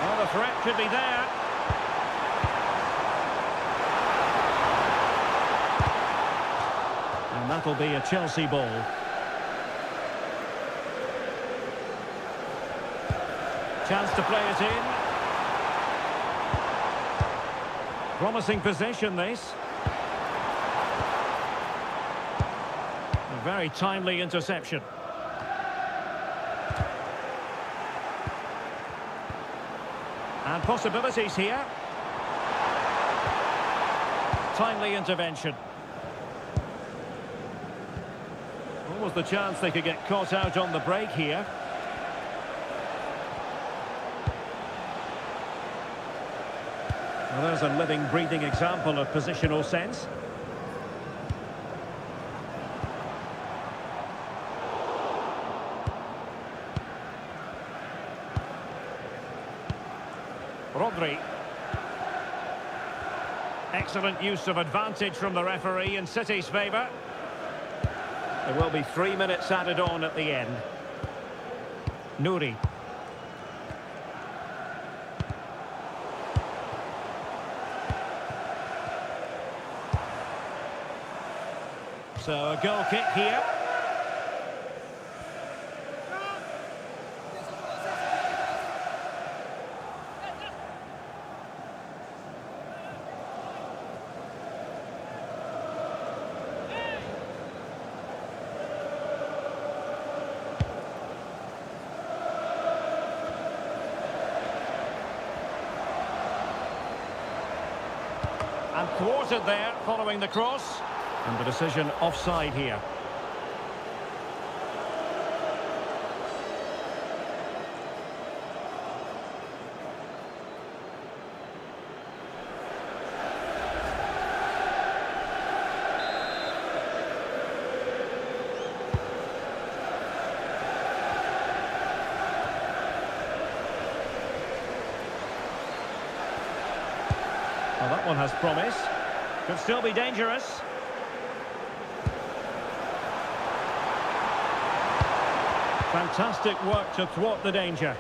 Well, the threat could be there. And that'll be a Chelsea ball. Chance to play it in. Promising possession, this. A very timely interception. And possibilities here. Timely intervention. What was the chance they could get caught out on the break here? Well, there's a living, breathing example of positional sense. Rodri. Excellent use of advantage from the referee in City's favour. There will be 3 minutes added on at the end. Nouri. So a goal kick here. And thwarted there following the cross. And the decision offside here. Well, that one has promise. Could still be dangerous. Fantastic work to thwart the danger.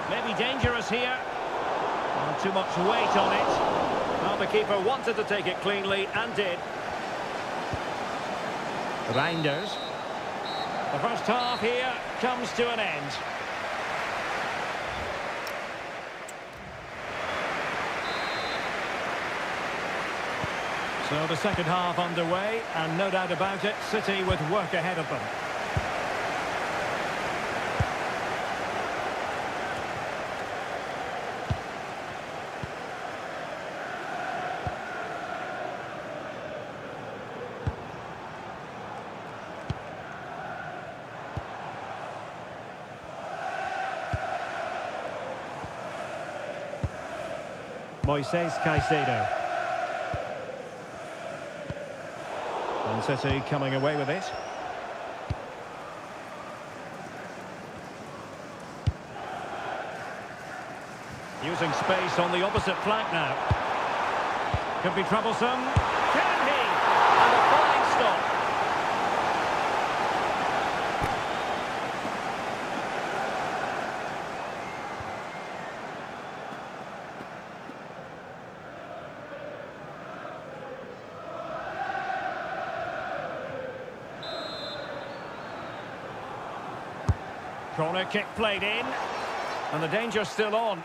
Maybe dangerous here. Oh, too much weight on it. Well, the keeper wanted to take it cleanly and did. Reinders. The first half here comes to an end. So the second half underway, and no doubt about it, City with work ahead of them. Moises Caicedo. And City coming away with it. Using space on the opposite flank now. Could be troublesome. Can he? And a flying stop. Corner kick played in, and the danger's still on.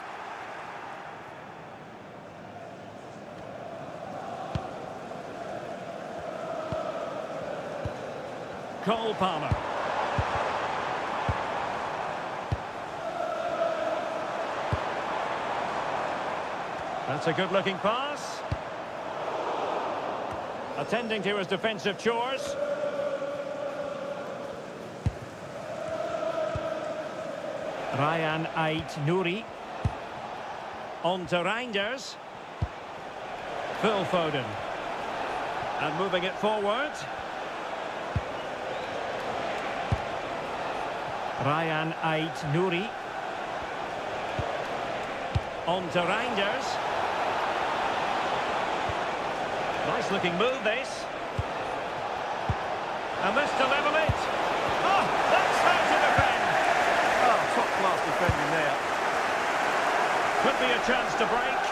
Cole Palmer. That's a good-looking pass. Attending to his defensive chores. Ryan Ait-Nouri. On to Reinders. Phil Foden. And moving it forward. Ryan Ait-Nouri. On to Reinders. Nice looking move this. And this to level it. Oh, that's how to defend. Oh, top-class defending there. Could be a chance to break.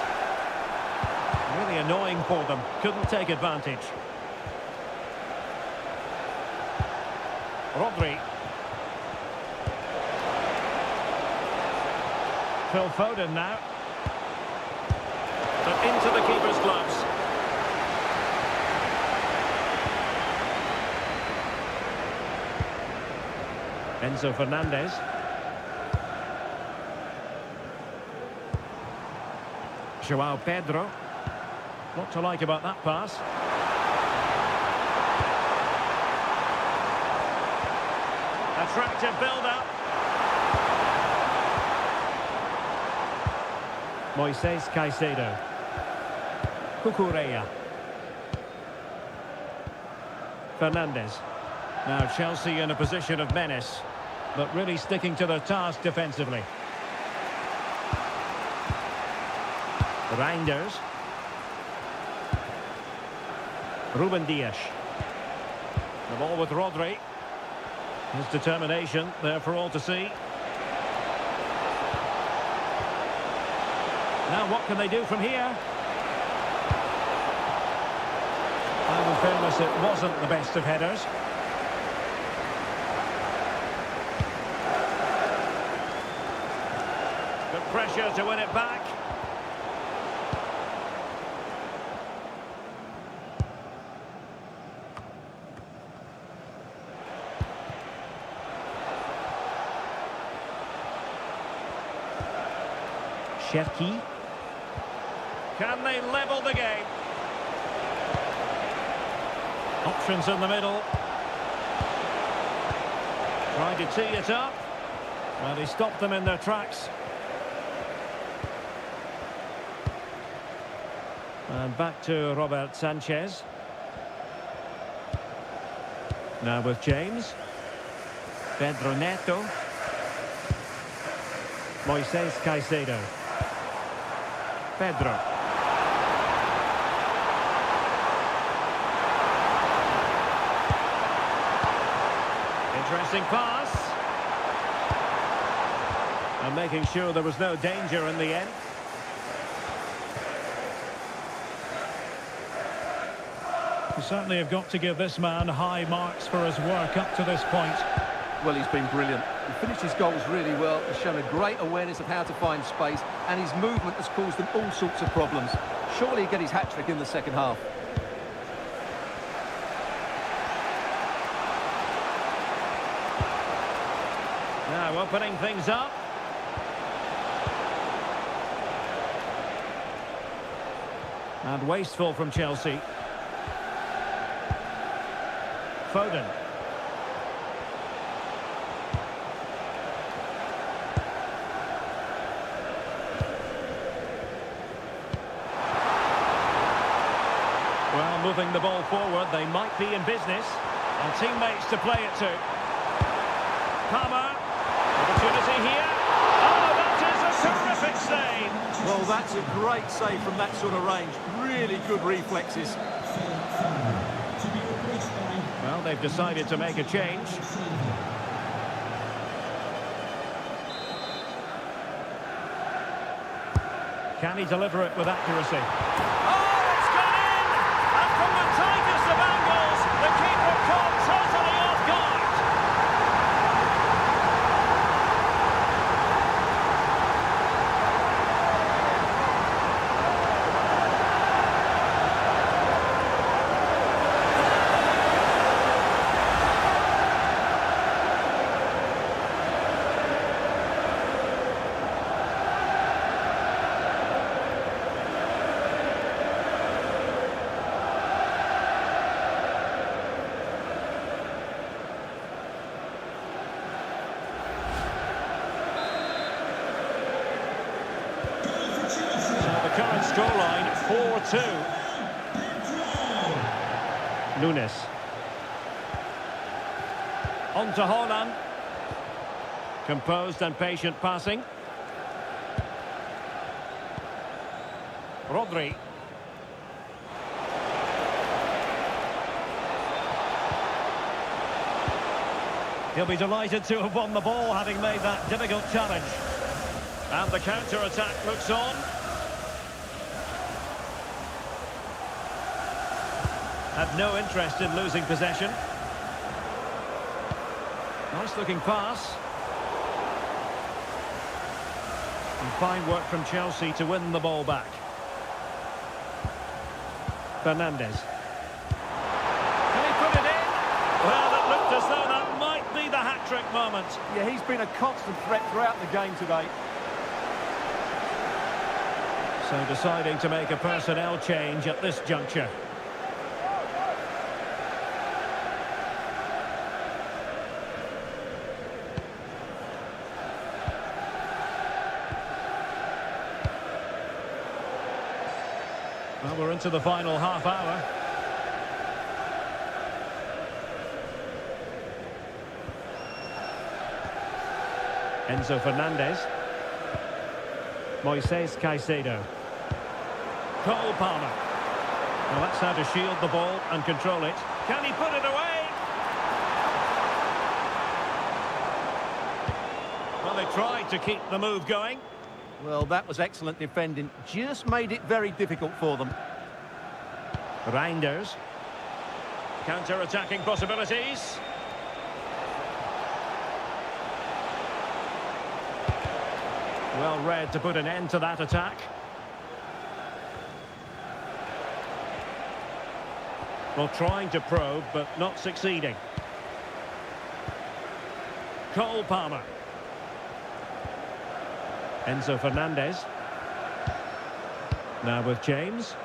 Really annoying for them. Couldn't take advantage. Rodri. Phil Foden now. But into the keeper's gloves. Enzo Fernandez. Joao Pedro. What to like about that pass? Attractive build-up. Moises Caicedo. Cucurella. Fernandez. Now Chelsea in a position of menace. but really sticking to their task defensively. Reinders. Ruben Dias. The ball with Rodri. His determination there for all to see. Now what can they do from here? And in fairness, it wasn't the best of headers. Good pressure to win it back. Cherki. Can they level the game? Options in the middle. Trying to tee it up. Well, he stopped them in their tracks. And back to Robert Sanchez. Now with James. Pedro Neto. Moises Caicedo. Pedro. Interesting pass. And making sure there was no danger in the end. You certainly have got to give this man high marks for his work up to this point. Well, he's been brilliant. He finished his goals really well. He's shown a great awareness of how to find space, and his movement has caused them all sorts of problems. Surely he'll get his hat-trick in the second half. Now opening things up. And wasteful from Chelsea. Foden. Well, moving the ball forward, they might be in business. And teammates to play it to. Palmer. Opportunity here. Oh, that is a terrific save. Well, that's a great save from that sort of range. Really good reflexes. Well, they've decided to make a change. Can he deliver it with accuracy? Oh, it's gone in! And from the tightest of angles, the keeper caught totally off guard. Current scoreline 4-2. Nunes. On to Haaland. Composed and patient passing. Rodri. He'll be delighted to have won the ball, having made that difficult challenge. And the counter-attack looks on. Had no interest in losing possession. Nice looking pass. And fine work from Chelsea to win the ball back. Fernandes. Can he put it in? Well, it looked as though that might be the hat-trick moment. Yeah, he's been a constant threat throughout the game today. So deciding to make a personnel change at this juncture. Well, we're into the final half hour. Enzo Fernandez. Moises Caicedo. Cole Palmer. Well, that's how to shield the ball and control it. Can he put it away? Well, they tried to keep the move going. Well, that was excellent defending. Just made it very difficult for them. Reinders. Counter-attacking possibilities. Well read to put an end to that attack. Well, trying to probe, but not succeeding. Cole Palmer. Enzo Fernandez. Now with James.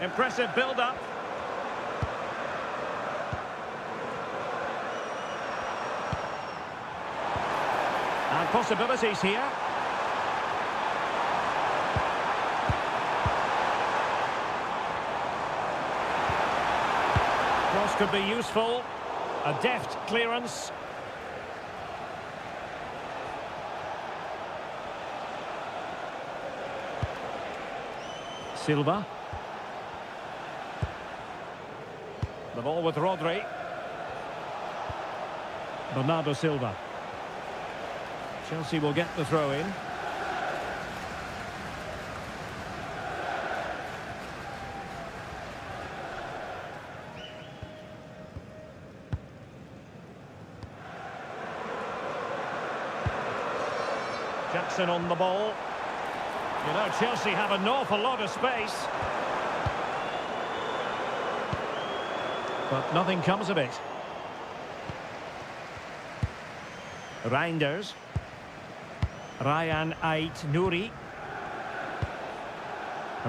Impressive build-up. And possibilities here. Cross could be useful. A deft clearance. Silva. The ball with Rodri. Bernardo Silva. Chelsea will get the throw in. Jackson on the ball. You know, Chelsea have an awful lot of space. But nothing comes of it. Reinders. Ryan Ait Nouri.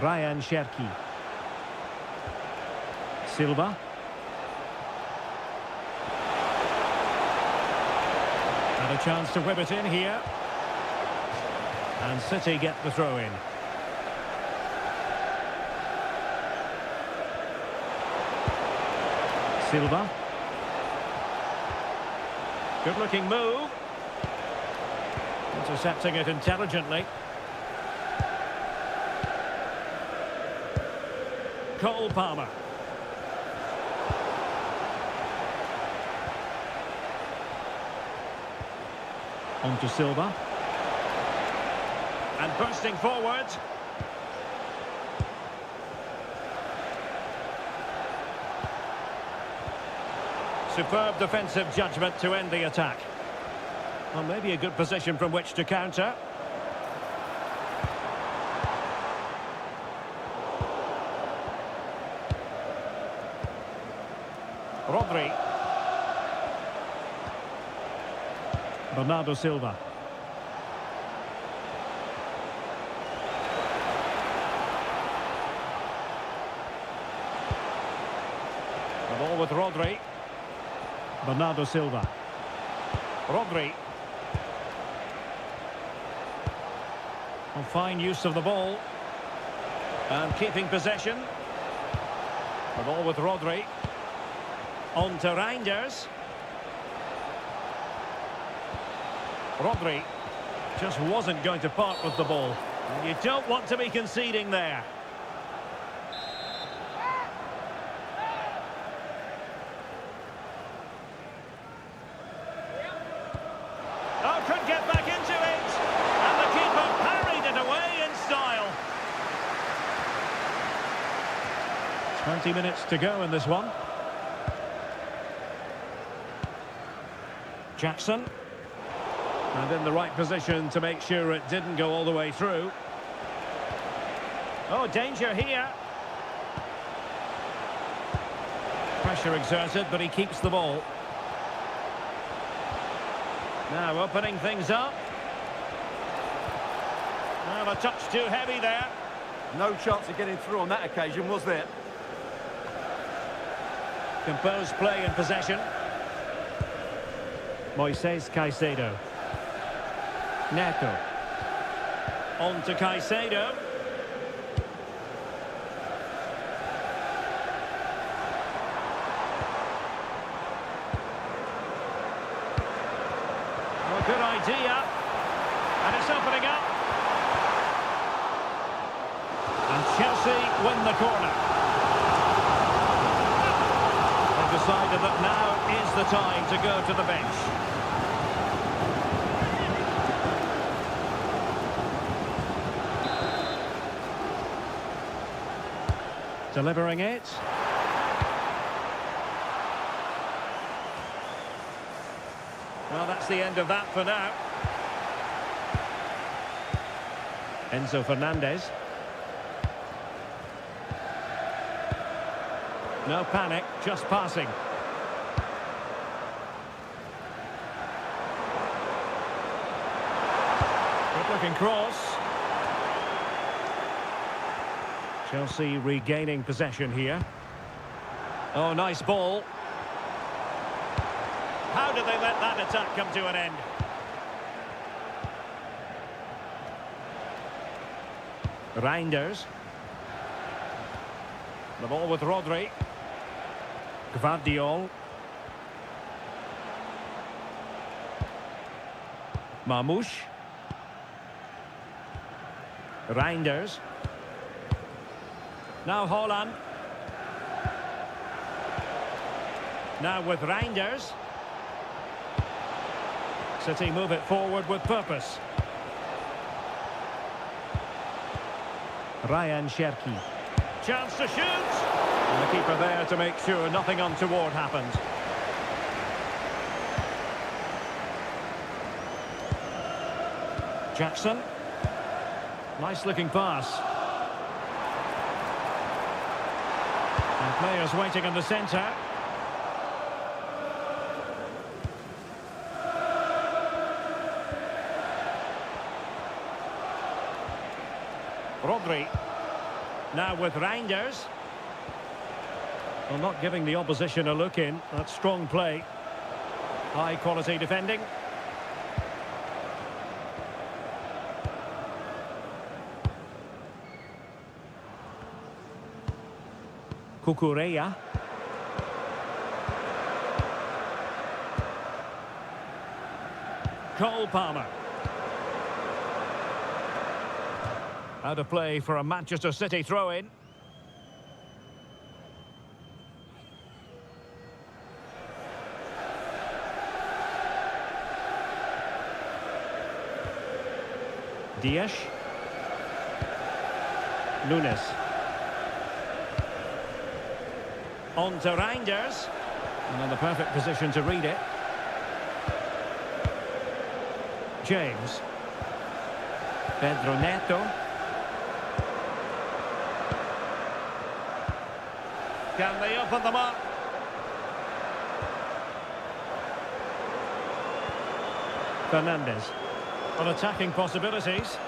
Ryan Cherki. Silva. And a chance to whip it in here. And City get the throw in. Silva. Good looking move. Intercepting it intelligently. Cole Palmer. On to Silva. And bursting forward. Superb defensive judgment to end the attack. Well, maybe a good position from which to counter. Rodri. Bernardo Silva. The ball with Rodri. Bernardo Silva. Rodri. Well, fine use of the ball. And keeping possession. The ball with Rodri. On to Reinders. Rodri just wasn't going to part with the ball. You don't want to be conceding there. Oh, could get back into it. And the keeper parried it away in style. 20 minutes to go in this one. Jackson. And in the right position to make sure it didn't go all the way through. Oh, danger here. Pressure exerted, but he keeps the ball. Now opening things up. Well, a touch too heavy there. No chance of getting through on that occasion, was there? Composed play in possession. Moises Caicedo. Neto. On to Caicedo. Good idea. And it's opening up. And Chelsea win the corner. They've decided that now is the time to go to the bench. Delivering it. Well, that's the end of that for now. Enzo Fernandez. No panic, just passing. Good looking cross. Chelsea regaining possession here. Oh, nice ball. How did they let that attack come to an end? Reinders. The ball with Rodri. Gvardiol. Mamouche. Reinders. Now Haaland. Now with Reinders. City move it forward with purpose. Ryan Cherki. Chance to shoot. And the keeper there to make sure nothing untoward happened. Jackson. Nice looking pass. And players waiting in the centre. Rodri. Now with Reinders. Well, not giving the opposition a look in. That's strong play. High quality defending. Cucurella. Cole Palmer. Out of play for a Manchester City throw-in. Dias. Nunes. On to Reinders. And in the perfect position to read it. James. Pedro Neto. Can they open them up? Fernandez. On attacking possibilities,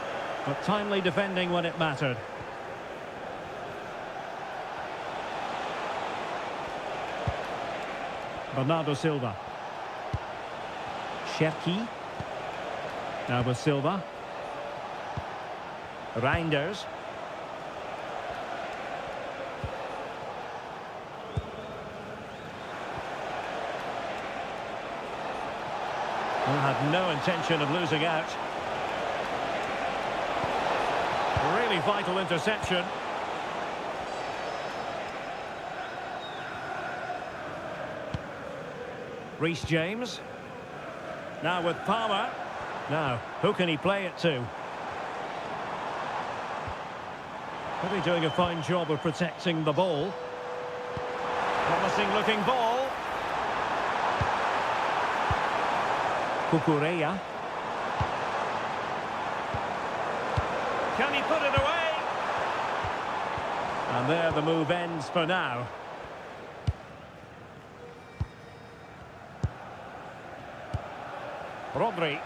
but timely defending when it mattered. Bernardo Silva. Cherki. Now with Silva. Reinders. Had no intention of losing out. Really vital interception. Reece James. Now with Palmer. Now, who can he play it to? Really doing a fine job of protecting the ball. Promising looking ball. Cucurella. Can he put it away? And there the move ends for now. Rodri.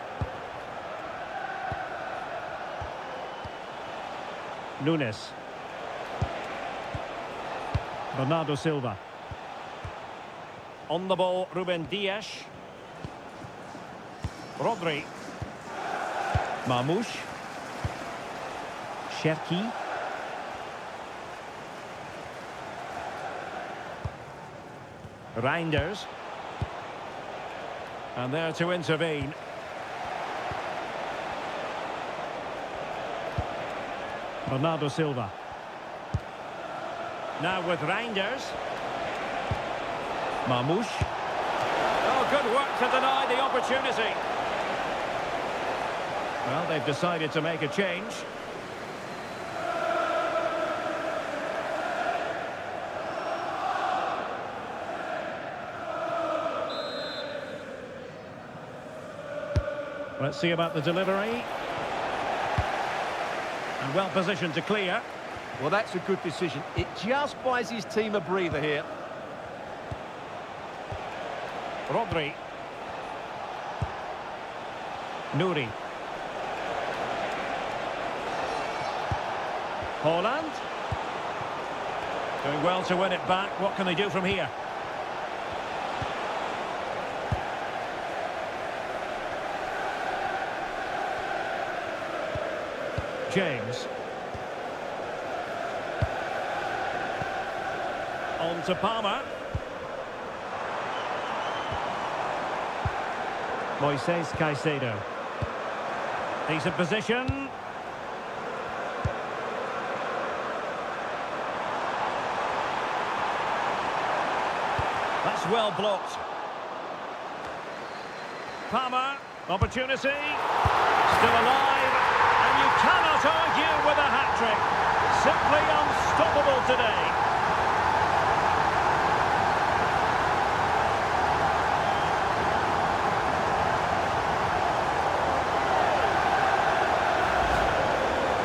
Nunes. Bernardo Silva. On the ball, Ruben Dias. Rodri. Mamouche. Cherki. Reinders. And there to intervene. Bernardo Silva. Now with Reinders. Marmoush. Oh, good work to deny the opportunity. Well, they've decided to make a change. Let's see about the delivery. And well positioned to clear. Well, that's a good decision. It just buys his team a breather here. Rodri. Nouri. Holland. Doing well to win it back. What can they do from here? James. On to Palmer. Moises Caicedo. Decent position. That's well blocked. Palmer, opportunity. Still alive. And you cannot argue with a hat-trick. Simply unstoppable today.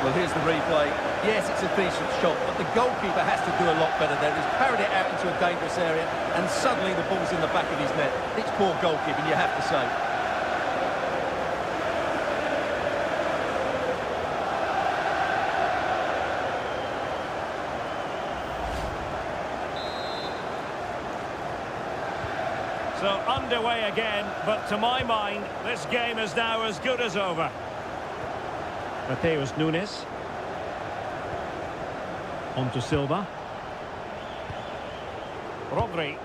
Well, here's the replay. Yes, it's a decent shot, but the goalkeeper has to do a lot better there. He's parried it out into a dangerous area, and suddenly the ball's in the back of his net. It's poor goalkeeping, you have to say. So underway again, but to my mind, this game is now as good as over. Mateus Nunes. On to Silva. Rodri.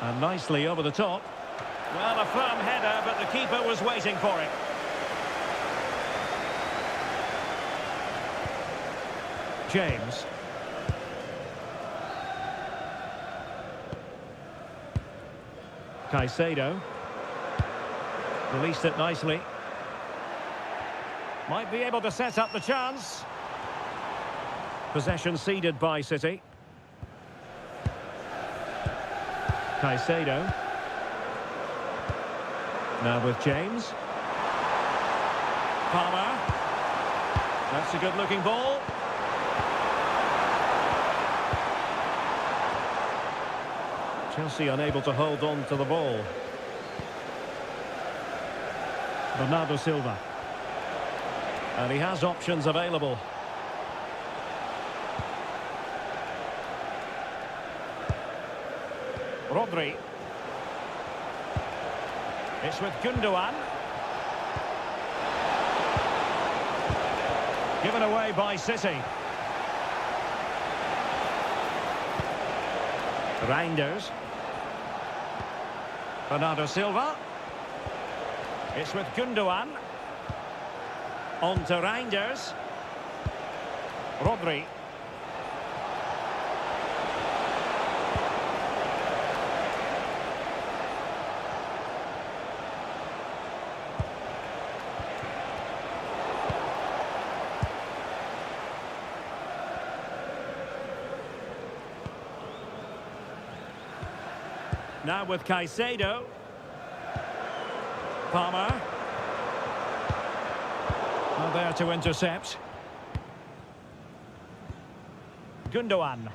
And nicely over the top. Well, a firm header, but the keeper was waiting for it. James. Caicedo. Released it nicely. Might be able to set up the chance. Possession ceded by City. Caicedo. Now with James. Palmer. That's a good-looking ball. Chelsea unable to hold on to the ball. Bernardo Silva. And he has options available. Rodri. It's with Gundogan. Given away by City. Reinders. Bernardo Silva. It's with Gundogan. On to Reinders. Rodri. Now with Caicedo. Palmer. Not there to intercept. Gundogan.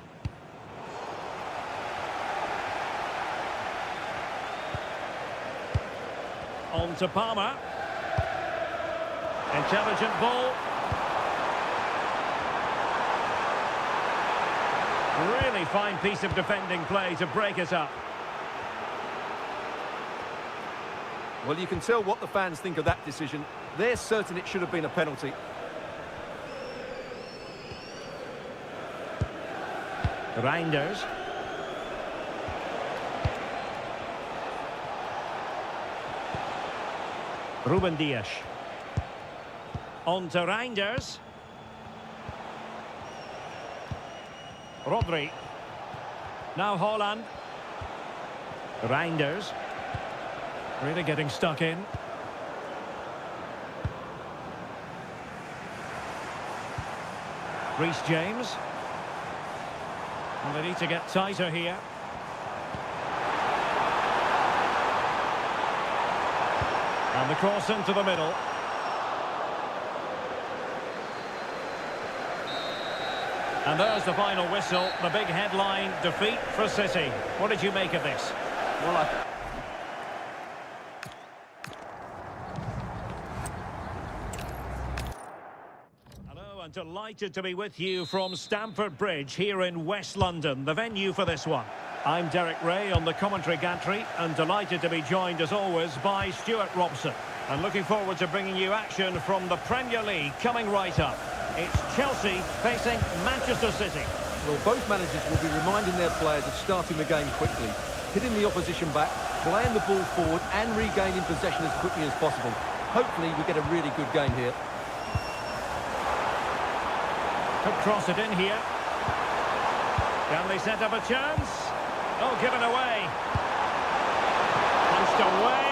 On to Palmer. Intelligent ball. Really fine piece of defending play to break it up. Well, you can tell what the fans think of that decision. They're certain it should have been a penalty. Reinders. Ruben Dias. On to Reinders. Rodri. Now Haaland. Reinders. Really getting stuck in. Reece James. And they need to get tighter here. And the cross into the middle. And there's the final whistle. The big headline, defeat for City. What did you make of this? Well, Hello, and delighted to be with you from Stamford Bridge here in West London, the venue for this one. I'm Derek Ray on the commentary gantry and delighted to be joined as always by Stuart Robson. And looking forward to bringing you action from the Premier League coming right up. It's Chelsea facing Manchester City. well, both managers will be reminding their players of starting the game quickly, hitting the opposition back, playing the ball forward and regaining possession as quickly as possible. Hopefully we get a really good game here. Could cross it in here. Can they set up a chance? Oh, given away. Punched away.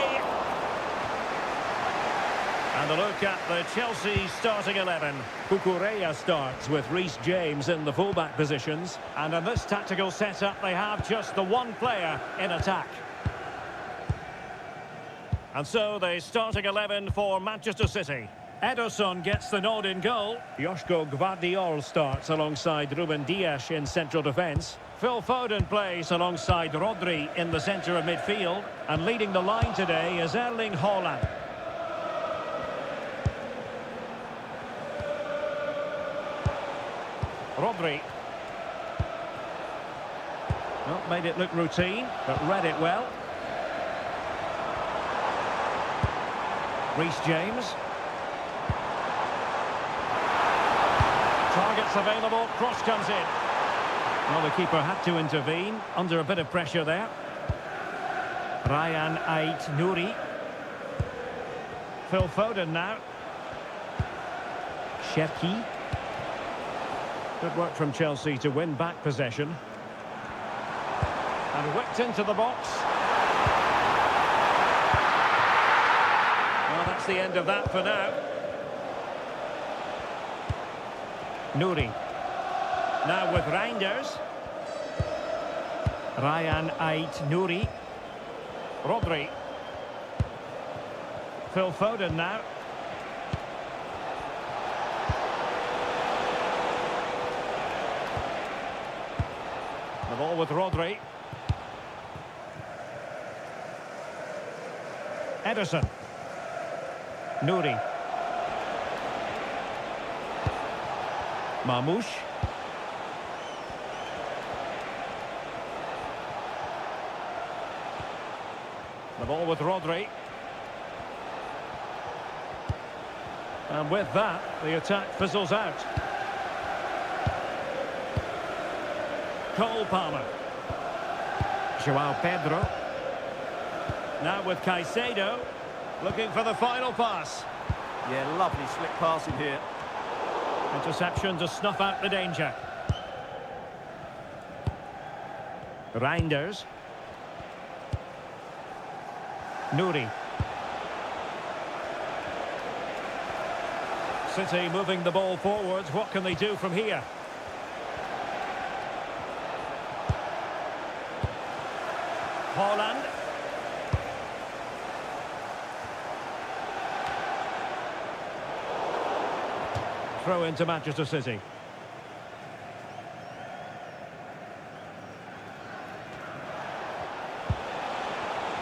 And a look at the Chelsea starting 11. Cucurella starts with Reece James in the fullback positions. And in this tactical setup, they have just the one player in attack. And so the starting 11 for Manchester City. Ederson gets the nod in goal. Joško Gvardiol starts alongside Ruben Dias in central defence. Phil Foden plays alongside Rodri in the centre of midfield. And leading the line today is Erling Haaland. Rodri. Not made it look routine, but read it well. Reece James. Targets available, cross comes in. Well, the keeper had to intervene, under a bit of pressure there. Ryan Ait-Nouri. Phil Foden now. Cherki. Good work from Chelsea to win back possession. And whipped into the box. Well, that's the end of that for now. Nouri. Now with Reinders. Ryan Ait-Nouri. Rodri. Phil Foden now. The ball with Rodri. Ederson. Nouri. Mamouche. The ball with Rodri. And with that, the attack fizzles out. Cole Palmer. Joao Pedro. Now with Caicedo. Looking for the final pass. Yeah, lovely slick passing here. Interception to snuff out the danger. Reinders. Nouri. City moving the ball forwards. What can they do from here? Haaland. Throw into Manchester City.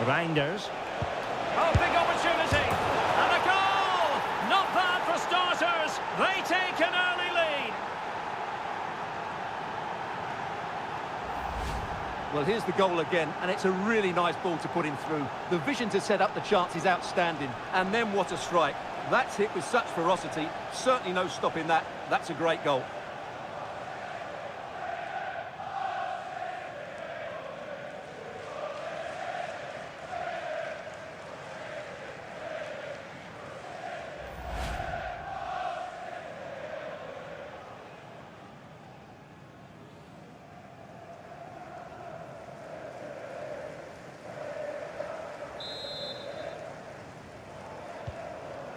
Reinders. Oh, big opportunity. And a goal! Not bad for starters. They take an early lead. Well, here's the goal again, and it's a really nice ball to put him through. The vision to set up the chance is outstanding, and then what a strike. That's hit with such ferocity. Certainly no stopping that. That's a great goal.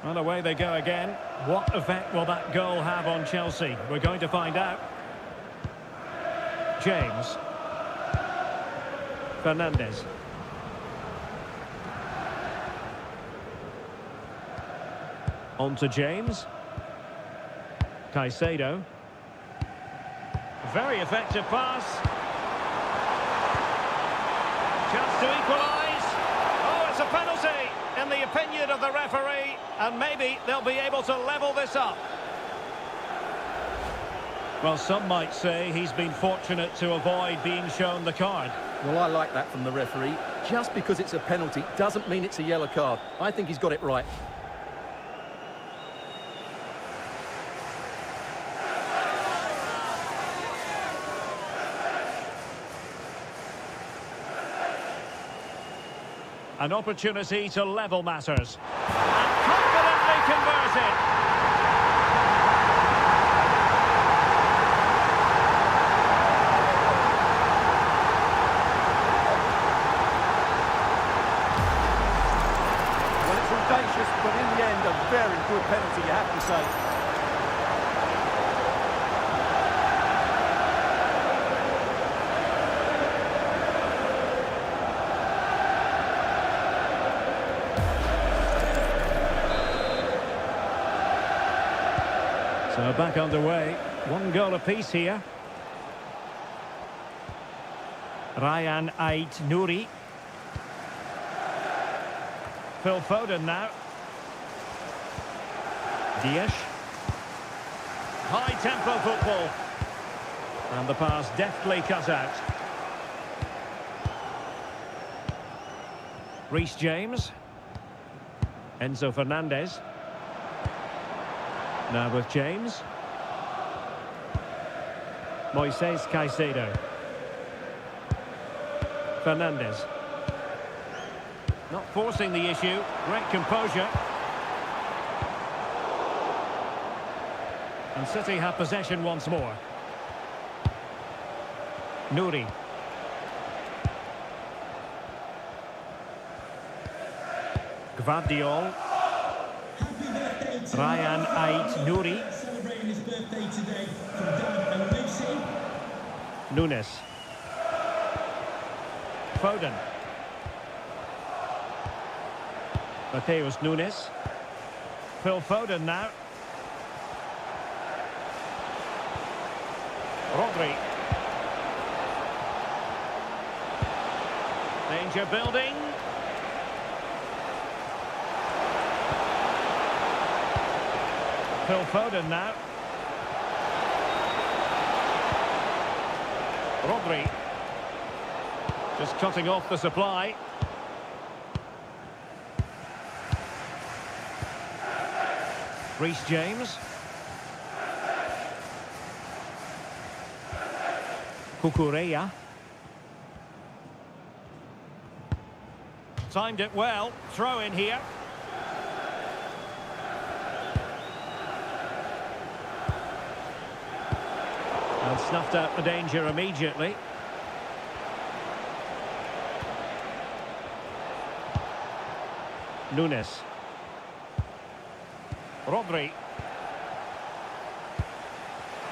And away they go again. What effect will that goal have on Chelsea? We're going to find out. James. Fernandes. On to James. Caicedo. Very effective pass. Chance to equalise. Oh, it's a penalty, in the opinion of the referee. And maybe they'll be able to level this up. Well, some might say he's been fortunate to avoid being shown the card. Well, I like that from the referee. Just because it's a penalty doesn't mean it's a yellow card. I think he's got it right. An opportunity to level matters. And confidently converted. Well, it's audacious, but in the end, a very good penalty, you have to say. So back underway. One goal apiece here. Ryan Ait-Nouri. Phil Foden now. Dias. High tempo football. And the pass deftly cut out. Reece James. Enzo Fernandez. Now with James. Moises Caicedo. Fernandes. Not forcing the issue. Great composure. And City have possession once more. Nouri. Gvardiol. Ryan Ait-Nouri. Celebrating his birthday today from Dad and Lucy. Nunes. Foden. Mateus Nunes. Phil Foden now. Rodri. Danger building. Phil Foden now. Rodri. Just cutting off the supply. Reece James. Cucurella. Timed it well. Throw in here. And snuffed out the danger immediately. Nunes. Rodri.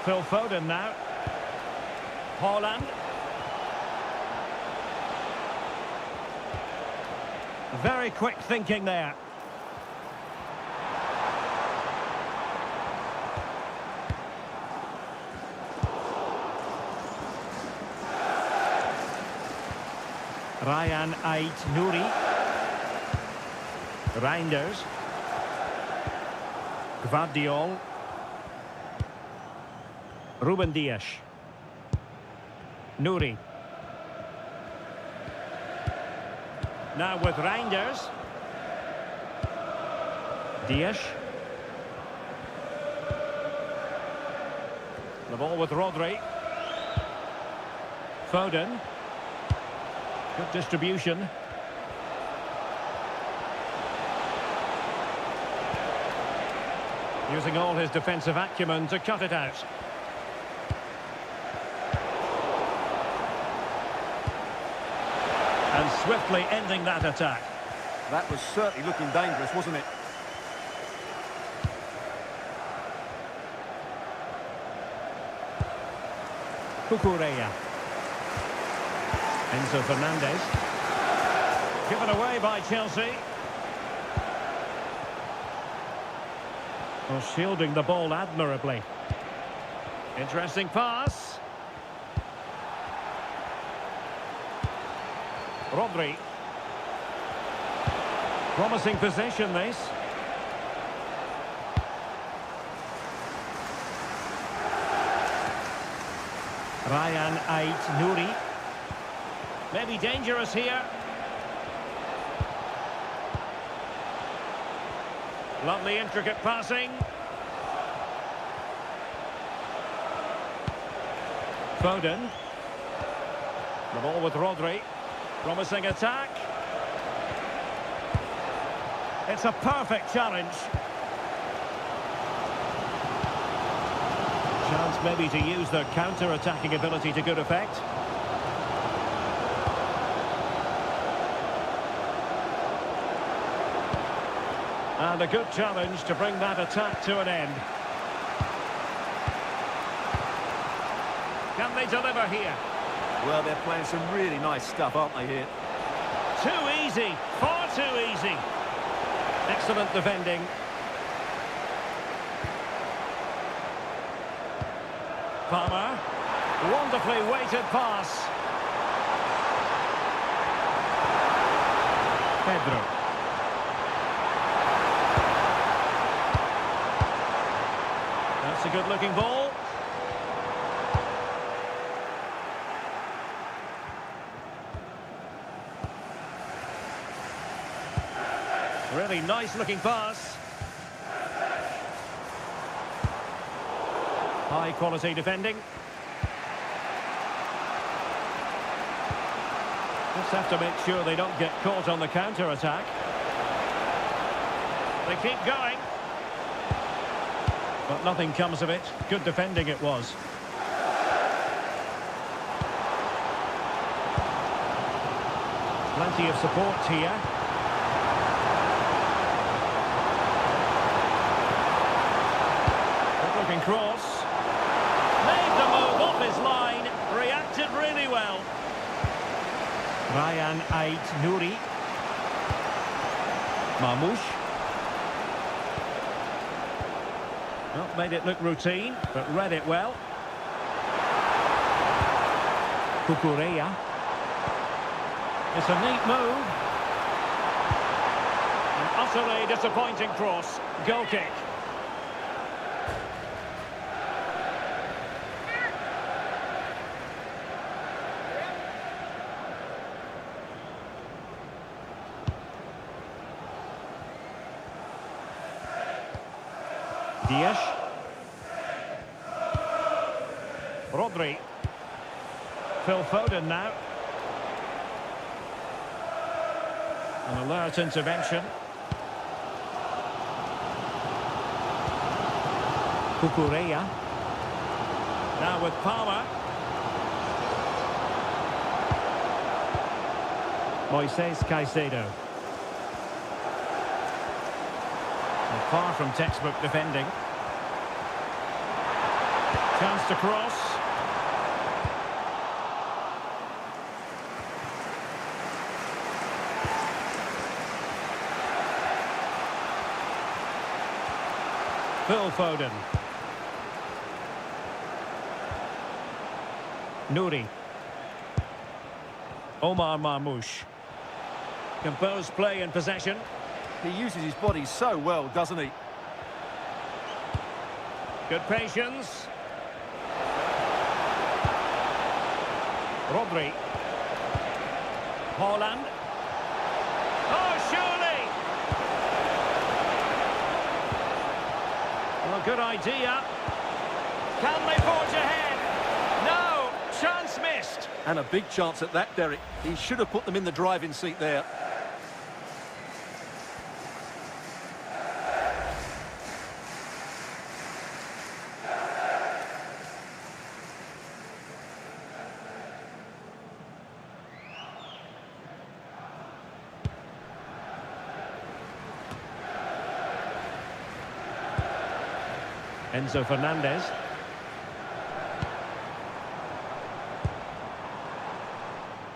Phil Foden now. Haaland. Very quick thinking there. Ryan Ait-Nouri. Reinders. Gvardiol. Ruben Dias. Nouri. Now with Reinders. Dias. The ball with Rodri. Foden. Good distribution. Using all his defensive acumen to cut it out. And swiftly ending that attack. That was certainly looking dangerous, wasn't it? Cucurella. Enzo Fernandez. Given away by Chelsea. Well, shielding the ball admirably. Interesting pass. Rodri. Promising possession, this. Ryan Ait Nouri. Maybe dangerous here. Lovely intricate passing. Foden. The ball with Rodri. Promising attack. It's a perfect challenge. Chance maybe to use their counter-attacking ability to good effect. And a good challenge to bring that attack to an end. Can they deliver here? Well, they're playing some really nice stuff, aren't they, here? Too easy, far too easy. Excellent defending. Palmer. Wonderfully weighted pass. Pedro. That's a good-looking ball. Really nice-looking pass. High-quality defending. Just have to make sure they don't get caught on the counter-attack. They keep going. But nothing comes of it. Good defending it was. Plenty of support here. Good-looking cross. Made the move off his line. Reacted really well. Ryan Ait Nouri. Marmoush. Well, made it look routine, but read it well. Cucurella. It's a neat move. An utterly disappointing cross. Goal kick. Dias. Rodri. Phil Foden now. An alert intervention. Cucurella. Now with Palmer. Moises Caicedo. Far from textbook defending. Chance to cross. Phil Foden. Nouri. Omar Marmoush. Composed play in possession. He uses his body so well, doesn't he? Good patience. Rodri. Haaland. Oh, surely! Well, good idea. Can they forge ahead? No! Chance missed. And a big chance at that, Derek. He should have put them in the driving seat there. Enzo Fernandez.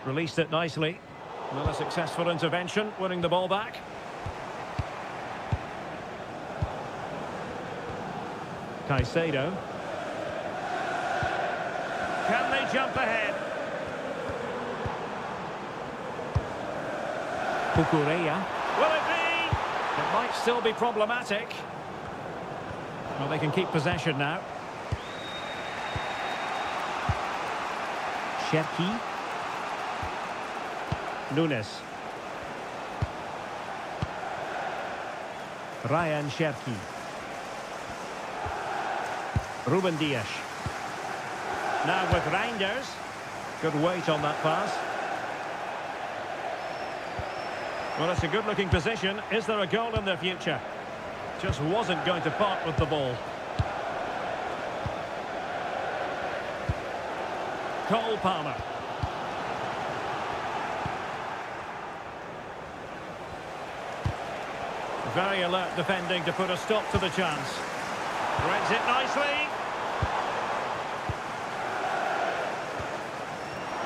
Released it nicely. Well, a successful intervention, winning the ball back. Caicedo. Can they jump ahead? Cucurella. Will it be? It might still be problematic. Well, they can keep possession now. Cherki. Nunes. Ryan Cherki. Ruben Dias. Now with Reinders. Good weight on that pass. Well, it's a good-looking position. Is there a goal in their future? Just wasn't going to part with the ball. Cole Palmer. Very alert defending to put a stop to the chance. Threads it nicely.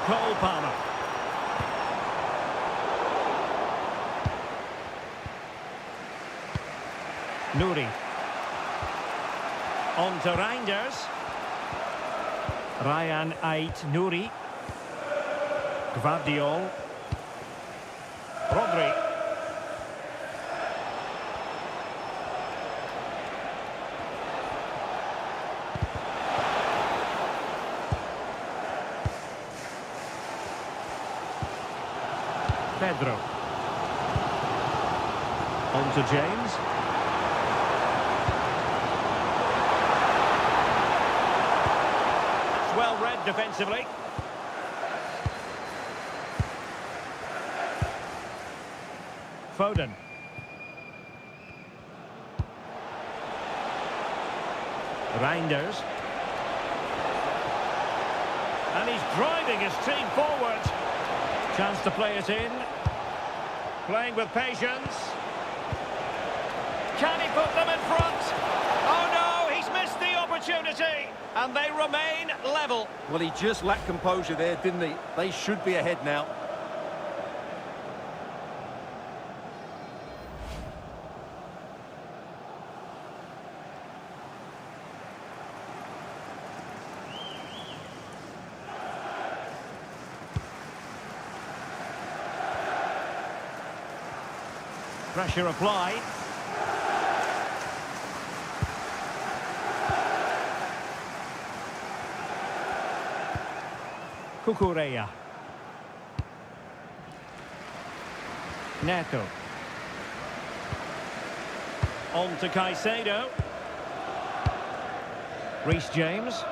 Cole Palmer. Nouri. On to Reinders. Ryan Ait Nouri. Gvardiol. Rodri. Pedro. On to James. That's well read defensively. Foden. Reinders. And he's driving his team forward. Chance to play it in. Playing with patience. Can he put them in front? Oh no, he's missed the opportunity. And they remain level. Well, he just lacked composure there, didn't he? They should be ahead now. Pressure applied. Cucurella. Neto. On to Caicedo. Reece James.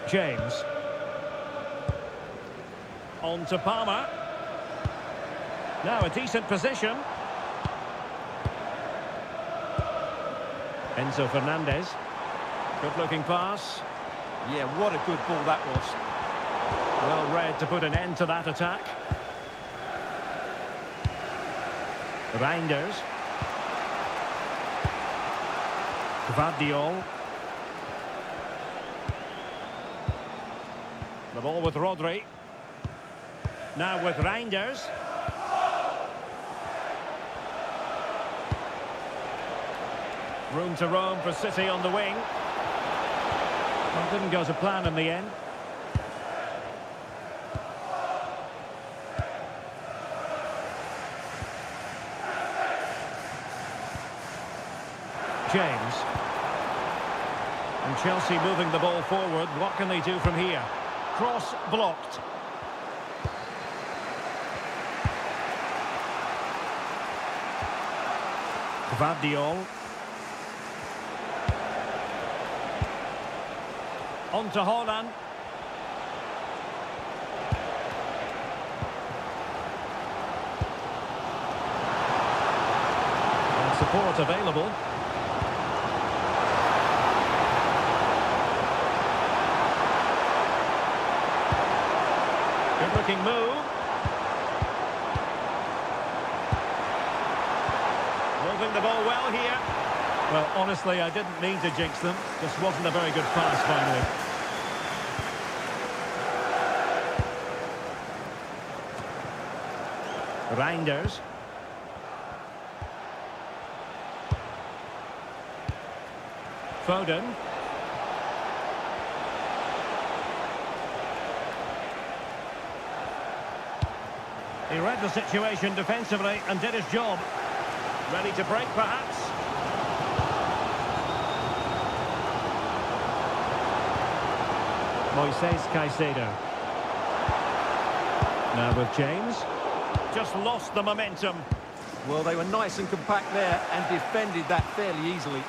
James. On to Palmer. Now a decent position. Enzo Fernandez. Good looking pass. Yeah, what a good ball that was. Well read to put an end to that attack. Reinders. Gvardiol. The ball with Rodri. Now with Reinders. Room to roam for City on the wing. Well, didn't go to plan in the end. James. And Chelsea moving the ball forward. What can they do from here? Cross blocked. Gvardiol. On to Haaland. And support available. Good looking move. Moving the ball well here. Well, honestly, I didn't mean to jinx them. Just wasn't a very good pass finally. Reinders. Foden. He read the situation defensively and did his job. Ready to break, perhaps. Moises Caicedo. Now with James. Just lost the momentum. Well, they were nice and compact there and defended that fairly easily.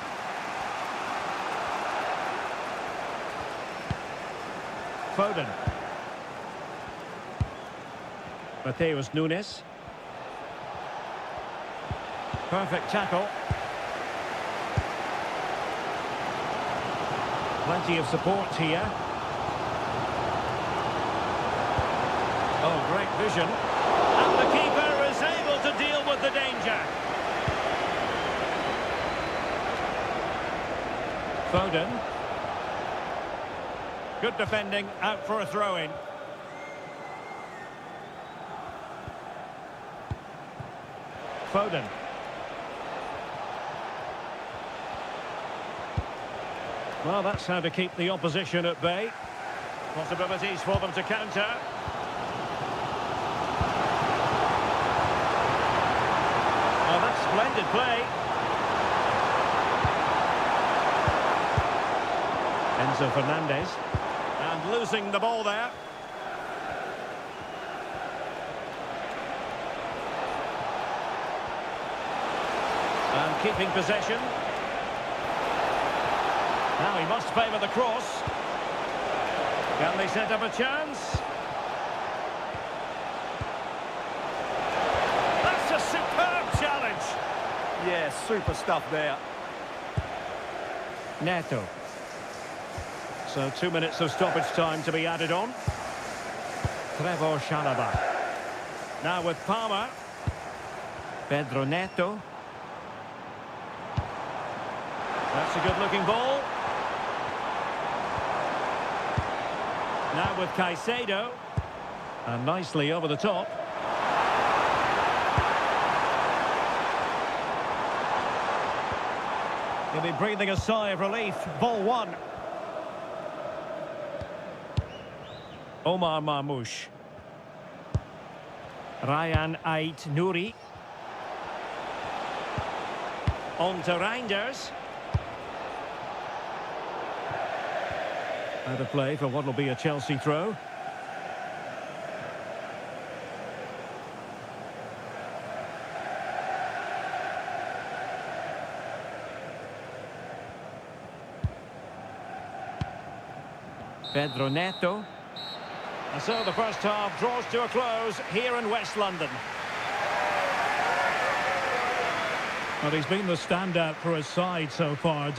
Foden. Mateus Nunes. Perfect tackle. Plenty of support here. Oh, great vision. And the keeper is able to deal with the danger. Foden. Good defending, out for a throw-in. Foden. Well, that's how to keep the opposition at bay. Possibilities for them to counter. Oh, that's splendid play. Enzo Fernandez. And losing the ball there. And keeping possession. Now he must favour the cross. Can they set up a chance? That's a superb challenge. Yeah, super stuff there. Neto. So 2 minutes of stoppage time to be added on. Trevor Chalobah. Now with Palmer. Pedro Neto. That's a good-looking ball. Now with Caicedo. And nicely over the top. He'll be breathing a sigh of relief. Ball one. Omar Marmoush. Ryan Ait Nouri. On to Reinders. Out of play for what will be a Chelsea throw. Pedro Neto. And so the first half draws to a close here in West London. Well, he's been the standout for his side so far.